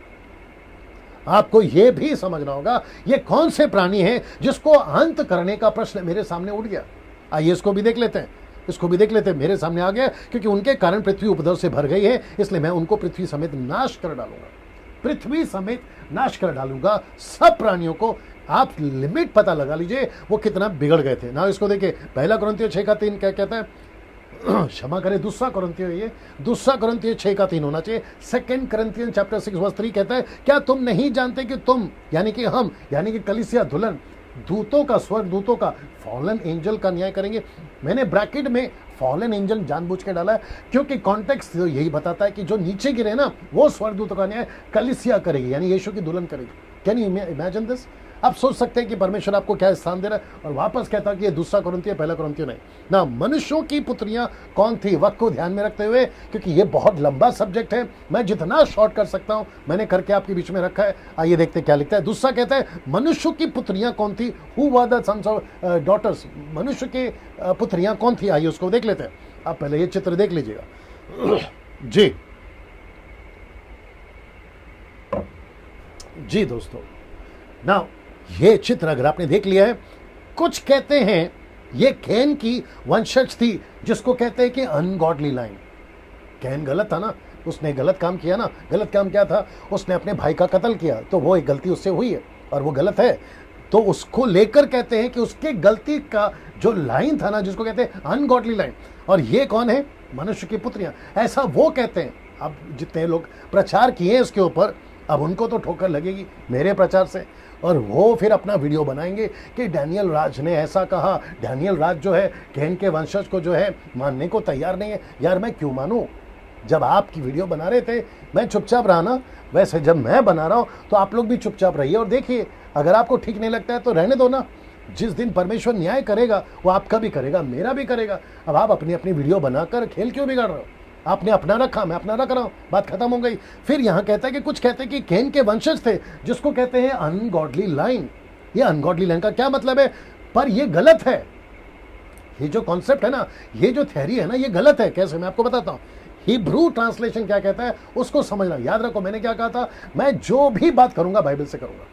आपको यह भी समझना होगा, ये कौन से प्राणी है जिसको अंत करने का प्रश्न मेरे सामने उठ गया। आइए इसको भी देख लेते हैं, मेरे सामने आ गया, क्योंकि उनके कारण पृथ्वी उपद्रव से भर गई है, इसलिए मैं उनको पृथ्वी समेत नाश कर डालूंगा, पृथ्वी समेत नाश कर डालूंगा सब प्राणियों को। आप लिमिट पता लगा लीजिए वो कितना बिगड़ गए थे ना। इसको देखिए, 1 कुरिन्थियों 6:3 क्या कहता है? क्षमा करें, दूसरा कुरिन्थियों, ये दूसरा कुरिन्थियों 6:3 होना चाहिए। 2 Corinthians chapter 6 verse 3 कहता है, क्या तुम नहीं जानते कि तुम यानी कि हम यानी कि कलीसिया दुल्हन दूतों का, स्वर्ग दूतों का, फॉलन एंजल का न्याय करेंगे। मैंने ब्रैकेट में फॉलन एंजल जानबूझ के डाला है क्योंकि कॉन्टेक्स्ट यही बताता है कि जो नीचे गिरे ना वो स्वर्ग दूतों का न्याय कलीसिया करेगी, यानी यीशु की दुल्हन करेगी। Can you imagine this? आप सोच सकते हैं कि परमेश्वर आपको क्या स्थान दे रहा है। और वापस कहता है कि ये दूसरा कुरिन्थियों, पहला कुरिन्थियों नहीं ना। मनुष्यों की पुत्रियां कौन थी, वक्त को ध्यान में रखते हुए, क्योंकि ये बहुत लंबा सब्जेक्ट है, मैं जितना शॉर्ट कर सकता हूं मैंने करके आपके बीच में रखा है। आइए देखते क्या लिखता है। दूसरा कहता है मनुष्यों की पुत्रियां कौन थी, who were the sons of daughters, मनुष्य की पुत्रियां कौन थी। आइए उसको देख लेते हैं। आप पहले ये चित्र देख लीजिएगा। जी दोस्तों, ना ये चित्र अगर आपने देख लिया है, कुछ कहते हैं ये कैन की वंशज थी, जिसको कहते हैं कि अनगॉडली लाइन। कैन गलत था ना, उसने गलत काम किया ना। गलत काम क्या था? उसने अपने भाई का कत्ल किया, तो वो एक गलती उससे हुई है और वो गलत है। तो उसको लेकर कहते हैं कि उसके गलती का जो लाइन था ना, जिसको कहते हैं अनगॉडली लाइन, और ये कौन है? मनुष्य की पुत्रियां, ऐसा वो कहते हैं। अब जितने लोग प्रचार किए इसके ऊपर, अब उनको तो ठोकर लगेगी मेरे प्रचार से, और वो फिर अपना वीडियो बनाएंगे कि डैनियल राज ने ऐसा कहा। डैनियल राज जो है कैन के वंशज को जो है मानने को तैयार नहीं है। यार मैं क्यों मानूं? जब आपकी वीडियो बना रहे थे मैं चुपचाप रहा ना, वैसे जब मैं बना रहा हूं तो आप लोग भी चुपचाप रहिए और देखिए। अगर आपको ठीक नहीं लगता है तो रहने दो ना। जिस दिन परमेश्वर न्याय करेगा वो आपका भी करेगा, मेरा भी करेगा। अब आप अपनी अपनी वीडियो बनाकर खेल क्यों बिगाड़ रहे हो? आपने अपना रखा, मैं अपना रख रहा हूं, बात खत्म हो गई। फिर यहां कहता है कि कुछ कहते हैं कि कैन के वंशज थे, जिसको कहते हैं अनगॉडली लाइन। ये अनगॉडली लाइन का क्या मतलब है? पर ये गलत है। ये जो कॉन्सेप्ट है ना, ये जो थ्योरी है ना, ये गलत है। कैसे? मैं आपको बताता हूं। हिब्रू ट्रांसलेशन क्या कहता है उसको समझना। याद रखो मैंने क्या कहा था, मैं जो भी बात करूंगा बाइबल से करूंगा।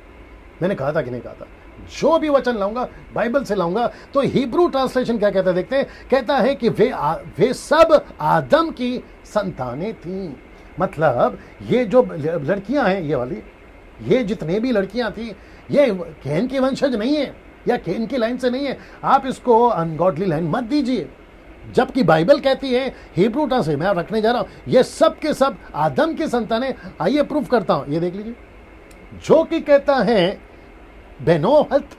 मैंने कहा था कि नहीं कहा था? जो भी वचन लाऊंगा बाइबल से लाऊंगा। तो हिब्रू ट्रांसलेशन क्या कहता है देखते हैं। कहता है कि वे सब आदम की संतानें थीं। मतलब ये जो लड़कियां हैं, ये वाली, ये जितने भी लड़कियां थी, ये कैन की वंशज नहीं है या कैन की लाइन से नहीं है। आप इसको अनगॉडली लाइन मत दीजिए, जबकि बाइबल कहती है, हिब्रू ट्रांसलेशन मैं रखने जा रहा हूं, ये सब के सब आदम की संतानें। आइए प्रूफ करता हूं, ये देख लीजिए। जो कि कहता है बेनोहत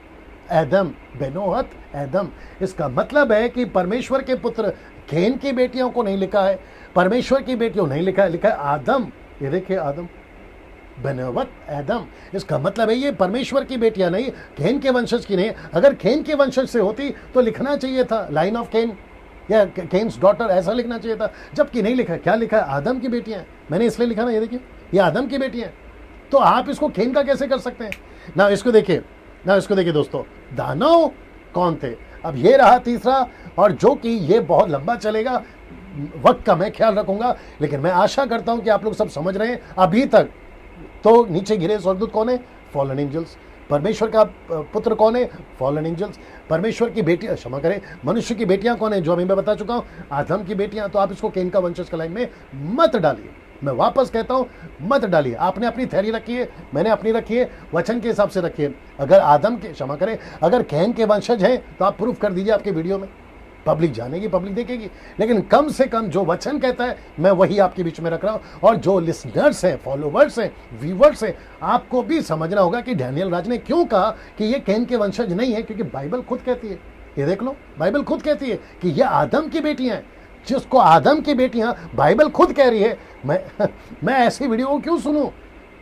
एदम, बेनोहत एदम, इसका मतलब है कि परमेश्वर के पुत्र कैन की बेटियों को नहीं लिखा है, परमेश्वर की बेटियों नहीं लिखा है, लिखा है आदम। ये देखिए आदम, बेनोहत एदम, इसका मतलब है ये परमेश्वर की बेटियां नहीं, कैन के वंशज की नहीं। अगर कैन के वंशज से होती तो लिखना चाहिए था लाइन ऑफ कैन या केन्स डॉटर, ऐसा लिखना चाहिए था, जबकि नहीं लिखा है। क्या लिखा है? आदम की बेटियां। मैंने इसलिए लिखा ना, ये देखिए, ये आदम की बेटियां। तो आप इसको कैन का कैसे कर सकते हैं ना? इसको देखिए ना, इसको देखिए दोस्तों, दानव कौन थे? अब ये रहा तीसरा, और जो कि ये बहुत लंबा चलेगा, वक्त का मैं ख्याल रखूंगा, लेकिन मैं आशा करता हूं कि आप लोग सब समझ रहे हैं अभी तक। तो नीचे गिरे स्वर्गदूत कौन है? Fallen angels. परमेश्वर का पुत्र कौन है? Fallen angels. परमेश्वर की बेटियां, क्षमा करें, मनुष्य की बेटियां कौन है? जो अभी मैं बता चुका हूं, आदम की बेटियां। तो आप इसको कैन का वंशज का लाइन में मत डालिए। मैं वापस कहता हूं, मत डालिए। आपने अपनी थ्योरी रखी है, मैंने अपनी रखी है, वचन के हिसाब से रखिए। अगर आदम के, क्षमा करें, अगर कैन के वंशज हैं तो आप प्रूफ कर दीजिए आपके वीडियो में। पब्लिक जानेगी, पब्लिक देखेगी, लेकिन कम से कम जो वचन कहता है मैं वही आपके बीच में रख रहा हूं। और जो लिसनर्स हैं, फॉलोवर्स हैं, व्यूवर्स हैं, आपको भी समझना होगा कि डैनियल राज ने क्यों कहा कि ये कैन के वंशज नहीं है, क्योंकि बाइबल खुद कहती है। ये देख लो, बाइबल खुद कहती है कि ये आदम की बेटियां हैं। जिसको आदम की बेटियां बाइबल खुद कह रही है, मैं ऐसी वीडियो को क्यों सुनूं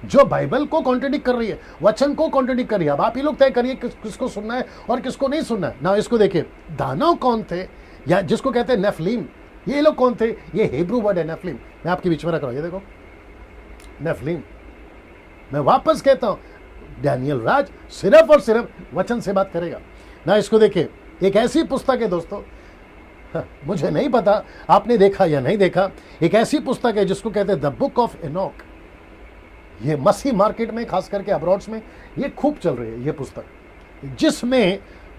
जो बाइबल को कॉन्ट्रडिक्ट कर रही है, वचन को कॉन्ट्रडिक्ट कर रही है। अब आप ही लोग तय करिए किसको सुनना है और किसको नहीं सुनना है ना। इसको देखिए, दानव कौन थे, या जिसको कहते हैं नेफलीम, ये लोग कौन थे? ये हिब्रू वर्ड है नेफलीम, मैं आपके बीच में रख रहा हूं। ये देखो नेफलीम। मैं वापस कहता हूं, डैनियल राज सिर्फ और सिर्फ वचन से बात करेगा ना। इसको देखिए, एक ऐसी पुस्तक है दोस्तों, मुझे नहीं पता आपने देखा या नहीं देखा, एक ऐसी पुस्तक है जिसको कहते हैं द बुक ऑफ एनोक। ये मसीह मार्केट में, खास करके अब्रॉड्स में ये खूब चल रही है ये पुस्तक, जिसमें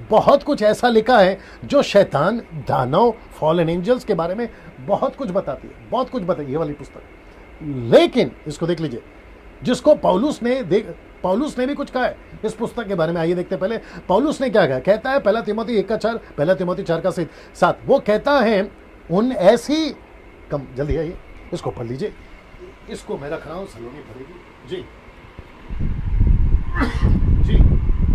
बहुत कुछ ऐसा लिखा है जो शैतान, दानव, फॉलन एंजल्स के बारे में बहुत कुछ बताती है, बहुत कुछ बताती है ये वाली पुस्तक। लेकिन इसको देख लीजिए, जिसको पौलुस ने भी कुछ कहा है इस पुस्तक के बारे में। आइए देखते हैं पहले पौलुस ने क्या कहा। कहता है पहला तिमोथी 1:4, पहला तिमोथी 4:7, वो कहता है उन ऐसी कम जल्दी आइए, इसको पढ़ लीजिए, इसको मैं रख रहा हूँ, सलोनी पढ़ेगी जी जी।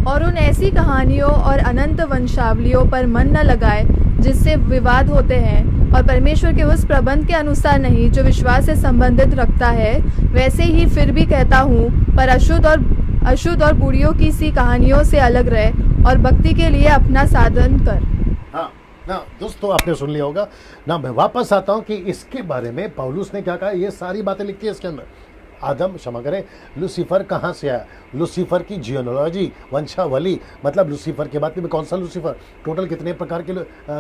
और उन ऐसी कहानियों और अनंत वंशावलियों पर मन न लगाए जिससे विवाद होते हैं और परमेश्वर के उस प्रबंध के अनुसार नहीं जो विश्वास से संबंधित रखता है। वैसे ही फिर भी कहता हूँ, पर अशुद्ध और बुढ़ियों की सी कहानियों से अलग रहे और भक्ति के लिए अपना साधन कर। हाँ ना दोस्तों, आपने सुन लिया होगा ना। मैं वापस आता हूँ कि इसके बारे में पौलुस ने क्या कहा, ये सारी बातें लिखती है इसके अंदर। आदम, क्षमा करें, लूसीफर कहाँ से आया, लूसीफर की जियोनोलॉजी, वंशावली, मतलब लूसीफर के बाद में कौन सा लूसीफर, टोटल कितने प्रकार के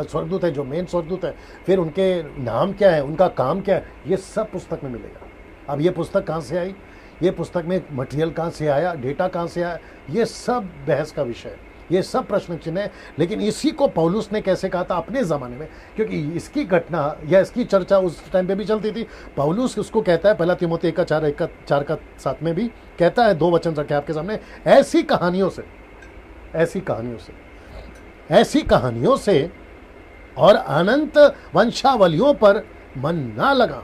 स्वर्गदूत हैं जो मेन स्वर्गदूत हैं, फिर उनके नाम क्या है, उनका काम क्या है, ये सब पुस्तक में मिलेगा। अब ये पुस्तक कहाँ से आई, ये पुस्तक में मटेरियल कहाँ से आया, डेटा कहाँ से आया, ये सब बहस का विषय है, ये सब प्रश्न चिन्ह है। लेकिन इसी को पौलुस ने कैसे कहा था अपने ज़माने में, क्योंकि इसकी घटना या इसकी चर्चा उस टाइम पे भी चलती थी। पौलुस उसको कहता है, पहला तीमुथियुस 1:4 में भी कहता है, 2 वचन रखे आपके सामने, ऐसी कहानियों से और अनंत वंशावलियों पर मन ना लगा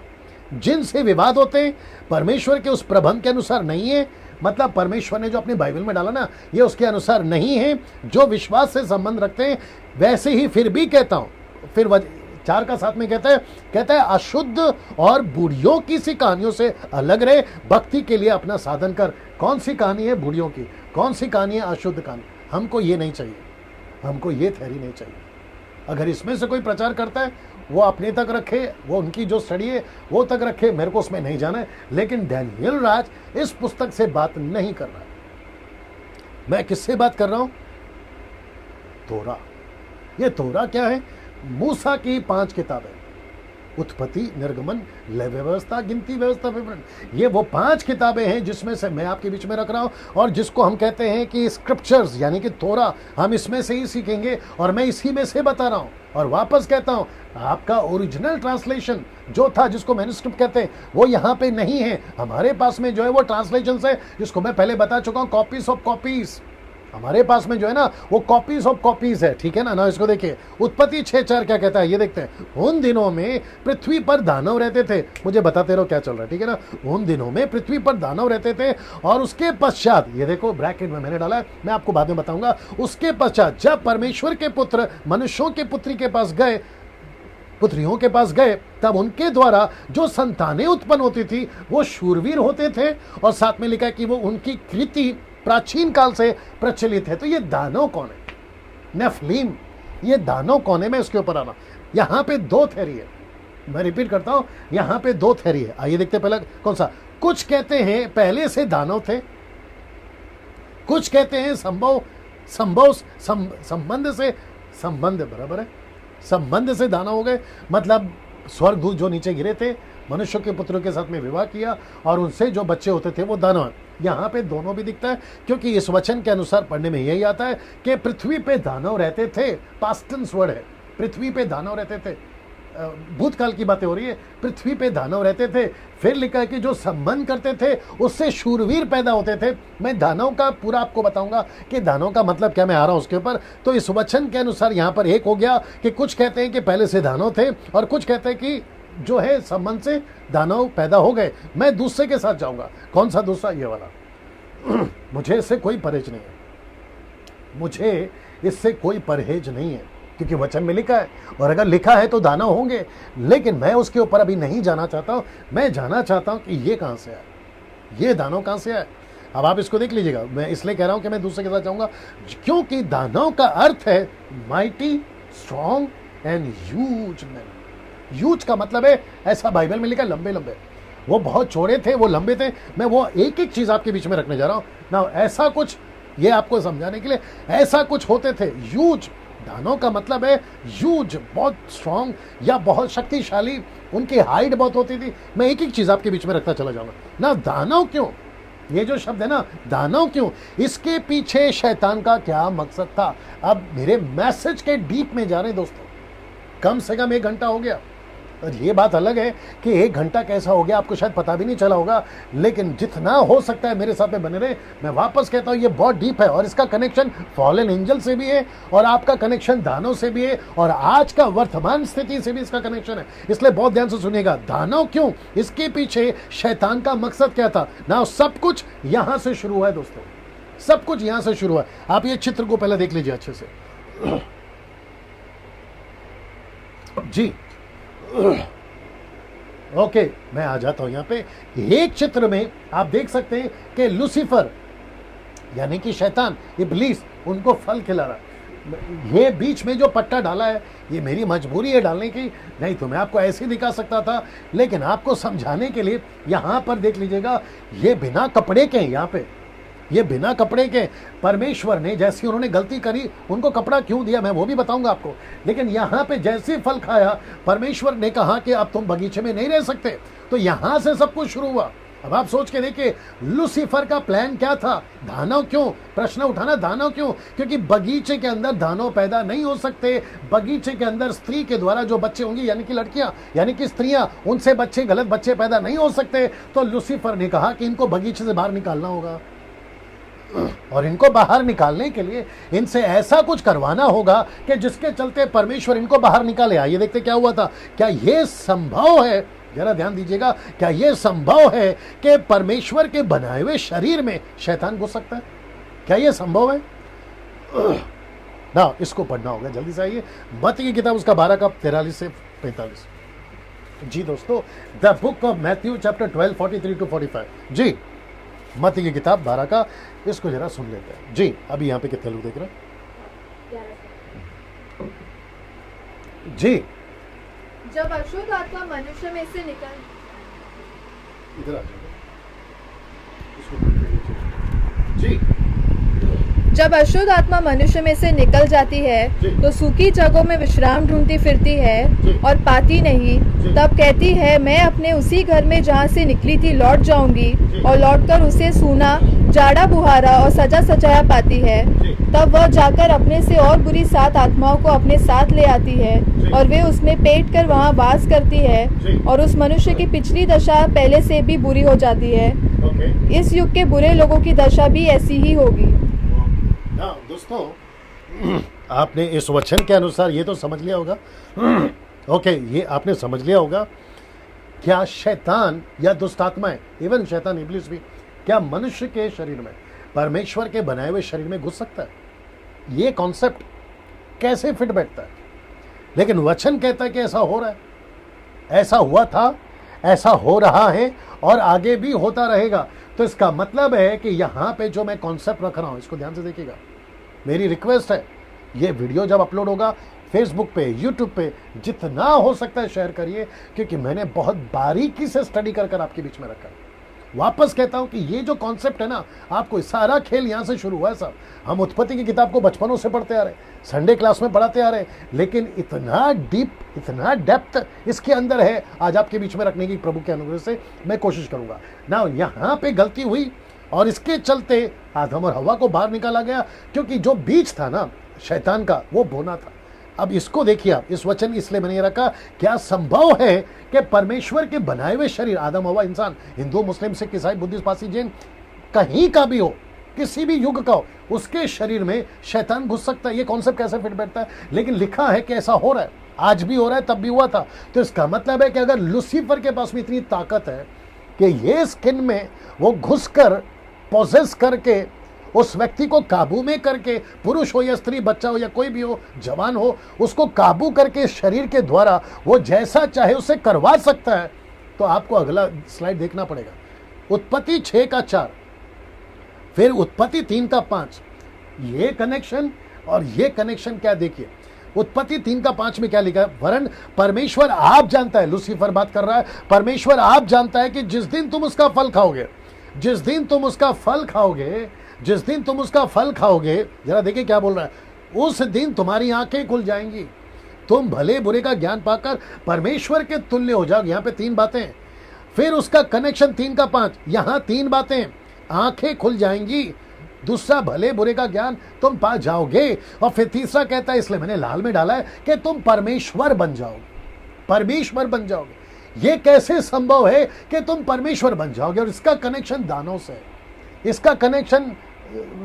जिनसे विवाद होते हैं, परमेश्वर के उस प्रबंध के अनुसार नहीं है। मतलब परमेश्वर ने जो अपनी बाइबल में डाला ना, ये उसके अनुसार नहीं है, जो विश्वास से संबंध रखते हैं। वैसे ही फिर भी कहता हूं, फिर 4:7 में कहता है अशुद्ध और बुढ़ियों की सी कहानियों से अलग रहे, भक्ति के लिए अपना साधन कर। कौन सी कहानी है बुढ़ियों की, कौन सी कहानी है अशुद्ध कहानी? हमको ये नहीं चाहिए, हमको ये थ्योरी नहीं चाहिए। अगर इसमें से कोई प्रचार करता है वो अपने तक रखे, वो उनकी जो स्टडी है वो तक रखे, मेरे को उसमें नहीं जाना है। लेकिन डैनियल राज इस पुस्तक से बात नहीं कर रहा है। मैं किससे बात कर रहा हूं? तोरा। ये तोरा क्या है? मूसा की 5 किताबें, उत्पत्ति, निर्गमन, लय व्यवस्था, गिनती व्यवस्था, विवरण। ये वो 5 किताबें हैं जिसमें से मैं आपके बीच में रख रहा हूं, और जिसको हम कहते हैं कि स्क्रिप्चर्स, यानी कि तोरा। हम इसमें से ही सीखेंगे और मैं इसी में से बता रहा हूं। और वापस कहता हूं, आपका ओरिजिनल ट्रांसलेशन जो था, जिसको मैन्युस्क्रिप्ट कहते हैं, वो यहाँ पे नहीं है। हमारे पास में जो है वो ट्रांसलेशन है, जिसको मैं पहले बता चुका हूँ, कॉपीज ऑफ कॉपीज। हमारे पास में जो है ना वो कॉपीज ऑफ कॉपीज है, ठीक है ना। इसको देखिए, उत्पत्ति 6:4 क्या कहता है, ये देखते हैं। उन दिनों में पृथ्वी पर दानव रहते थे। मुझे बताते रहो क्या चल रहा है, ठीक है ना। उन दिनों में पृथ्वी पर दानव रहते थे, और उसके पश्चात, ये देखो ब्रैकेट में मैंने डाला है, मैं आपको बाद में बताऊंगा। उसके पश्चात जब परमेश्वर के पुत्र मनुष्यों के पुत्रियों के पास गए, तब उनके द्वारा जो संतानें उत्पन्न होती थी वो शूरवीर होते थे, और साथ में लिखा है कि वो उनकी कृति प्राचीन काल से प्रचलित है। तो ये दानव कौन है? नेफलीम। ये दानव कौन है? मैं इसके ऊपर आना। यहां पे 2 थ्योरी है, मैं रिपीट करता हूं, यहां पे 2 थ्योरी है। आइए देखते हैं पहला कौन सा। कुछ कहते हैं पहले से दानव थे, कुछ कहते हैं संबंध बराबर है, संबंध से दानव हो गए। मतलब स्वर्गदूत जो नीचे गिरे थे, मनुष्य के पुत्रों के साथ में विवाह किया, और उनसे जो बच्चे होते थे वो दानव हैं। यहाँ पे दोनों भी दिखता है, क्योंकि इस वचन के अनुसार पढ़ने में यही आता है कि पृथ्वी पे दानव रहते थे। पास्ट टेंस वर्ड है, पृथ्वी पे दानव रहते थे। भूतकाल की बातें हो रही है, पृथ्वी पे दानव रहते थे। फिर लिखा है कि जो संबंध करते थे उससे शूरवीर पैदा होते थे। मैं दानव का पूरा आपको बताऊंगा कि दानव का मतलब क्या, मैं आ रहा हूं उसके ऊपर। तो इस वचन के अनुसार यहाँ पर एक हो गया कि कुछ कहते हैं कि पहले से दानव थे, और कुछ कहते हैं कि जो है संबंध से दानव पैदा हो गए। मैं दूसरे के साथ जाऊंगा। कौन सा दूसरा? ये वाला। मुझे इससे कोई परहेज नहीं है, मुझे इससे कोई परहेज नहीं है, क्योंकि वचन में लिखा है, और अगर लिखा है तो दानव होंगे। लेकिन मैं उसके ऊपर अभी नहीं जाना चाहता हूं। मैं जाना चाहता हूं कि ये कहां से आया, ये दानव कहां से आया। अब आप इसको देख लीजिएगा। मैं इसलिए कह रहा हूं कि मैं दूसरे के साथ जाऊंगा, क्योंकि दानव का अर्थ है mighty, strong and huge man. Huge का मतलब है, ऐसा बाइबल में लिखा, लंबे लंबे। वो बहुत चौड़े थे, वो लंबे थे। मैं वो एक एक चीज आपके बीच में रखने जा रहा हूं ना। ऐसा कुछ, ये आपको समझाने के लिए, ऐसा कुछ होते थे ह्यूज। दानव का मतलब है ह्यूज, बहुत स्ट्रांग या बहुत शक्तिशाली। उनकी हाइट बहुत होती थी। मैं एक एक चीज आपके बीच में रखता चला जाऊंगा ना। दानव क्यों, ये जो शब्द है ना, दानव क्यों, इसके पीछे शैतान का क्या मकसद था। अब मेरे मैसेज के डीप में जा रहे हैं दोस्तों। कम से कम 1 घंटा हो गया। और ये बात अलग है कि 1 घंटा कैसा हो गया आपको शायद पता भी नहीं चला होगा, लेकिन जितना हो सकता है मेरे साथ में बने रहे। मैं वापस कहता हूँ ये बहुत डीप है और इसका कनेक्शन फॉलन एंजल से भी है और आपका कनेक्शन दानव से भी है और आज का वर्तमान स्थिति से भी इसका कनेक्शन है। इसलिए बहुत ध्यान से सुनिएगा। दानव क्यों, इसके पीछे शैतान का मकसद क्या था ना, सब कुछ यहां से शुरू हुआ है दोस्तों, सब कुछ यहां से शुरू हुआ है। आप ये चित्र को पहले देख लीजिए अच्छे से जी। ओके, मैं आ जाता हूं यहां पे। एक चित्र में आप देख सकते हैं कि लूसीफर यानी कि शैतान, इब्लीस, उनको फल खिला रहा। ये बीच में जो पट्टा डाला है ये मेरी मजबूरी है डालने की, नहीं तो मैं आपको ऐसे ही दिखा सकता था, लेकिन आपको समझाने के लिए यहां पर देख लीजिएगा। ये बिना कपड़े के हैं, यहां पे ये बिना कपड़े के। परमेश्वर ने जैसी उन्होंने गलती करी उनको कपड़ा क्यों दिया मैं वो भी बताऊंगा आपको, लेकिन यहां पे जैसे फल खाया परमेश्वर ने कहा कि अब तुम बगीचे में नहीं रह सकते, तो यहां से सब कुछ शुरू हुआ। अब आप सोच के देखिए लूसीफर का प्लान क्या था। दानव क्यों, प्रश्न उठाना दानव क्यों, क्योंकि बगीचे के अंदर दानव पैदा नहीं हो सकते। बगीचे के अंदर स्त्री के द्वारा जो बच्चे होंगे यानी कि लड़कियां यानी कि स्त्रियां, उनसे बच्चे, गलत बच्चे पैदा नहीं हो सकते। तो लूसीफर ने कहा कि इनको बगीचे से बाहर निकालना होगा और इनको बाहर निकालने के लिए इनसे ऐसा कुछ करवाना होगा कि जिसके चलते परमेश्वर इनको बाहर निकाले। आइए देखते क्या हुआ था। क्या यह संभव है, जरा ध्यान दीजिएगा, क्या यह संभव है कि परमेश्वर के बनाए हुए शरीर में शैतान घुस सकता है? क्या यह संभव है ना? इसको पढ़ना होगा, जल्दी से आइए। मत्ती की किताब उसका 12 का 43 से 45। जी दोस्तों, the book of Matthew chapter 12 43 to 45। जी, मत्ती की किताब 12 का, इसको जरा सुन लेते हैं जी। अभी यहाँ पे कितने लोग देख रहे हैं जी? जब अशुद्ध आत्मा मनुष्य में से निकल इधर आ जाओ, इसको जी। जब अशुद्ध आत्मा मनुष्य में से निकल जाती है तो सूखी जगहों में विश्राम ढूंढती फिरती है और पाती नहीं। तब कहती है मैं अपने उसी घर में जहाँ से निकली थी लौट जाऊंगी, और लौटकर उसे सूना, जाड़ा बुहारा और सजा सजाया पाती है। तब वह जाकर अपने से और बुरी 7 आत्माओं को अपने साथ ले आती है और वे उसमें पेट कर वहाँ वास करती है, और उस मनुष्य की पिछली दशा पहले से भी बुरी हो जाती है। इस युग के बुरे लोगों की दशा भी ऐसी ही होगी। दोस्तों, आपने इस वचन के अनुसार ये तो समझ लिया होगा ओके, ये आपने समझ लिया होगा। क्या शैतान या दुष्ट आत्माएं, इवन शैतान इब्लिस भी, क्या मनुष्य के शरीर में, परमेश्वर के बनाए हुए शरीर में घुस सकता है? ये कॉन्सेप्ट कैसे फिट बैठता है? लेकिन वचन कहता है कि ऐसा हो रहा है, ऐसा हुआ था, ऐसा हो रहा है और आगे भी होता रहेगा। तो इसका मतलब है कि यहां पे जो मैं कॉन्सेप्ट रख रहा हूं, इसको ध्यान से देखिएगा। मेरी रिक्वेस्ट है, ये वीडियो जब अपलोड होगा फेसबुक पे, यूट्यूब पे, जितना हो सकता है शेयर करिए, क्योंकि मैंने बहुत बारीकी से स्टडी कर आपके बीच में रखा है। वापस कहता हूं कि ये जो कॉन्सेप्ट है ना, आपको सारा खेल यहां से शुरू हुआ है साहब। हम उत्पत्ति की किताब को बचपनों से पढ़ते आ रहे, संडे क्लास में पढ़ाते आ रहे, लेकिन इतना डीप, इतना डेप्थ इसके अंदर है, आज आपके बीच में रखने की प्रभु के अनुग्रह से मैं कोशिश करूंगा ना। यहां पे गलती हुई और इसके चलते आदम और हवा को बाहर निकाला गया, क्योंकि जो बीज था ना शैतान का, वो बोना था। अब इसको देखिए आप, इस वचन इसलिए मैंने रखा, क्या संभव है कि परमेश्वर के बनाए हुए शरीर, आदम हवा, इंसान, हिंदू, मुस्लिम, सिख, ईसाई, बुद्धिस्ट, पारसी, जैन, कहीं का भी हो, किसी भी युग का हो, उसके शरीर में शैतान घुस सकता है? ये कॉन्सेप्ट कैसे फिट बैठता है? लेकिन लिखा है कि ऐसा हो रहा है, आज भी हो रहा है, तब भी हुआ था। तो इसका मतलब है कि अगर लूसीफर के पास में इतनी ताकत है कि ये स्किन में वो घुसकर पोजेस करके उस व्यक्ति को काबू में करके, पुरुष हो या स्त्री, बच्चा हो या कोई भी हो, जवान हो, उसको काबू करके शरीर के द्वारा वो जैसा चाहे उसे करवा सकता है, तो आपको अगला स्लाइड देखना पड़ेगा। उत्पत्ति 6 का 4, फिर उत्पत्ति 3 का 5, ये कनेक्शन और ये कनेक्शन क्या देखिए। उत्पत्ति 3 का 5 में क्या लिखा है? वरन परमेश्वर आप जानता है, लूसीफर बात कर रहा है, परमेश्वर आप जानता है कि जिस दिन तुम उसका फल खाओगे, जिस दिन तुम उसका फल खाओगे, जिस दिन तुम उसका फल खाओगे, जरा देखिए क्या बोल रहा है, उस दिन तुम्हारी आंखें खुल जाएंगी, तुम भले बुरे का ज्ञान पाकर परमेश्वर के तुल्य हो जाओगे। यहाँ पे 3 बातें, फिर उसका कनेक्शन 3 का 5, यहाँ 3 बातें, आंखें खुल जाएंगी, दूसरा भले बुरे का ज्ञान तुम पा जाओगे, और फिर तीसरा कहता है, इसलिए मैंने लाल में डाला है, कि तुम परमेश्वर बन जाओगे। परमेश्वर बन जाओगे। ये कैसे संभव है कि तुम परमेश्वर बन जाओगे? और इसका कनेक्शन दानों से है, इसका कनेक्शन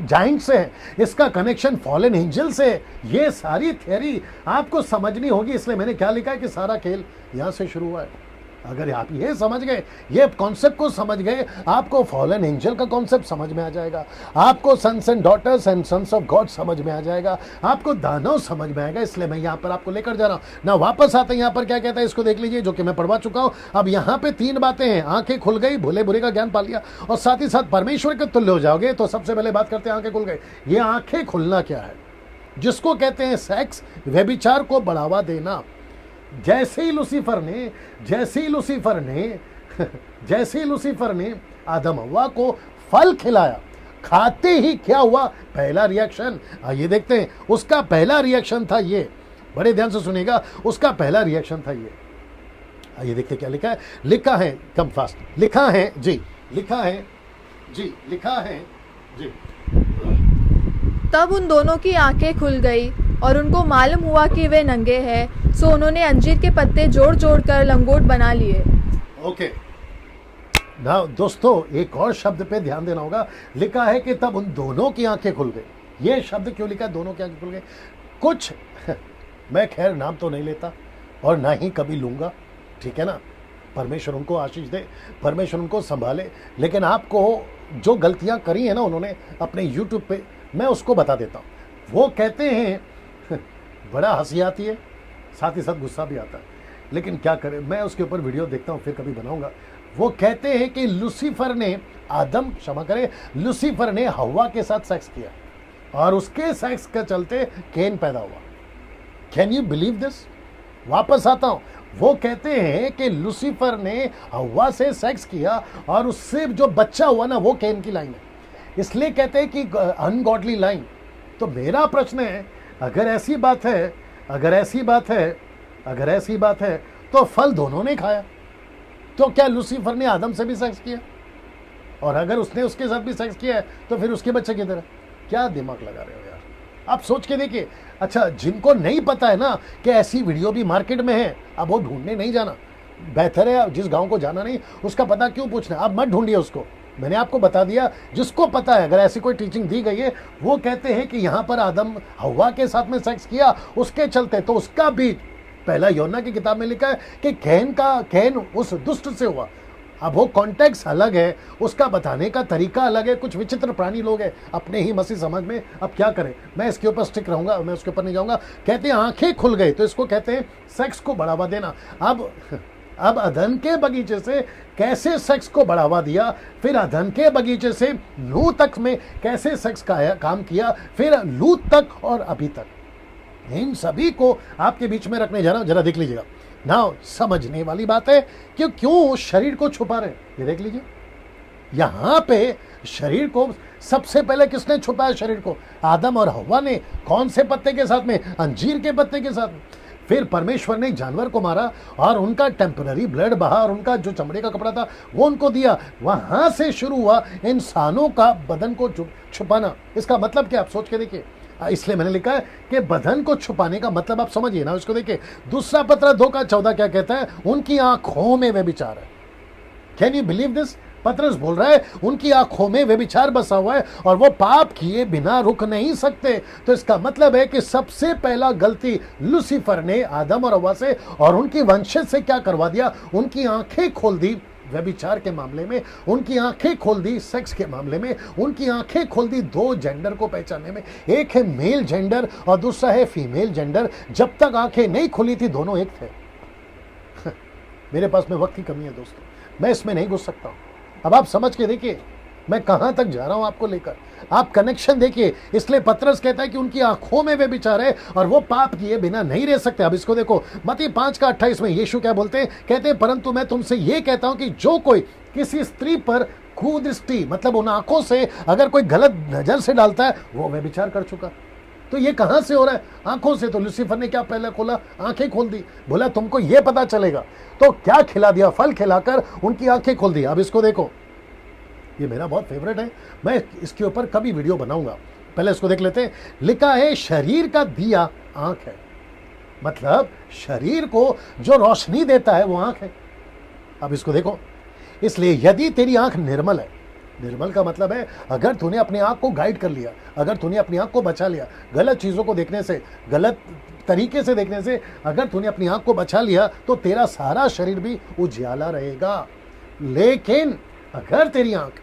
जाइंट से है, इसका कनेक्शन फॉलन एंजल से है। ये सारी थियरी आपको समझनी होगी। इसलिए मैंने क्या लिखा है कि सारा खेल यहां से शुरू हुआ है। अगर आप ये समझ गए, ये कॉन्सेप्ट को समझ गए, आपको फॉलन एंजल का कॉन्सेप्ट समझ में आ जाएगा, आपको sons and daughters and sons of God समझ में आ जाएगा, आपको दानव समझ में आएगा। इसलिए मैं यहाँ पर आपको लेकर जा रहा हूँ ना। वापस आते हैं यहाँ पर क्या कहता है, इसको देख लीजिए, जो कि मैं पढ़वा चुका हूँ। अब यहाँ पे 3 बातें हैं। आंखें खुल गई, भूले बुरे का ज्ञान पा लिया, और साथ ही साथ परमेश्वर के तुल्य हो जाओगे। तो सबसे पहले बात करते हैं आंखें खुल गई। ये आंखें खुलना क्या है? जिसको कहते हैं सेक्स, व्यभिचार को बढ़ावा देना। जैसे ही लूसीफर ने आदम हव्वा को फल खिलाया, खाते ही क्या हुआ? पहला रिएक्शन आइए देखते हैं। उसका पहला रिएक्शन था ये, बड़े ध्यान से सुनिएगा, उसका पहला रिएक्शन था ये। आइए देखते क्या लिखा है। लिखा है, कम फास्ट, लिखा है जी, लिखा है जी, लिखा है जी। तब उन दोनों की आंखें खुल गई और उनको मालूम हुआ कि वे नंगे हैं, सो उन्होंने अंजीर के पत्ते जोड़ जोड़ कर लंगोट बना लिए। ओके ना दोस्तों, एक और शब्द पे ध्यान देना होगा। लिखा है कि तब उन दोनों की आंखें खुल गई। ये शब्द क्यों लिखा? दोनों की आंखें खुल गई। कुछ मैं खैर नाम तो नहीं लेता और ना ही कभी लूंगा, ठीक है ना। परमेश्वर उनको आशीष दे, परमेश्वर उनको संभाले। लेकिन आपको जो गलतियां करी है ना उन्होंने अपने यूट्यूब पे, मैं उसको बता देता हूँ। वो कहते हैं, बड़ा हंसी आती है, साथ ही साथ गुस्सा भी आता है, लेकिन क्या करें, मैं उसके ऊपर वीडियो देखता हूँ, फिर कभी बनाऊंगा। वो कहते हैं कि लूसीफर ने आदम, क्षमा करें, लूसीफर ने हव्वा के साथ सेक्स किया और उसके सेक्स के चलते केन पैदा हुआ। Can you believe this? वापस आता हूं। वो कहते हैं कि लूसीफर ने हव्वा से सेक्स किया और उससे जो बच्चा हुआ ना, वो केन की लाइन है। इसलिए कहते हैं कि अनगॉडली लाइन। तो मेरा प्रश्न है, अगर ऐसी बात है तो फल दोनों ने खाया, तो क्या लूसीफर ने आदम से भी सेक्स किया? और अगर उसने उसके साथ भी सेक्स किया है तो फिर उसके बच्चे किधर है? क्या दिमाग लगा रहे हो यार, आप सोच के देखिए। अच्छा, जिनको नहीं पता है ना कि ऐसी वीडियो भी मार्केट में है, अब वो ढूंढने नहीं जाना। बेहतर है जिस गांव को जाना नहीं उसका पता क्यों पूछना। अब मत ढूंढिए उसको, मैंने आपको बता दिया। जिसको पता है, अगर ऐसी कोई टीचिंग दी गई है, वो कहते हैं कि यहां पर आदम हव्वा के साथ में सेक्स किया, उसके चलते तो उसका भी पहला यूहन्ना की किताब में लिखा है कि कैन उस दुष्ट से हुआ। अब वो कॉन्टेक्स्ट अलग है, उसका बताने का तरीका अलग है। कुछ विचित्र प्राणी लोग हैं अपने ही मसीह समझ में। अब क्या करें, मैं इसके ऊपर स्टिक रहूंगा, मैं उसके ऊपर नहीं जाऊंगा। कहते हैं आंखें खुल गई, तो इसको कहते हैं सेक्स को बढ़ावा देना। अब अदन के बगीचे से कैसे सेक्स को बढ़ावा दिया, फिर अदन के बगीचे से लूत तक में कैसे सेक्स का काम किया, फिर लूत तक और अभी तक, इन सभी को आपके बीच में रखने जा रहा हूं। जरा देख लीजिएगा ना, समझने वाली बात है कि क्यों शरीर को छुपा रहे। ये देख लीजिए, यहां पे शरीर को सबसे पहले किसने छुपाया? शरीर को आदम और हव्वा ने। कौन से पत्ते के साथ में? अंजीर के पत्ते के साथ में। फिर परमेश्वर ने जानवर को मारा और उनका टेम्पररी ब्लड बहा और उनका जो चमड़े का कपड़ा था वो उनको दिया। वहां से शुरू हुआ इंसानों का बदन को छुपाना। इसका मतलब क्या, आप सोच के देखिए। इसलिए मैंने लिखा है कि बदन को छुपाने का मतलब आप समझिए ना। उसको देखिए, दूसरा पत्र 2:14 क्या कहता है? उनकी आंखों में व्यभिचार है। Can you believe this? पतरस बोल रहा है उनकी आंखों में व्यभिचार बसा हुआ है और वो पाप किए बिना रुक नहीं सकते। तो इसका मतलब है कि सबसे पहला गलती लूसीफर ने आदम और हव्वा से और उनकी वंशज से क्या करवा दिया? उनकी आंखें खोल दी व्यभिचार के मामले में, उनकी आंखें खोल दी सेक्स के मामले में, उनकी आंखें खोल दी 2 जेंडर को पहचानने में। एक है मेल जेंडर और दूसरा है फीमेल जेंडर। जब तक आंखें नहीं खुली थी दोनों एक थे। मेरे पास में वक्त की कमी है दोस्तों, मैं इसमें नहीं घुस सकता हूं। अब आप समझ के देखिए मैं कहां तक जा रहा हूं आपको लेकर, आप कनेक्शन देखिए। इसलिए पतरस कहता है कि उनकी आंखों में वे विचार है और वो पाप किए बिना नहीं रह सकते। अब इसको देखो, मत्ती 5:28 में यीशु क्या बोलते हैं? कहते हैं परंतु मैं तुमसे ये कहता हूं कि जो कोई किसी स्त्री पर कुदृष्टि, मतलब उन आंखों से अगर कोई गलत नजर से डालता है, वो व्यभिचार कर चुका। तो ये कहां से हो रहा है? आंखों से। तो लूसीफर ने क्या पहले खोला? आंखें खोल दी। बोला तुमको ये पता चलेगा, तो क्या खिला दिया? फल खिलाकर उनकी आंखें खोल दी। अब इसको देखो, ये मेरा बहुत फेवरेट है, मैं इसके ऊपर कभी वीडियो बनाऊंगा। पहले इसको देख लेते हैं। लिखा है शरीर का दिया आंख है। मतलब शरीर को जो रोशनी देता है वो आंख है। अब इसको देखो, इसलिए यदि तेरी आंख निर्मल है, निर्मल का मतलब है अगर तूने अपनी आंख को गाइड कर लिया, अगर तूने अपनी आंख को बचा लिया गलत चीजों को देखने से, गलत तरीके से देखने से, अगर तूने अपनी आंख को बचा लिया तो तेरा सारा शरीर भी उजियाला रहेगा। लेकिन अगर तेरी आंख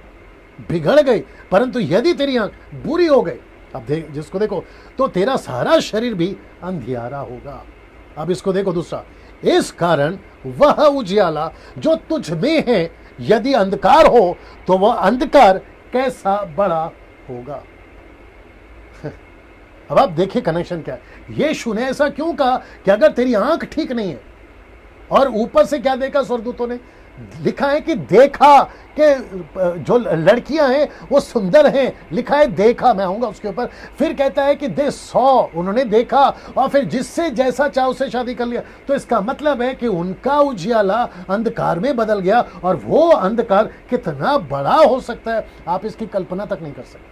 बिगड़ गई, परंतु यदि तेरी आंख बुरी हो गई, अब देख जिसको देखो, तो तेरा सारा शरीर भी अंधियारा होगा। अब इसको देखो दूसरा, इस कारण वह उजियाला जो तुझ में है यदि अंधकार हो तो वह अंधकार कैसा बड़ा होगा। अब आप देखिए कनेक्शन क्या है। यीशु ने ऐसा क्यों कहा कि अगर तेरी आंख ठीक नहीं है, और ऊपर से क्या देखा स्वर्गदूतों ने, लिखा है कि देखा कि जो लड़कियां हैं वो सुंदर हैं, लिखा है देखा, मैं आऊंगा उसके ऊपर। फिर कहता है कि दे सॉ, उन्होंने देखा और फिर जिससे जैसा चाहे उससे शादी कर लिया। तो इसका मतलब है कि उनका उजियाला अंधकार में बदल गया, और वो अंधकार कितना बड़ा हो सकता है आप इसकी कल्पना तक नहीं कर सकते।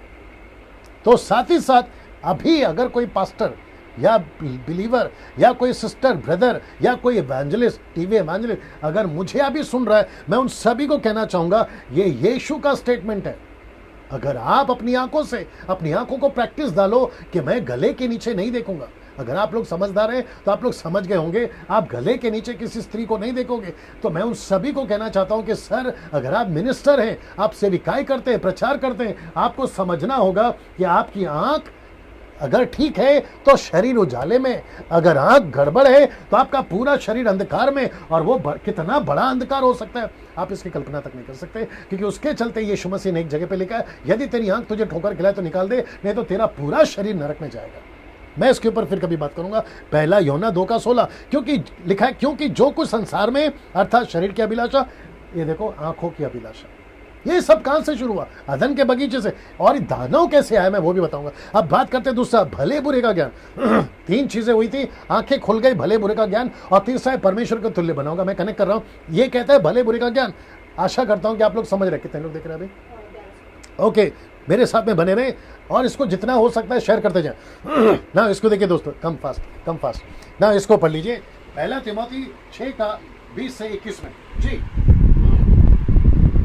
तो साथ ही साथ अभी अगर कोई पास्टर या बिलीवर या कोई सिस्टर ब्रदर या कोई इवेंजलिस्ट, टीवी इवेंजलिस्ट अगर मुझे अभी सुन रहा है, मैं उन सभी को कहना चाहूंगा ये यीशु का स्टेटमेंट है। अगर आप अपनी आंखों से, अपनी आंखों को प्रैक्टिस डालो कि मैं गले के नीचे नहीं देखूंगा। अगर आप लोग समझदार हैं तो आप लोग समझ गए होंगे, आप गले के नीचे किसी स्त्री को नहीं देखोगे। तो मैं उन सभी को कहना चाहता हूं कि सर, अगर आप मिनिस्टर हैं, आप सेविकाई करते हैं, प्रचार करते हैं, आपको समझना होगा कि आपकी आंख अगर ठीक है तो शरीर उजाले में, अगर आंख गड़बड़ है तो आपका पूरा शरीर अंधकार में, और वो कितना बड़ा अंधकार हो सकता है आप इसकी कल्पना तक नहीं कर सकते। क्योंकि उसके चलते यीशु मसीह ने एक जगह पे लिखा है, यदि तेरी आंख तुझे ठोकर खिलाए तो निकाल दे, नहीं तो तेरा पूरा शरीर नरक में जाएगा। मैं इसके ऊपर फिर कभी बात करूंगा। पहला यूहन्ना 2:16, क्योंकि लिखा है, क्योंकि जो कुछ संसार में अर्थात शरीर की अभिलाषा, ये देखो आंखों की अभिलाषा, ये सब कहां से शुरू हुआ? अदन के बगीचे से। और दानव कैसे आया मैं वो भी बताऊंगा। अब बात करते हैं दूसरा, भले बुरे का ज्ञान। तीन चीजें हुई थी, आंखें खुल गई, भले बुरे का ज्ञान, और तीसरा है परमेश्वर को तुल्य बनाऊंगा। मैं कनेक्ट कर रहा हूं, ये कहता है भले बुरे का ज्ञान। आशा करता हूं कि आप लोग समझ रहे। कितने लोग देख रहे हैं अभी? ओके, मेरे साथ में बने रहे और इसको जितना हो सकता है शेयर करते जाए ना। इसको देखिए दोस्तों, कम फास्ट ना, इसको पढ़ लीजिए। पहला तिमोथी 6:20 से 21 में जी।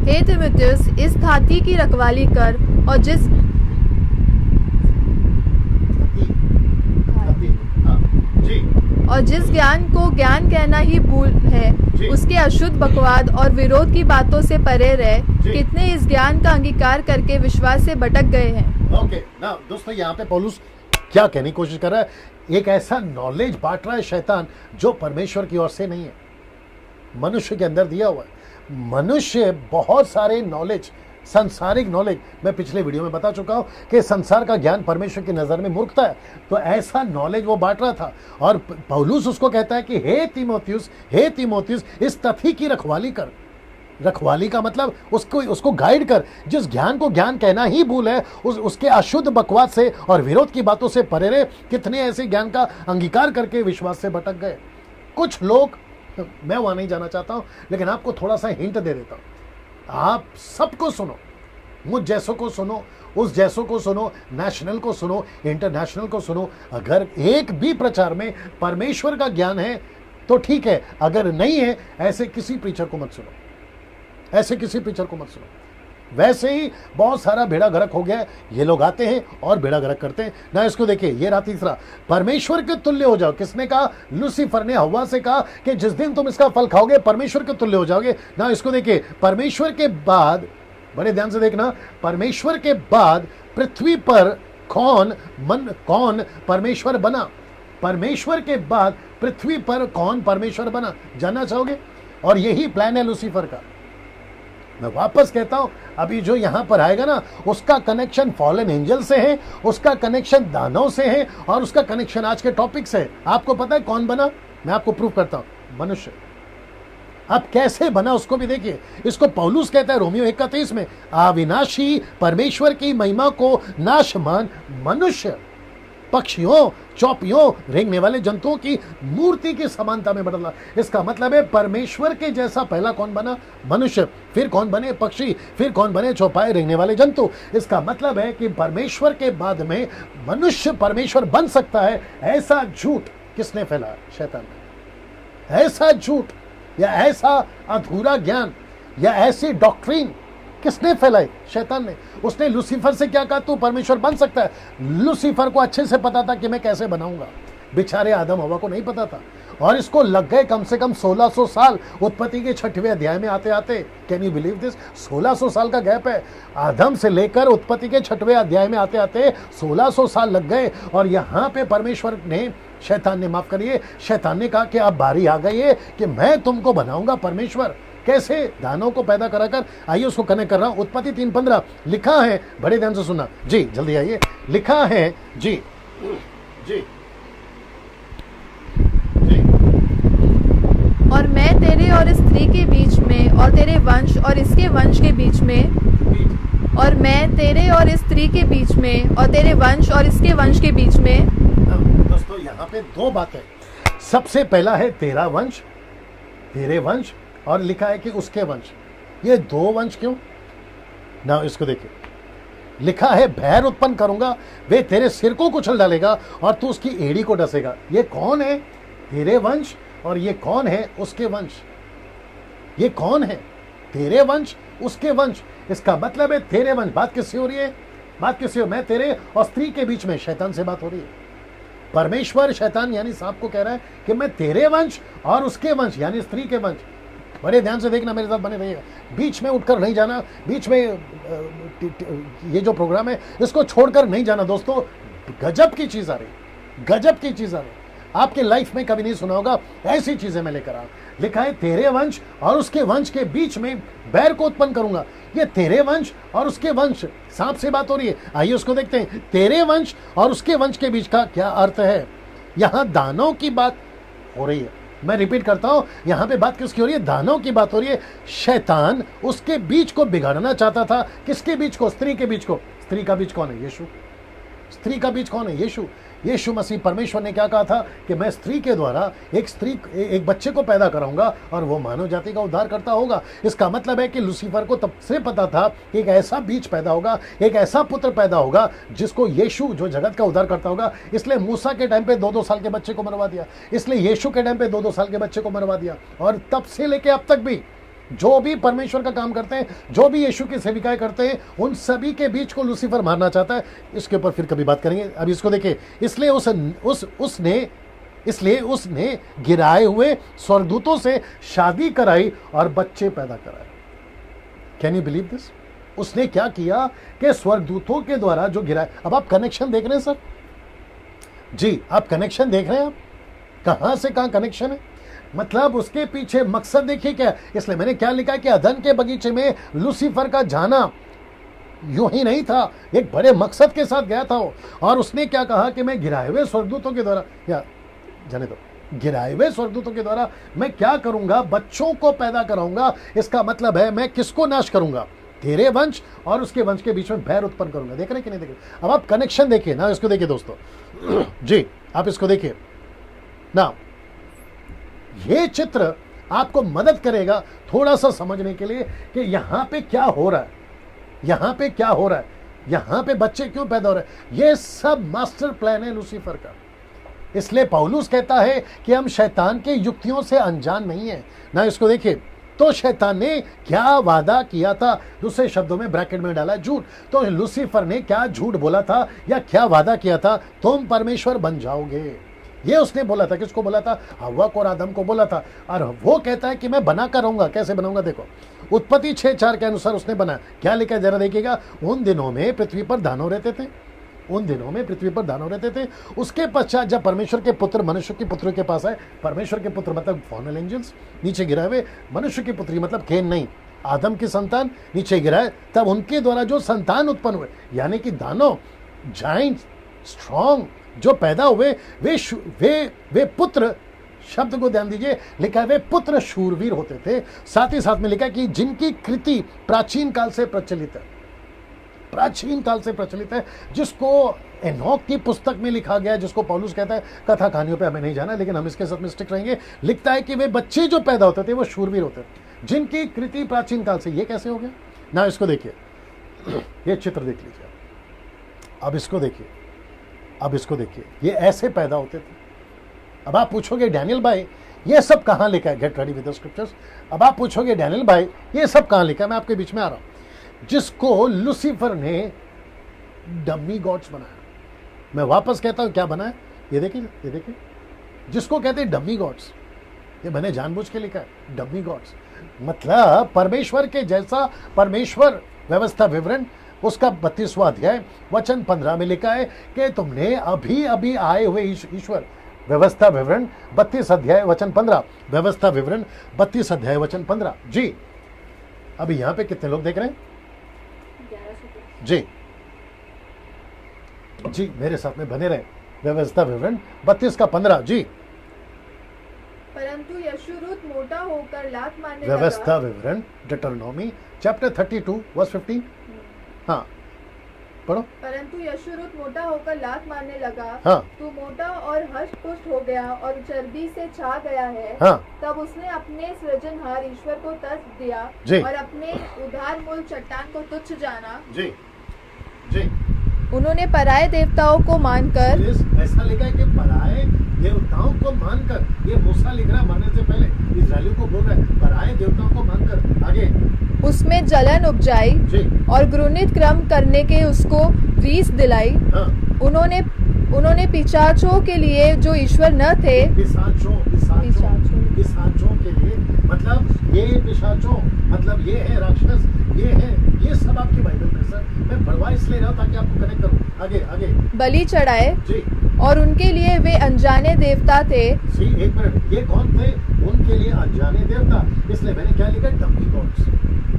हे तीमुथियुस, इस थाती की रखवाली कर, और जिस ज्ञान को ज्ञान कहना ही भूल है, उसके अशुद्ध बकवाद और विरोध की बातों से परे रह। कितने इस ज्ञान का अंगीकार करके विश्वास से भटक गए हैं। ओके ना दोस्तों, यहाँ पे पौलुस क्या कहने की कोशिश कर रहा है? एक ऐसा नॉलेज बांट रहा है शैतान जो परमेश्वर की ओर से नहीं है, मनुष्य के अंदर दिया हुआ है। मनुष्य बहुत सारे नॉलेज, संसारिक नॉलेज, मैं पिछले वीडियो में बता चुका हूं कि संसार का ज्ञान परमेश्वर की नजर में मूर्खता है। तो ऐसा नॉलेज वो बांट रहा था, और पौलुस उसको कहता है कि हे तीमुथियुस, इस तथ्य की रखवाली कर। रखवाली का मतलब उसको गाइड कर। जिस ज्ञान को ज्ञान कहना ही भूल है, उसके अशुद्ध बकवास से और विरोध की बातों से परे रहे। कितने ऐसे ज्ञान का अंगीकार करके विश्वास से भटक गए। कुछ लोग, मैं वहां नहीं जाना चाहता हूं, लेकिन आपको थोड़ा सा हिंट दे देता हूं। आप सबको सुनो, मुझ जैसों को सुनो, उस जैसों को सुनो, नेशनल को सुनो, इंटरनेशनल को सुनो। अगर एक भी प्रचार में परमेश्वर का ज्ञान है तो ठीक है, अगर नहीं है ऐसे किसी प्रीचर को मत सुनो, ऐसे किसी प्रीचर को मत सुनो। वैसे ही बहुत सारा बेड़ा गर्क हो गया है। ये लोग आते हैं और बेड़ा गर्क करते हैं ना। इसको देखिए, ये रहा तीसरा, परमेश्वर के तुल्य हो जाओ। किसने कहा? लूसीफर ने हव्वा से कहा कि जिस दिन तुम इसका फल खाओगे परमेश्वर के तुल्य हो जाओगे ना। इसको देखिए, परमेश्वर के बाद, बड़े ध्यान से देखना, परमेश्वर के बाद पृथ्वी पर कौन परमेश्वर बना? परमेश्वर के बाद पृथ्वी पर कौन परमेश्वर बना? जानना चाहोगे? और यही प्लान है लूसीफर का। मैं वापस कहता हूं, अभी जो यहां पर आएगा ना, उसका कनेक्शन फॉलन एंजल से है, उसका कनेक्शन दानव से है, और उसका कनेक्शन आज के टॉपिक से है। आपको पता है कौन बना? मैं आपको प्रूव करता हूं, मनुष्य। अब कैसे बना उसको भी देखिए। इसको पौलुस कहता है रोमियो 1:23 में, अविनाशी परमेश्वर की महिमा को नाशमान मनुष्य पक्षियों, चौपियों, रेंगने वाले जंतुओं की मूर्ति की समानता में बदला। इसका मतलब है परमेश्वर के जैसा पहला कौन बना? मनुष्य। फिर कौन बने? पक्षी। फिर कौन बने? चौपाए, रेंगने वाले जंतु। इसका मतलब है कि परमेश्वर के बाद में मनुष्य परमेश्वर बन सकता है, ऐसा झूठ किसने फैलाया? शैतान ने। ऐसा झूठ या ऐसा अधूरा ज्ञान या ऐसी डॉक्ट्रीन किसने फैलाई? शैतान ने। उसने लूसीफर से क्या कहा? तू परमेश्वर बन सकता है। लूसीफर को अच्छे से पता था कि मैं कैसे बनाऊंगा, बेचारे आदम हवा को नहीं पता था। और इसको लग गए कम से कम 1600 साल उत्पत्ति के 6वें अध्याय में आते आते। Can you believe this? 1600 साल का गैप है। आदम से लेकर उत्पत्ति के 6वें अध्याय में आते आते 1600 साल लग गए। और यहाँ पे परमेश्वर ने, शैतान ने, माफ करिए, शैतान ने कहा कि अब बारी आ गई है कि मैं तुमको बनाऊंगा परमेश्वर। कैसे? दानों को पैदा कराकर। आइए उसको कनेक्ट कर रहा हूं। उत्पत्ति 3:15 लिखा है, बड़े ध्यान से सुनना जी, जल्दी आइए। लिखा है जी जी और मैं तेरे और इस स्त्री के बीच में और तेरे वंश और इसके वंश के बीच में, और मैं तेरे और इस स्त्री के बीच में और तेरे वंश और इसके वंश के बीच में। दोस्तों यहाँ पे दो बातें। सबसे पहला है तेरा वंश, तेरे वंश, और लिखा है कि उसके वंश। ये दो वंश क्यों ना? इसको देखिए, लिखा है भैर उत्पन्न करूंगा, वे तेरे सिर को कुचल डालेगा और तू उसकी एड़ी को डसेगा। ये कौन है? तेरे वंश। और ये कौन है? उसके वंश। ये कौन है? तेरे वंश, उसके वंश। इसका मतलब है तेरे वंश। बात किससे हो रही है? बात किससे हो? मैं तेरे और स्त्री के बीच में, शैतान से बात हो रही है। परमेश्वर शैतान यानी सांप को कह रहा है कि मैं तेरे वंश और उसके वंश यानी स्त्री के वंश। बड़े ध्यान से देखना, मेरे साथ बने रहिएगा, बीच में उठकर नहीं जाना, बीच में ये जो प्रोग्राम है इसको छोड़कर नहीं जाना। दोस्तों गजब की चीज आ रही, गजब की चीज आ रही। आपके लाइफ में कभी नहीं सुना होगा, ऐसी चीजें मैं लेकर आ। लिखा है तेरे वंश और उसके वंश के बीच में बैर को उत्पन्न करूंगा। ये तेरे वंश और उसके वंश, सांप से बात हो रही है। आइए उसको देखते हैं। तेरे वंश और उसके वंश के बीच का क्या अर्थ है? यहां दानों की बात हो रही है। मैं रिपीट करता हूं, यहां पे बात किसकी हो रही है? दानों की बात हो रही है। शैतान उसके बीच को बिगाड़ना चाहता था। किसके बीच को? स्त्री के बीच को। स्त्री का बीच कौन है? यीशु। स्त्री का बीच कौन है? यीशु। यीशु मसीह। परमेश्वर ने क्या कहा था कि मैं स्त्री के द्वारा एक बच्चे को पैदा कराऊंगा और वो मानव जाति का उद्धार करता होगा। इसका मतलब है कि लूसीफर को तब से पता था कि एक ऐसा बीज पैदा होगा, एक ऐसा पुत्र पैदा होगा जिसको यीशु, जो जगत का उद्धार करता होगा। इसलिए मूसा के टाइम पे 2-2 साल के बच्चे को मरवा दिया, इसलिए यीशु के टाइम पे 2-2 साल के बच्चे को मरवा दिया। और तब से लेके अब तक भी जो भी परमेश्वर का काम करते हैं, जो भी यीशु की सेविकाएं करते हैं, उन सभी के बीच को लूसीफर मारना चाहता है। इसके ऊपर फिर कभी बात करेंगे। अब इसको देखिए। इसलिए उसने गिराए हुए स्वर्गदूतों से शादी कराई और बच्चे पैदा कराए। Can you believe this? उसने क्या किया कि स्वर्गदूतों के द्वारा जो गिराए। अब आप कनेक्शन देख रहे हैं सर जी, आप कनेक्शन देख रहे हैं। आप कहां से कहां कनेक्शन है? मतलब उसके पीछे मकसद देखिए क्या। इसलिए मैंने क्या लिखा कि अदन के बगीचे में लूसीफर का जाना यूं ही नहीं था, एक बड़े मकसद के साथ गया था वो। और उसने क्या कहा कि मैं गिराए हुए स्वर्गदूतों के द्वारा, या जाने दो, गिराए हुए स्वर्गदूतों के द्वारा मैं क्या करूंगा? बच्चों को पैदा कराऊंगा। इसका मतलब है मैं किसको नाश करूंगा? तेरे वंश और उसके वंश के बीच में बैर उत्पन्न करूंगा। देख रहे कि नहीं देख रहे? अब आप कनेक्शन देखिए ना, इसको देखिए दोस्तों जी, आप इसको देखिए ना। ये चित्र आपको मदद करेगा थोड़ा सा समझने के लिए कि यहां पे क्या हो रहा है, यहां पे क्या हो रहा है, यहां पे बच्चे क्यों पैदा हो रहे हैं। ये सब मास्टर प्लान है लूसीफर का। इसलिए पौलुस कहता है कि हम शैतान के युक्तियों से अनजान नहीं है ना। इसको देखिए, तो शैतान ने क्या वादा किया था? दूसरे शब्दों में ब्रैकेट में डाला झूठ। तो लूसीफर ने क्या झूठ बोला था या क्या वादा किया था? तुम परमेश्वर बन जाओगे, ये उसने बोला था। किसको बोला था? हव्वा को और आदम को बोला था। और वो कहता है कि मैं बना कर रहूंगा। कैसे बनाऊंगा? देखो, उत्पत्ति 6:4 के अनुसार उसने बना। क्या लिखा है जरा देखिएगा। उन दिनों में पृथ्वी पर दानव रहते थे, उन दिनों में पृथ्वी पर दानव रहते थे। उसके पश्चात जब परमेश्वर के पुत्र मनुष्य के पुत्र के पास आए, परमेश्वर के पुत्र मतलब फॉर्नल एंजल्स नीचे गिराए हुए, मनुष्य की पुत्री मतलब केन नहीं, आदम की संतान नीचे गिराए, तब उनके द्वारा जो संतान उत्पन्न हुए, यानी कि दानव, जाइंट, स्ट्रॉन्ग जो पैदा हुए, वे पुत्र, शब्द को ध्यान दीजिए, लिखा है वे पुत्र शूरवीर होते थे। साथ ही साथ में लिखा कि जिनकी कृति प्राचीन काल से प्रचलित है, प्राचीन काल से प्रचलित है, जिसको एनोक की पुस्तक में लिखा गया, जिसको पौलुस कहता है। कथा कहानियों पे हमें नहीं जाना, लेकिन हम इसके साथ में स्टिक रहेंगे। लिखता है कि वे बच्चे जो पैदा होते थे वो शूरवीर होते थे, जिनकी कृति प्राचीन काल से। ये कैसे हो गया ना? इसको देखिए, ये चित्र देख लीजिए। अब इसको देखिए, अब इसको देखिए। ये ऐसे पैदा होते थे, अब आप पूछोगे डैनियल भाई ये सब कहाँ लिखा है, get ready with the scriptures. अब आप पूछोगे डैनियल भाई ये सब कहाँ लिखा है, मैं आपके बीच में आ रहा हूं। जिसको लूसीफर ने डमी गॉड्स बनाया, मैं वापस कहता हूं क्या बनाया, ये देखिए, ये देखिए, जिसको कहते हैं डमी गॉड्स, ये मैंने जानबूझ के लिखा है डमी गॉड्स। मतलब परमेश्वर के जैसा परमेश्वर व्यवस्था विवरण उसका 32वां अध्याय वचन 15 में लिखा है कि तुमने अभी अभी आए हुए ईश्वर, व्यवस्था विवरण 32 अध्याय वचन 15, व्यवस्था विवरण 32 अध्याय वचन 15। जी अभी यहां पे कितने लोग देख रहे हैं? 1100 जी जी मेरे साथ में बने रहे। व्यवस्था विवरण 32 का 15। जी परंतु यशुरूत मोटा होकर लात मारने व्यवस्था लगा। विवरण डिटरनॉमी चैप्टर 32 वर्स 15। हाँ पढ़ो। परंतु यशुरूत मोटा होकर लात मारने लगा। हाँ। तू मोटा और हष्ट पुष्ट हो गया और चर्बी से छा गया है। हाँ। तब उसने अपने सृजनहार ईश्वर को तर्स दिया जी। और अपने उधार मूल चट्टान को तुच्छ जाना। जी जी उन्होंने पराये देवताओं को मानकर, ऐसा लिखा है कि पराये देवताओं को मानकर, ये मूसा लिख रहा है मरने से पहले, इस्राएलियों को बोल रहा है पराये देवताओं को मानकर। आगे उसमें जलन उपजाई जी। और घृणित क्रम करने के उसको रीस दिलाई। हाँ। उन्होंने पिशाचों के लिए जो ईश्वर न थे, पिशाचों के लिए, मतलब ये पिशाचों मतलब ये है राक्षस, ये सब आपकी बाइबल में सर, मैं बढ़वा इसलिए रहा हूं ताकि आपको कनेक्ट करूं। आगे आगे बलि चढ़ाए जी। और उनके लिए वे अनजाने देवता थे। जी एक मिनट, ये कौन थे? उनके लिए अनजाने देवता, इसलिए मैंने क्या लिखा, डमी गॉड्स।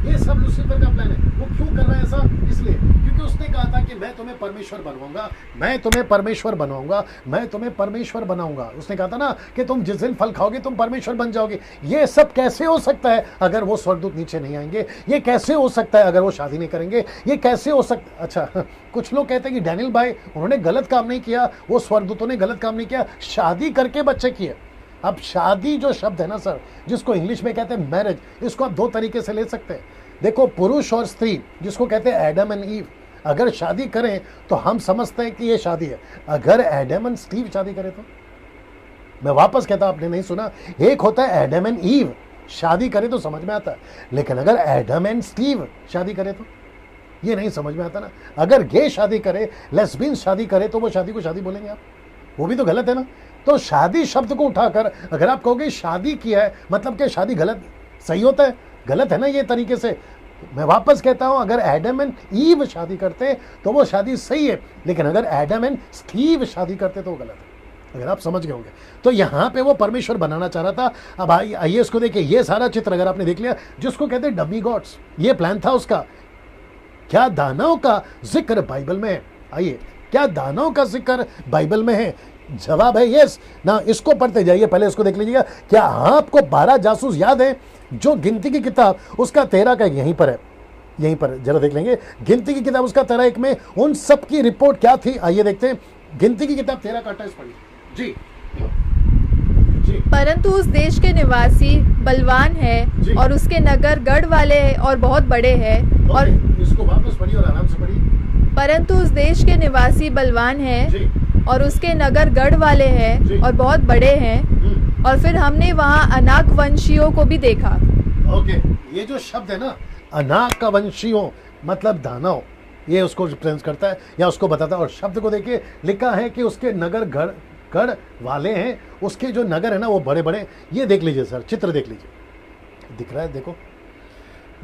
ये सब लूसीफर का प्लान है। वो क्यों कर रहा है ऐसा? इसलिए क्योंकि उसने कहा था कि मैं तुम्हें परमेश्वर बनवाऊंगा, मैं तुम्हें परमेश्वर बनाऊंगा, मैं तुम्हें परमेश्वर बनाऊंगा। उसने कहा था ना कि तुम जिस दिन फल खाओगे तुम परमेश्वर बन जाओगे। ये सब कैसे हो सकता है अगर वो स्वर्गदूत नीचे नहीं आएंगे? ये कैसे हो सकता है अगर वो शादी नहीं करेंगे? ये कैसे हो सकता? अच्छा कुछ लोग कहते हैं कि डैनियल भाई उन्होंने गलत काम नहीं किया, वो स्वर्गदूतों ने गलत काम नहीं किया, शादी करके बच्चे किए। अब शादी जो शब्द है ना सर, जिसको इंग्लिश में कहते हैं मैरिज, इसको आप दो तरीके से ले सकते हैं। देखो पुरुष और स्त्री, जिसको कहते हैं एडम एंड ईव, अगर शादी करें तो हम समझते हैं कि ये शादी है। अगर एडम एंड स्टीव शादी करें तो, मैं वापस कहता, आपने नहीं सुना, एक होता है एडम एंड ईव, शादी करे तो समझ में आता है, लेकिन अगर एडम एंड स्टीव शादी करे तो ये नहीं समझ में आता ना। अगर गे शादी करे, लेस्बियन शादी करे, तो वो शादी को शादी बोलेंगे आप, वो भी तो गलत है ना। तो शादी शब्द को उठाकर अगर आप कहोगे शादी किया है, मतलब कि शादी गलत सही होता है? गलत है ना ये तरीके से। मैं वापस कहता हूं, अगर एडम एंड ईव शादी करते तो वो शादी सही है, लेकिन अगर एडम एंड स्टीव शादी करते तो वो गलत है। अगर आप समझ गए होंगे तो यहां पे वो परमेश्वर बनाना चाह रहा था। अब आइए इसको देखिए, ये सारा चित्र अगर आपने देख लिया, जिसको कहते हैं डमी गॉड्स, ये प्लान था उसका। क्या दानव का जिक्र बाइबल में है? आइए, क्या दानव का जिक्र बाइबल में है? जवाब है यस ना। इसको पढ़ते जाइए, पहले इसको देख लीजिएगा। क्या आपको 12 जासूस याद है? जो गिनती की किताब उसका 13 का यहीं पर है, यहीं पर जरा देख लेंगे। गिनती की किताब उसका 13 में उन सब की रिपोर्ट क्या थी, आइए देखते हैं। गिनती की किताब 13 का 28 पढ़िए जी। जी परंतु उस देश के निवासी बलवान है और उसके नगर गढ़ वाले हैं और बहुत बड़े हैं। और इसको वापस पढ़िए और आराम से पढ़िए। परंतु उस देश के निवासी बलवान है और उसके नगर गढ़ वाले हैं और बहुत बड़े हैं। और फिर हमने वहाँ अनाक वंशियों को भी देखा। ओके, ये जो शब्द है ना अनाक वंशियों, मतलब दानव, ये उसको रिप्रेजेंट करता है या उसको बताता है। और शब्द को देखिए, लिखा है कि उसके नगर गढ़ वाले हैं, उसके जो नगर है ना वो बड़े बड़े। ये देख लीजिए सर, चित्र देख लीजिए, दिख रहा है? देखो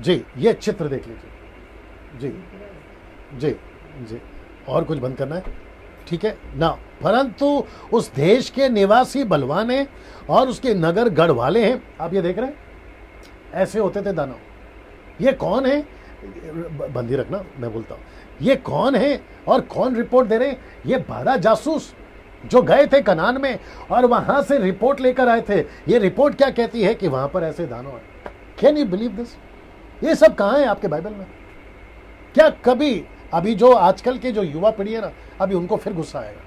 जी, ये चित्र देख लीजिए जी जी जी। और कुछ बंद करना है? ठीक है ना। परंतु उस देश के निवासी बलवान हैं और उसके नगर गढ़ वाले हैं। आप ये देख रहे हैं, ऐसे होते थे दानव। ये कौन है? बंदी रखना, मैं बोलता हूं। ये कौन है और कौन रिपोर्ट दे रहे हैं? ये 12 जासूस जो गए थे कनान में और वहां से रिपोर्ट लेकर आए थे। ये रिपोर्ट क्या कहती है कि वहां पर ऐसे दानव है। Can you believe this? ये सब कहां है आपके बाइबल में? क्या कभी अभी जो आजकल के जो युवा पीढ़ी है ना, अभी उनको फिर गुस्सा आएगा।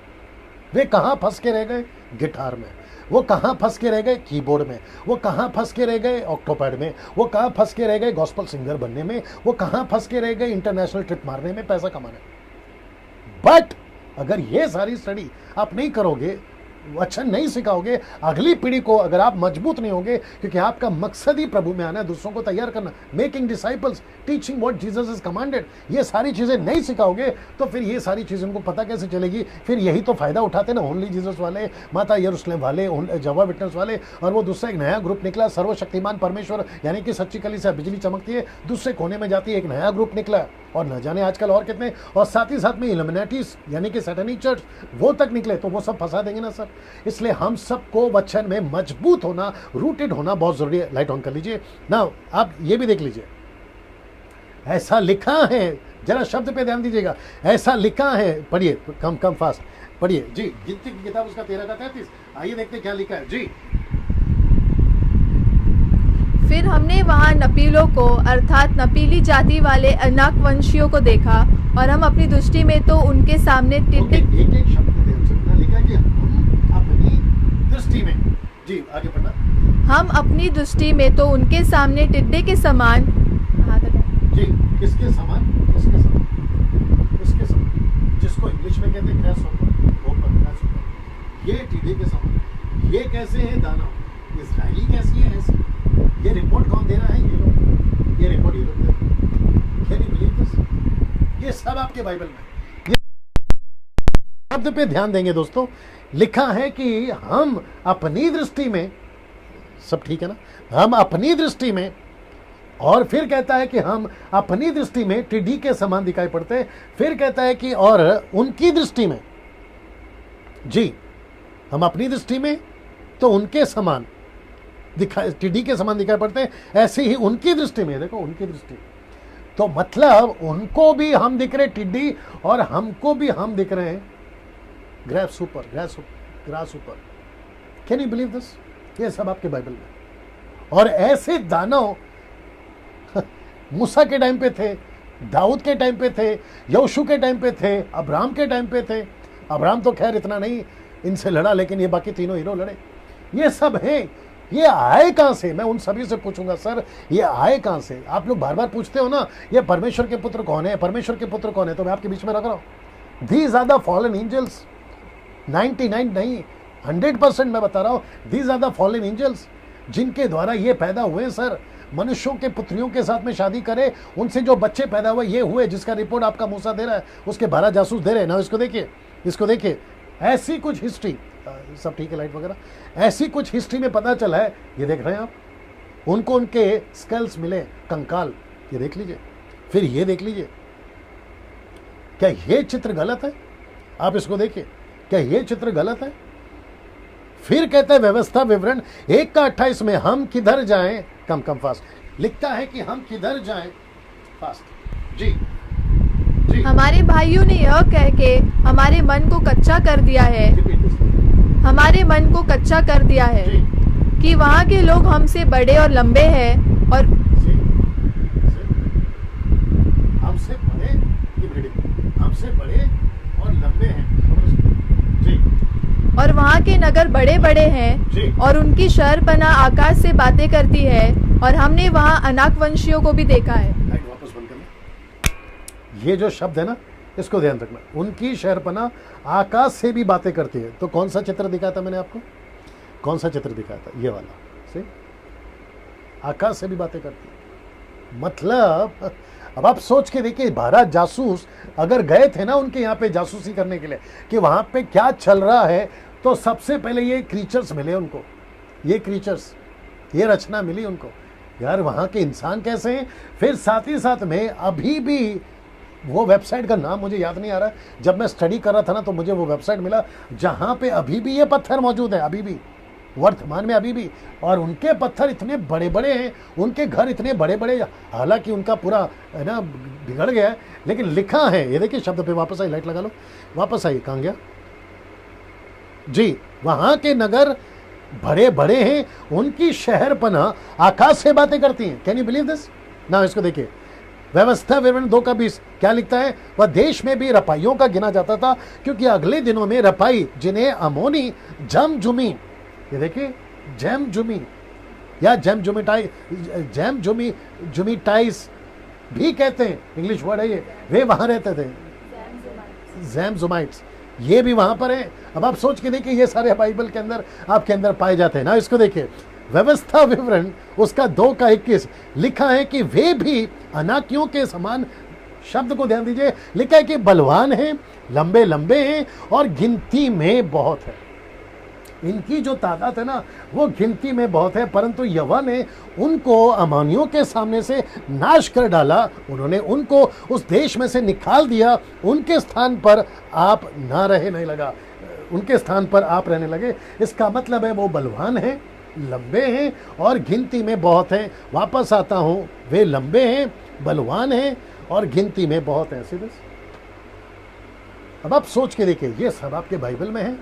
वे कहां फंस के रह गए? गिटार में। वो कहां फंस के रह गए? कीबोर्ड में। वो कहां फंस के रह गए? ऑक्टोपैड में। वो कहां फंस के रह गए? गॉस्पेल सिंगर बनने में। वो कहां फंस के रह गए? इंटरनेशनल ट्रिप मारने में, पैसा कमाने में। बट अगर ये सारी स्टडी आप नहीं करोगे वचन नहीं सिखाओगे अगली पीढ़ी को, अगर आप मजबूत नहीं होंगे, क्योंकि आपका मकसद ही प्रभु में आना है, दूसरों को तैयार करना, making disciples, teaching what Jesus is commanded, ये सारी चीजें नहीं सिखाओगे तो फिर ये सारी चीजें उनको पता कैसे चलेगी? फिर यही तो फायदा उठाते ना ओनली जीसस वाले, माता यरूशलेम वाले, जवा विटनेस वाले, और वो दूसरा एक नया ग्रुप निकला, सर्वशक्तिमान परमेश्वर यानी कि सच्ची कलीसिया बिजली चमकती है दूसरे कोने में जाती है, एक नया ग्रुप निकला, और न जाने आजकल और कितने, और साथ ही साथ में इल्यूमिनेटीज यानी कि सैटेनिक चर्च वो तक निकले, तो वो सब फंसा देंगे ना सर। इसलिए हम सबको वचन में मजबूत होना, रूटेड होना बहुत जरूरी है। लाइट ऑन कर लीजिए ना, आप ये भी देख लीजिए, ऐसा लिखा है, जरा शब्द पे ध्यान दीजिएगा, ऐसा लिखा है, पढ़िए, कम फास्ट पढ़िए जी, गिनती की किताब उसका 13 का 33, आइए देखते क्या लिखा है जी। फिर हमने वहाँ नपीलों को अर्थात नपीली जाति वाले अनाक वंशियों को देखा, और हम अपनी दृष्टि में तो उनके सामने टिड्डी, एक शब्द ध्यान से लिखा है कि हम अपनी दृष्टि में, जी आगे पढ़ना, हम अपनी दृष्टि में तो उनके सामने टिड्डे के समान, जी किसके समान? किसके समान? किसके समान? जिसको इंग्लिश में कहते हैं ग्रासहॉपर, ये टिड्डे के समान। ये कैसे है दाना? इजरायली कैसी है ऐसी? ये रिपोर्ट कौन दे रहा है? ये लोग, ये रिपोर्ट ये लोग दे रहे हैं। Can you believe this? ये सब आपके बाइबल में, ये शब्द पे ध्यान देंगे दोस्तों, लिखा है कि हम अपनी दृष्टि में, सब ठीक है ना, हम अपनी दृष्टि में, और फिर कहता है कि हम अपनी दृष्टि में टिड्डी के समान दिखाई पड़ते हैं, फिर कहता है कि और उनकी दृष्टि में, जी हम अपनी दृष्टि में तो उनके समान दिखाई, टिड्डी के समान दिखाई पड़ते हैं, ऐसे ही उनकी दृष्टि में, देखो उनकी दृष्टि, तो मतलब उनको भी हम दिख रहे टिड्डी, और हमको भी हम दिख रहे हैं ग्रास ऊपर। Can you believe this? ये सब आपके बाइबल में। और ऐसे दानव मूसा के टाइम पे थे, दाऊद के टाइम पे थे, यहोशू के टाइम पे थे, अब्राहम के टाइम पे थे। अब्राहम तो खैर इतना नहीं इनसे लड़ा, लेकिन ये बाकी तीनों हीरो लड़े। ये सब हैं, ये आए कहां से? मैं उन सभी से पूछूंगा, सर ये आए कहां से? आप लोग बार बार पूछते हो ना, ये परमेश्वर के पुत्र कौन है, परमेश्वर के पुत्र कौन है, तो मैं आपके बीच में रख रहा हूं, these are the fallen angels. 99 नहीं, 100% मैं बता रहा हूं, these are the fallen angels, जिनके द्वारा ये पैदा हुए सर। मनुष्यों के पुत्रियों के साथ में शादी करे, उनसे जो बच्चे पैदा हुए ये हुए, जिसका रिपोर्ट आपका मूसा दे रहा है, उसके 12 जासूस दे रहे हैं ना। इसको देखिए, इसको देखिए, ऐसी कुछ हिस्ट्री, सब ठीक है लाइट वगैरह, ऐसी कुछ हिस्ट्री में पता चला है। ये देख रहे हैं आप, उनको उनके स्केल्स मिले, कंकाल, ये देख लीजिए। फिर ये देख लीजिए, क्या ये चित्र गलत है? आप इसको देखिए, क्या ये चित्र गलत है? फिर कहता है व्यवस्था विवरण 1 का 28 में, हम किधर जाएं, कम फास्ट लिखता है कि हम किधर जाएं, फास्ट जी जी। हमारे भाइयों ने यह कह के हमारे मन को कच्चा कर दिया है, हमारे मन को कच्चा कर दिया है कि वहाँ के लोग हमसे बड़े और लंबे हैं, और हमसे बड़े और लंबे हैं जी, और वहाँ के नगर बड़े बड़े हैं, और उनकी शहरपना आकाश से बातें करती है, और हमने वहाँ अनाक वंशियों को भी देखा है। वापस बंद करना, ये जो शब्द है ना, इसको ध्यान रखना, उनकी शहरपना आकाश से भी बातें करती है। तो कौन सा चित्र दिखाया था मैंने आपको? कौन सा चित्र दिखाया था? ये वाला, से आकाश से भी बातें करती है। मतलब अब आप सोच के देखिए, 12 जासूस अगर गए थे ना उनके यहाँ पे जासूसी करने के लिए कि वहां पे क्या चल रहा है, तो सबसे पहले ये क्रीचर्स मिले उनको, ये क्रीचर्स, ये रचना मिली उनको, यार वहां के इंसान कैसे हैं। फिर साथ ही साथ में अभी भी वो वेबसाइट का नाम मुझे याद नहीं आ रहा, जब मैं स्टडी कर रहा था ना तो मुझे वो वेबसाइट मिला जहां पे अभी भी ये पत्थर मौजूद है, अभी भी वर्तमान में अभी भी, और उनके पत्थर इतने बड़े बड़े हैं, उनके घर इतने बड़े बड़े, हालांकि उनका पूरा है ना बिगड़ गया है, लेकिन लिखा है। ये देखिए शब्द पे वापस आई, लाइट लगा लो, वापस आई, कहाँ गया जी। वहां के नगर बड़े बड़े हैं, उनकी शहरपना आकाश से बातें करती हैं। कैन यू बिलीव दिस ना? इसको देखिए, व्यवस्था विवरण 2 का 20 क्या लिखता है? वह देश में भी रपाइयों का गिना जाता था, क्योंकि अगले दिनों में रपाई, जिन्हें अमोनी जमजुमी, ये देखिए जमजुमी या जुमीटाइस भी कहते हैं, इंग्लिश वर्ड है ये, वे वहां रहते थे, जैमजुमाइट्स। ये भी वहां पर है। अब आप सोच के देखिए, ये सारे बाइबल के अंदर आपके अंदर पाए जाते हैं ना। इसको देखिए, व्यवस्था विवरण उसका 2:21 लिखा है कि वे भी अनाकियों के समान, शब्द को ध्यान दीजिए, लिखा है कि बलवान हैं, लंबे लंबे हैं और गिनती में बहुत है। इनकी जो तादाद है ना वो गिनती में बहुत है, परंतु यहोवा ने उनको अमानियों के सामने से नाश कर डाला। उन्होंने उनको उस देश में से निकाल दिया। उनके स्थान पर आप ना रहे, नहीं लगा, उनके स्थान पर आप रहने लगे। इसका मतलब है वो बलवान हैं, लंबे हैं और गिनती में बहुत हैं। वापस आता हूं, वे लंबे हैं, बलवान हैं और गिनती में बहुत हैं। सीधे अब आप सोच के देखिए, ये सब आपके बाइबल में है।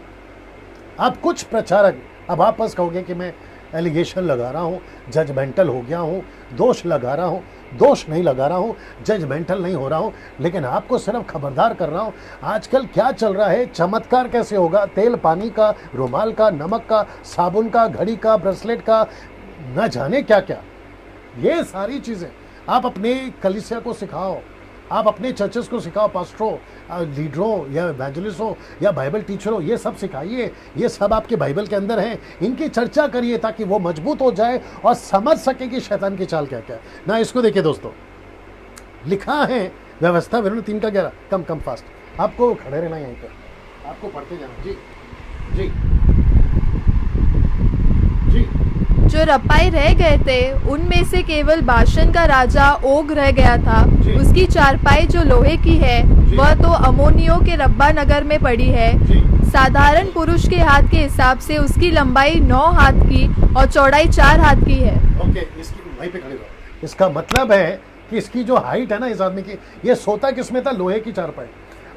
आप कुछ प्रचारक अब वापस कहोगे कि मैं एलिगेशन लगा रहा हूं, जजमेंटल हो गया हूं, दोष लगा रहा हूं। दोष नहीं लगा रहा हूं, जजमेंटल नहीं हो रहा हूं, लेकिन आपको सिर्फ खबरदार कर रहा हूं। आजकल क्या चल रहा है, चमत्कार कैसे होगा, तेल पानी का, रुमाल का, नमक का, साबुन का, घड़ी का, ब्रेसलेट का, न जाने क्या क्या, ये सारी चीजें आप अपने कलीसिया को सिखाओ, आप अपने चर्चेस को सिखाओ, पास्टरों, लीडरों या इवेंजलिस्टों या बाइबल टीचरों, ये सब सिखाइए। ये सब आपके बाइबल के अंदर हैं, इनकी चर्चा करिए ताकि वो मजबूत हो जाए और समझ सके कि शैतान की चाल क्या क्या है ना। इसको देखिए दोस्तों, लिखा है व्यवस्था विवरण 3:11। कम फास्ट, आपको खड़े रहना यहीं पर, आपको पढ़ते जाना। जी जी जी। जो रपाई रह गए थे उनमें से केवल बाशन का राजा ओग रह गया था। उसकी चारपाई जो लोहे की है वह तो अमोनियों के रब्बा नगर में पड़ी है। साधारण पुरुष के हाथ के हिसाब से उसकी लंबाई 9 हाथ की और चौड़ाई 4 हाथ की है। ओके, इसकी वहीं पे खड़े रहो। इसका मतलब है कि इसकी जो हाइट है ना इस आदमी की, ये सोता किसमें था, लोहे की चारपाई।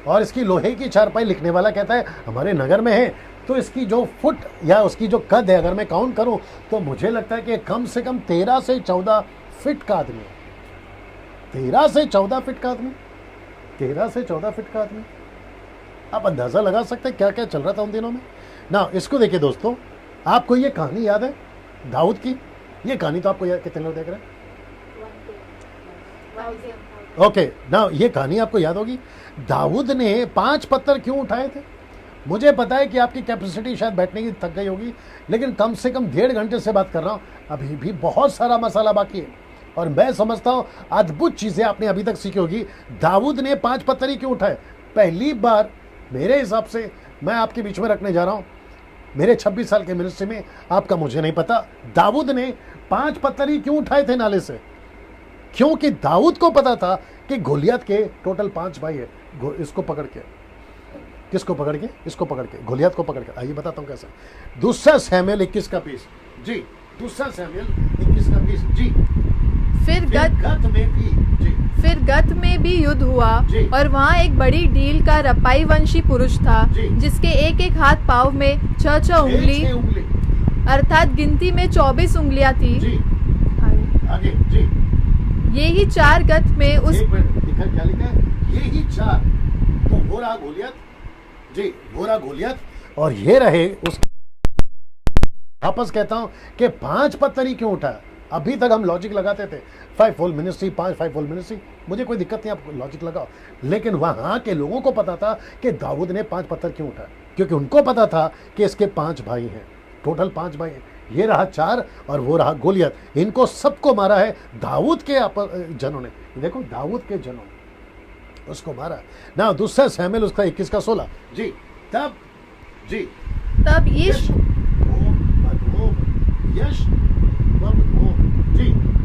और इसकी लोहे की चारपाई लिखने वाला कहता है हमारे नगर में है। तो इसकी जो फुट या उसकी जो कद है, अगर मैं काउंट करूं तो मुझे लगता है कि कम से कम 13 से 14 फीट का आदमी है। 13 से 14 फीट का आदमी, 13 से 14 फीट का आदमी। आप अंदाजा लगा सकते हैं क्या क्या चल रहा था उन दिनों में ना। इसको देखिए दोस्तों, आपको ये कहानी याद है दाऊद की? ये कहानी तो आपको याद, कितने लोग देख रहे हैं? ओके ना, ये कहानी आपको याद होगी। दाऊद ने 5 पत्थर क्यों उठाए थे? मुझे पता है कि आपकी कैपेसिटी शायद बैठने की थक गई होगी, लेकिन कम से कम 1.5 घंटे से बात कर रहा हूं, अभी भी बहुत सारा मसाला बाकी है। और मैं समझता हूं अद्भुत चीजें आपने अभी तक सीखी होगी। दाऊद ने 5 पत्थर ही क्यों उठाए? पहली बार मेरे हिसाब से मैं आपके बीच में रखने जा रहा हूं, मेरे 26 साल के मिनिस्ट्री में, आपका मुझे नहीं पता, दाऊद ने 5 पत्थर ही क्यों उठाए थे नाले से? क्योंकि दाऊद को पता था कि गोलियत के टोटल 5 भाई है। इसको पकड़ के, किसको पकड़ के? इसको पकड़ के, गोलियत को पकड़ के। आइए बताता हूं कैसे। दूसरा शमूएल 21 का 20 जी, दूसरा शमूएल 21 का 20 जी। फिर गत में भी युद्ध हुआ और वहाँ एक बड़ी डील का रपाई वंशी पुरुष था जिसके एक हाथ पांव में 6 उंगली अर्थात गिनती में 24 उंगलियां थी। आगे जी। यही 4 गत में उस क्या लिखा है? यही 4, तो वो रहा गोलियत जी, वो रहा गोलियत और ये रहे उस। वापस कहता हूं कि 5 पत्थर ही क्यों उठाया? अभी तक हम लॉजिक लगाते थे 5 फोल्ड मिनिस्ट्री, 5 फोल्ड मिनिस्ट्री, मुझे कोई दिक्कत नहीं, आप लॉजिक लगाओ। लेकिन वहां के लोगों को पता था कि दाऊद ने 5 पत्थर क्यों उठाया, क्योंकि उनको पता था कि इसके 5 भाई हैं, टोटल 5 भाई हैं। ये रहा 4 और वो रहा गोलियत। इनको सबको मारा है दाऊद के जनों ने। देखो, दाऊद के जनों ने उसको मारा ना। दूसरा शमूएल उसका 21 का 16 जी। तब यश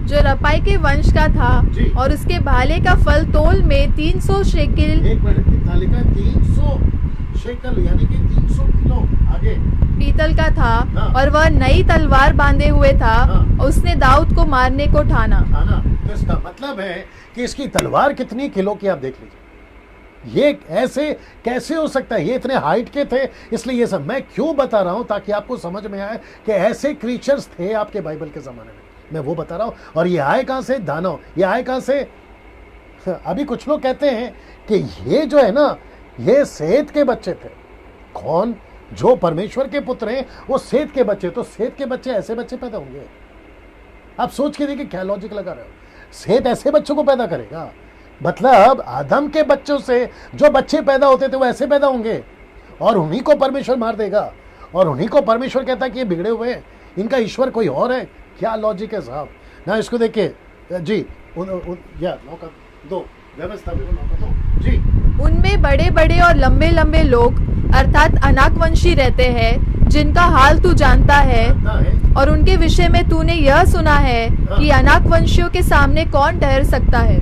जो रपाई के वंश का था और उसके भाले का फल तोल में 300 शेकिल, एक मिनट, कितना लिखा है? 300 शेकल यानी कि 300 किलो। आगे पीतल का था हाँ। और वह नई तलवार बांधे हुए था। हाँ। उसने दाऊद को मारने को ठाना। तो इसका मतलब है कि इसकी तलवार कितनी किलो की, आप देख लीजिए। ये ऐसे कैसे हो सकता है? ये इतने हाइट के थे। इसलिए ये सब मैं क्यों बता रहा हूं, ताकि आपको समझ में आए कि ऐसे क्रीचर्स थे आपके बाइबल के जमाने में। मैं वो बता रहा हूं। और ये आए कहां से? दानव। ये आए कहां से? अभी कुछ लोग कहते हैं कि ये जो है ना, ये सेत के बच्चे थे। कौन? जो परमेश्वर के पुत्र हैं वो सेत के बच्चे। तो सेत के बच्चे ऐसे बच्चे पैदा होंगे? आप सोच के देखिए क्या लॉजिक लगा रहे हो। सेत ऐसे बच्चों को पैदा करेगा? मतलब आदम के बच्चों से जो बच्चे पैदा होते थे वो ऐसे पैदा होंगे। और उन्हीं को परमेश्वर मार देगा, और उन्हीं को परमेश्वर कहता है कि ये बिगड़े हुए हैं, इनका ईश्वर कोई और है। क्या लॉजिक है साहब ना। इसको देखिए जी, नौका दो व्यवस्था नौका दो जी। उनमें बड़े बड़े और लंबे लंबे लोग अर्थात अनाकवंशी रहते हैं, जिनका हाल तू जानता है, और उनके विषय में तूने यह सुना है कि अनाकवंशियों के सामने कौन ठहर सकता है।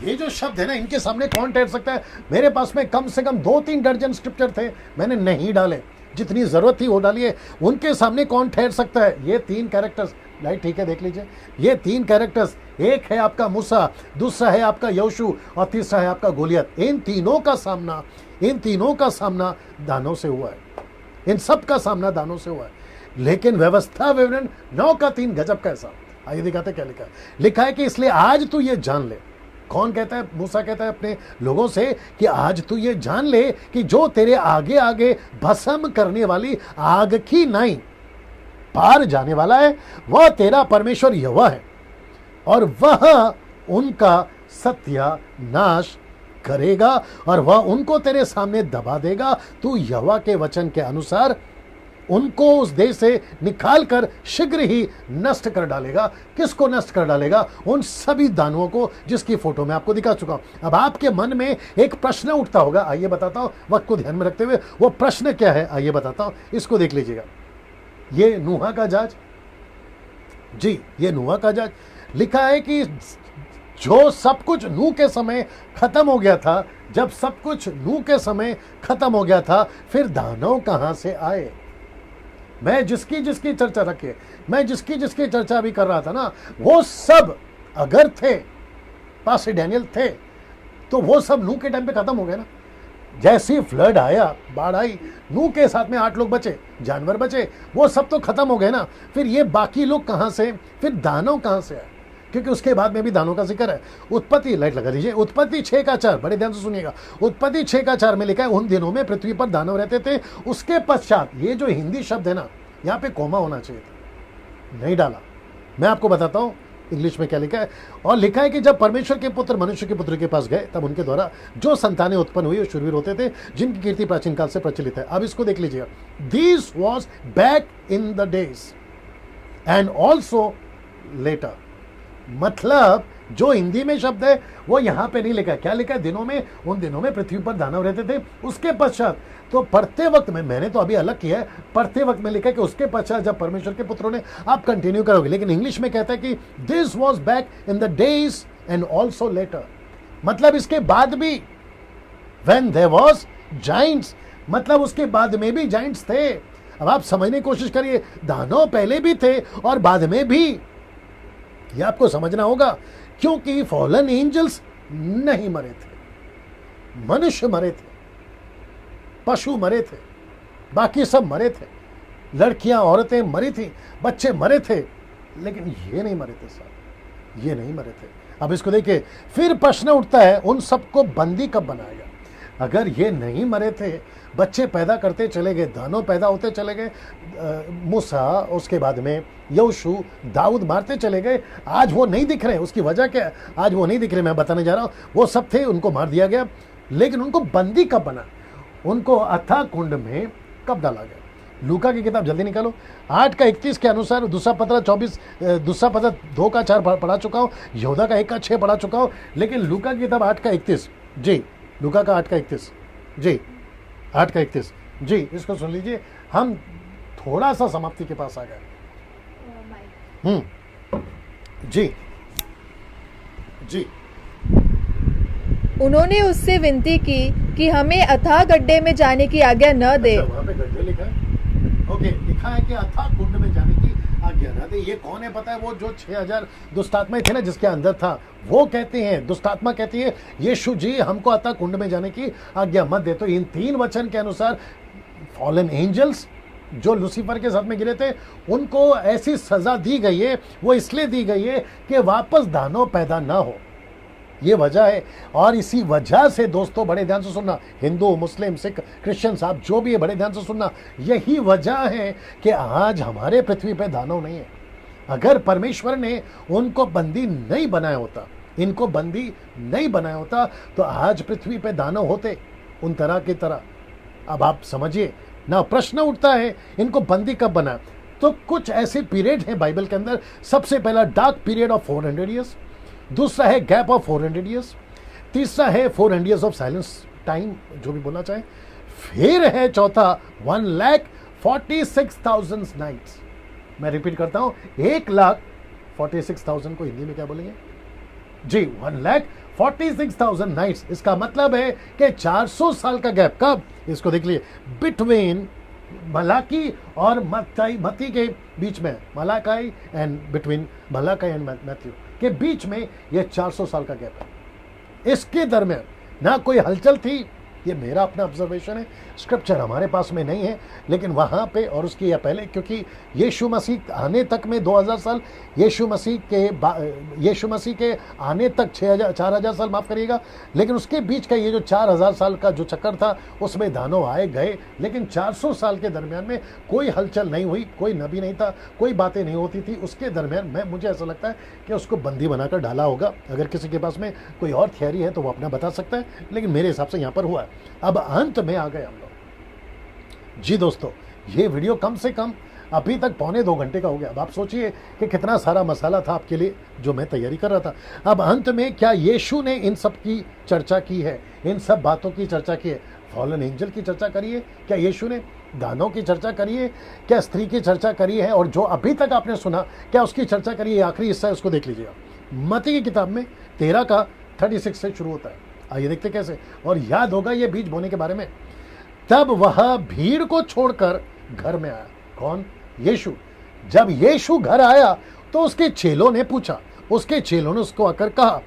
ये जो शब्द है ना, इनके सामने कौन ठहर सकता है। मेरे पास में कम से कम 2-3 दर्जन स्क्रिप्चर थे, मैंने नहीं डाले, जितनी जरूरत थी वो डालिए। उनके सामने कौन ठहर सकता है, ये 3 कैरेक्टर्स, राइट, ठीक है, देख लीजिए। ये 3 कैरेक्टर्स, एक है आपका मूसा, दूसरा है आपका यहोशू, और तीसरा है आपका गोलियत। इन तीनों का सामना दानों से हुआ है, इन सब का सामना दानों से हुआ है। लेकिन व्यवस्था विवरण 9 का 3 गजब का ऐसा। आइए दिखाते क्या लिखा है। लिखा है कि इसलिए आज तू ये जान ले। कौन कहता है? मूसा कहता है अपने लोगों से कि आज तू ये जान ले कि जो तेरे आगे आगे भस्म करने वाली आग की नाई पार जाने वाला है, वह तेरा परमेश्वर यहोवा है, और वह उनका सत्यानाश करेगा, और वह उनको तेरे सामने दबा देगा। तू यहोवा के वचन के अनुसार उनको उस देश से निकाल कर शीघ्र ही नष्ट कर डालेगा। किसको नष्ट कर डालेगा? उन सभी दानवों को, जिसकी फोटो मैं आपको दिखा चुका हूं। अब आपके मन में एक प्रश्न उठता होगा, आइए बताता हूं, वक्त को ध्यान में रखते हुए। वो प्रश्न क्या है आइए बताता हूं, इसको देख लीजिएगा। ये नूहा का जहाज जी, ये नूहा का जहाज। लिखा है कि जो सब कुछ नूह के समय खत्म हो गया था, जब सब कुछ नूह के समय खत्म हो गया था, फिर दानव कहां से आए? मैं जिसकी चर्चा रखे, मैं जिसकी चर्चा भी कर रहा था ना, वो सब अगर थे, पास डैनियल थे, तो वो सब नूह के टाइम पे खत्म हो गए ना। जैसे ही फ्लड आया, बाढ़ आई, नूह के साथ में 8 लोग बचे, जानवर बचे, वो सब तो खत्म हो गए ना। फिर ये बाकी लोग कहां से, फिर दानव कहां से आए? क्योंकि उसके बाद में भी दानों का जिक्र है। उत्पत्ति, लाइट लगा दीजिए, उत्पत्ति 6 का 4, बड़े ध्यान से सुनिएगा। उत्पत्ति 6 का 4 में लिखा है, उन दिनों में पृथ्वी पर दानव रहते थे। उसके पश्चात, ये जो हिंदी शब्द है ना, यहाँ पे कोमा होना चाहिए था, नहीं डाला। मैं आपको बताता हूँ इंग्लिश में क्या लिखा है। और लिखा है कि जब परमेश्वर के पुत्र मनुष्य के पुत्र के पास गए, तब उनके द्वारा जो संतानें उत्पन्न हुई वो शूरवीर होते थे, जिनकी कीर्ति प्राचीन काल से प्रचलित है। अब इसको देख लीजिएगा। This was back in the days and also later. मतलब जो हिंदी में शब्द है वो यहां पे नहीं लिखा है। क्या लिखा है? दिनों में, उन दिनों में पृथ्वी पर दानव रहते थे, उसके पश्चात। तो पढ़ते वक्त में, मैंने तो अभी अलग किया है, पढ़ते वक्त में लिखा है कि उसके पश्चात जब परमेश्वर के पुत्रों ने, आप कंटिन्यू करोगे, लेकिन इंग्लिश में कहता है कि this was back in the days and also later. मतलब इसके बाद भी, व्हेन देयर वाज जाइंट्स, मतलब उसके बाद में भी जाइंट्स थे। अब आप समझने की कोशिश करिए, दानव पहले भी थे और बाद में भी, ये आपको समझना होगा। क्योंकि फॉलन एंजल्स नहीं मरे थे, मनुष्य मरे थे, पशु मरे थे, बाकी सब मरे थे, लड़कियां औरतें मरी थी, बच्चे मरे थे, लेकिन ये नहीं मरे थे साहब, ये नहीं मरे थे। अब इसको देखिए, फिर प्रश्न उठता है, उन सबको बंदी कब बनाएगा? अगर ये नहीं मरे थे, बच्चे पैदा करते चले गए, दानव पैदा होते चले गए, मूसा, उसके बाद में यहोशू, दाऊद मारते चले गए, आज वो नहीं दिख रहे। उसकी वजह क्या है? आज वो नहीं दिख रहे, मैं बताने जा रहा हूँ। वो सब थे, उनको मार दिया गया, लेकिन उनको बंदी कब बना? उनको अथाह कुंड में कब डाला गया? लूका की किताब जल्दी निकालो, 8 का 31 के अनुसार। दूसरा पत्र 24, दूसरा पत्र 2 का 4 पढ़ा चुका हूँ, यहूदा का 1 का 6 पढ़ा चुका हूँ, लेकिन लूका की किताब 8 का 31 जी, लूका का 8 का 31 जी, 8 का 31 जी, इसको सुन लीजिए। हम थोड़ा सा समाप्ति के पास आ गए। जी जी। उन्होंने उससे विनती की कि हमें अथाह गड्ढे में जाने की आज्ञा न दे। वहाँ पे गड्ढे लिखा है, ओके, लिखा है कि अथाह कुंड में जाने की आज्ञा न दे। ये कौन है पता है? वो जो 6000 दुष्टात्माएं थे ना, जिसके अंदर था, वो कहते हैं, दुष्टात्मा कहती है, यीशु जी हमको अथाह कुंड में जाने की आज्ञा मत दे। तो इन 3 वचन के अनुसार फॉलन एंजल्स जो लूसीफर के साथ में गिरे थे, उनको ऐसी सजा दी गई है। वो इसलिए दी गई है कि वापस दानव पैदा ना हो, ये वजह है। और इसी वजह से दोस्तों, बड़े ध्यान से सुनना, हिंदू, मुस्लिम, सिख, क्रिश्चियन साहब जो भी है, बड़े ध्यान से सुनना, यही वजह है कि आज हमारे पृथ्वी पे दानव नहीं है। अगर परमेश्वर ने उनको बंदी नहीं बनाया होता, इनको बंदी नहीं बनाया होता, तो आज पृथ्वी पे दानव होते, उन तरह की तरह। अब आप समझिए ना, प्रश्न उठता है इनको बंदी कब बना। तो कुछ ऐसे पीरियड हैं बाइबल के अंदर। सबसे पहला डार्क पीरियड ऑफ 400 ईयर्स, दूसरा है गैप ऑफ 400 ईयर्स, तीसरा है 400 ईयर्स ऑफ साइलेंस टाइम, जो भी बोलना चाहे, फिर है चौथा 1,46,000 नाइट्स। मैं रिपीट करता हूं, 1,46,000 को हिंदी में क्या बोलेंगे जी, 1,46,000 नाइट्स। इसका मतलब है कि 400 साल का गैप। कब? इसको देख लीजिए, बिटवीन मलाकी और मत्ती के बीच में, Malachi and between Malachi and Matthew के बीच में यह 400 साल का गैप है। इसके दरमियान ना कोई हलचल थी। ये मेरा अपना ऑब्जर्वेशन है, स्क्रिप्चर हमारे पास में नहीं है, लेकिन वहाँ पे और उसकी या पहले, क्योंकि यीशु मसीह आने तक में 2000 साल, यीशु मसीह के आने तक 4,000 साल, माफ़ करिएगा, लेकिन उसके बीच का ये जो 4,000 साल का जो चक्कर था, उसमें दानव आए गए, लेकिन 400 साल के दरमियान में कोई हलचल नहीं हुई, कोई नबी नहीं था, कोई बातें नहीं होती थी। उसके दरमियान मुझे ऐसा लगता है कि उसको बंदी बनाकर डाला होगा। अगर किसी के पास में कोई और थियरी है तो वो अपना बता सकता है, लेकिन मेरे हिसाब से यहाँ पर हुआ है। अब अंत में आ गए हम लोग जी। दोस्तों, ये वीडियो कम से कम अभी तक 2.25 घंटे का हो गया। अब आप सोचिए कि कितना सारा मसाला था आपके लिए जो मैं तैयारी कर रहा था। अब अंत में क्या यीशु ने इन सब की चर्चा की है, इन सब बातों की चर्चा की है? फॉलन एंजल की चर्चा करी है क्या यीशु ने? दानों की चर्चा करी है क्या? स्त्री की चर्चा करी है? और जो अभी तक आपने सुना, क्या उसकी चर्चा करी है? आखिरी हिस्सा है, उसको देख लीजिएगा। मत्ती की किताब में 13 का 36 से शुरू होता है। आइए देखते कैसे। और याद होगा ये बीज बोने के बारे में। तब वह भीड़ को छोड़कर घर में आया। कौन? यीशु। जब यीशु घर आया तो उसके चेलों ने पूछा, उसके चेलों ने उसको आकर कहा,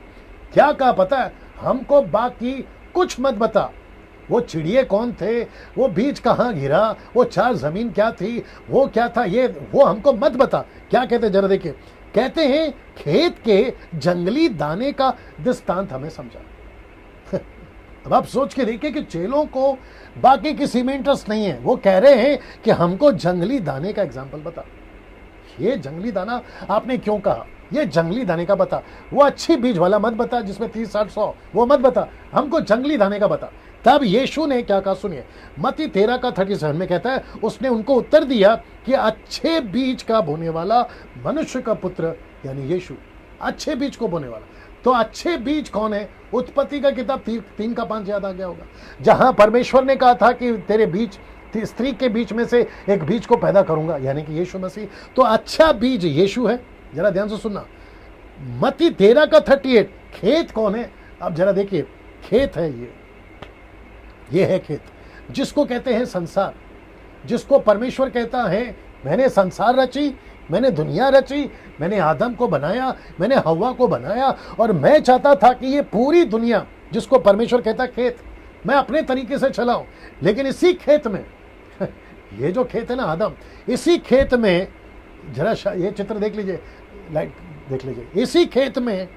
क्या कहा पता है? हमको बाकी कुछ मत बता। वो चिड़िए कौन थे, वो बीज कहाँ गिरा, वो 4 जमीन क्या थी, वो क्या था, ये वो हमको मत बता। क्या कहते जरा देखिए, कहते हैं खेत के जंगली दाने का दृष्टांत हमें समझा। अब आप सोच के देखिए कि चेलों को बाकी किसी में इंटरेस्ट नहीं है। वो कह रहे हैं कि हमको जंगली दाने का एग्जाम्पल बता। ये जंगली दाना आपने क्यों कहा? ये जंगली दाने का बता। वो अच्छी बीज वाला मत बता जिसमें 30, 60, 100, वो मत बता, हमको जंगली दाने का बता। तब यीशु ने क्या कहा सुनिए, मत्ती 13 का 37 में कहता है, उसने उनको उत्तर दिया कि अच्छे बीज का बोने वाला मनुष्य का पुत्र यानी यीशु, अच्छे बीज को बोने वाला। तो अच्छे बीज कौन है? उत्पत्ति का किताब 3 का 5 याद आ गया होगा, जहां परमेश्वर ने कहा था कि तेरे बीज, स्त्री के बीच में से एक बीज को पैदा करूंगा, यानी कि यीशु मसीह। तो अच्छा बीज यीशु है। जरा ध्यान से सुनना, मत्ती 13 का 38। खेत कौन है? अब जरा देखिए, खेत है ये है खेत, जिसको कहते हैं संसार, जिसको परमेश्वर कहता है मैंने संसार रची, मैंने दुनिया रची, मैंने आदम को बनाया, मैंने हव्वा को बनाया, और मैं चाहता था कि ये पूरी दुनिया, जिसको परमेश्वर कहता है खेत, मैं अपने तरीके से चलाऊं। लेकिन इसी खेत में ये जो खेत है ना आदम, इसी खेत में जरा ये चित्र देख लीजिए, लाइट देख लीजिए, इसी खेत में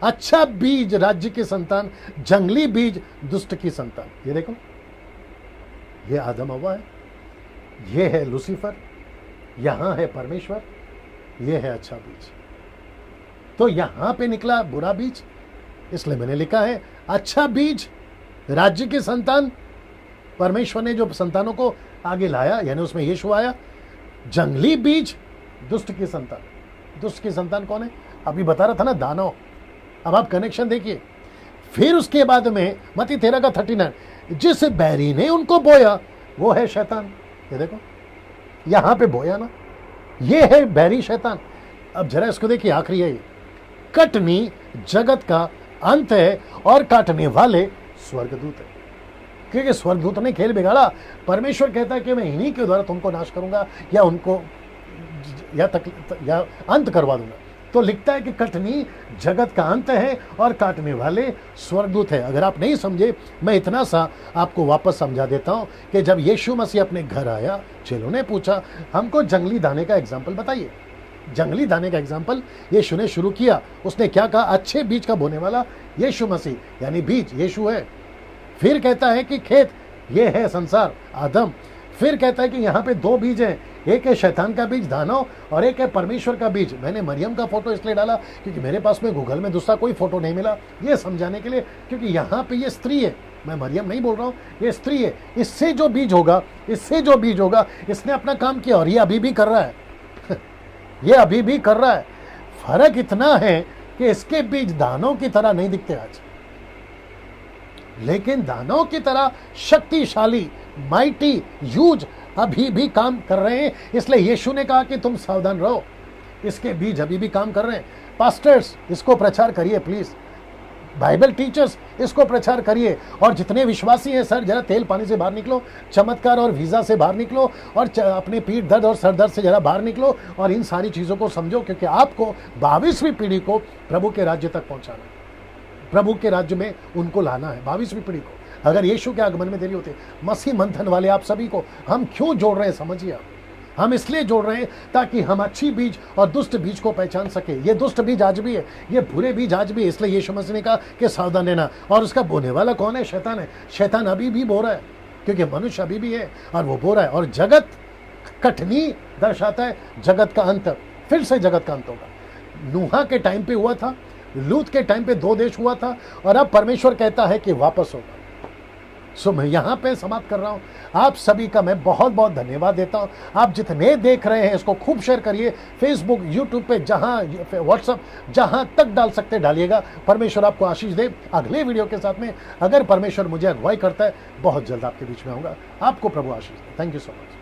अच्छा बीज राज्य की संतान, जंगली बीज दुष्ट की संतान। ये देखो, ये आदम हव्वा है, ये है लूसीफर, यहां है परमेश्वर, ये है अच्छा बीज। तो यहां पे निकला बुरा बीज, इसलिए मैंने लिखा है अच्छा बीज राज्य की संतान, परमेश्वर ने जो संतानों को आगे लाया, यानी उसमें यीशु आया। जंगली बीज दुष्ट की संतान। दुष्ट की संतान कौन है? अभी बता रहा था ना, दानव। अब आप कनेक्शन देखिए। फिर उसके बाद में मत्ती 13 का 39, जिस बैरी ने उनको बोया वो है शैतान। ये देखो, यहां पे बोया ना, ये है बैरी शैतान। अब जरा इसको देखिए, आखिरी है ये, कटनी जगत का अंत है और काटने वाले स्वर्गदूत है। क्योंकि स्वर्गदूत ने खेल बिगाड़ा। परमेश्वर कहता है कि मैं इन्हीं के द्वारा तुमको नाश करूंगा या उनको या अंत करवा दूंगा। तो लिखता है कि कटनी जगत का अंत है और काटने वाले स्वर्गदूत है। अगर आप नहीं समझे, मैं इतना सा आपको वापस समझा देता हूं कि जब यीशु मसीह अपने घर आया, चेलों ने पूछा हमको जंगली दाने का एग्जाम्पल बताइए। जंगली दाने का एग्जाम्पल यीशु ने शुरू किया। उसने क्या कहा? अच्छे बीज का बोने वाला यीशु मसीह, यानी बीज यीशु है। फिर कहता है कि खेत, ये है संसार, आदम। फिर कहता है कि यहाँ पे 2 बीज हैं, एक है शैतान का बीज दानव और एक है परमेश्वर का बीज। मैंने मरियम का फोटो इसलिए डाला क्योंकि मेरे पास में गूगल में दूसरा कोई फोटो नहीं मिला ये समझाने के लिए, क्योंकि यहाँ पे ये स्त्री है, मैं मरियम नहीं बोल रहा हूँ, ये स्त्री है। इससे जो बीज होगा, इससे जो बीज होगा, इसने अपना काम किया और ये अभी भी कर रहा है ये अभी भी कर रहा है। फर्क इतना है कि इसके बीज दानव की तरह नहीं दिखते आज, लेकिन दानव की तरह शक्तिशाली, माइटी, ह्यूज अभी भी काम कर रहे हैं। इसलिए यीशु ने कहा कि तुम सावधान रहो, इसके बीज अभी भी काम कर रहे हैं। पास्टर्स इसको प्रचार करिए प्लीज, बाइबल टीचर्स इसको प्रचार करिए, और जितने विश्वासी हैं सर जरा तेल पानी से बाहर निकलो, चमत्कार और वीजा से बाहर निकलो, और अपने पीठ दर्द और सर दर्द से जरा बाहर निकलो और इन सारी चीजों को समझो, क्योंकि आपको 22वीं पीढ़ी को प्रभु के राज्य तक पहुंचाना है, प्रभु के राज्य में उनको लाना है 22वीं पीढ़ी को। अगर यीशु के आगमन में देरी होती, मसीह मंथन वाले आप सभी को हम क्यों जोड़ रहे हैं समझिए आप। हम इसलिए जोड़ रहे हैं ताकि हम अच्छी बीज और दुष्ट बीज को पहचान सके। ये दुष्ट बीज आज भी है, ये बुरे बीज आज भी है, इसलिए यीशु मसीह ने कहा कि सावधान रहना। और उसका बोने वाला कौन है? शैतान है। शैतान अभी भी बो रहा है, क्योंकि मनुष्य अभी भी है और वो बो रहा है। और जगत कठनी दर्शाता है जगत का अंत, फिर से जगत का अंत होगा। नूहा के टाइम पे हुआ था, लूत के टाइम पे 2 देश हुआ था, और अब परमेश्वर कहता है कि वापस होगा। सो मैं यहाँ पे समाप्त कर रहा हूँ। आप सभी का मैं बहुत बहुत धन्यवाद देता हूँ। आप जितने देख रहे हैं इसको खूब शेयर करिए, फेसबुक, यूट्यूब पे, जहाँ व्हाट्सअप, जहाँ तक डाल सकते डालिएगा। परमेश्वर आपको आशीष दे। अगले वीडियो के साथ में अगर परमेश्वर मुझे अगुवाई करता है बहुत जल्द आपके बीच में आऊँगा। आपको प्रभु आशीष दे। Thank you so much.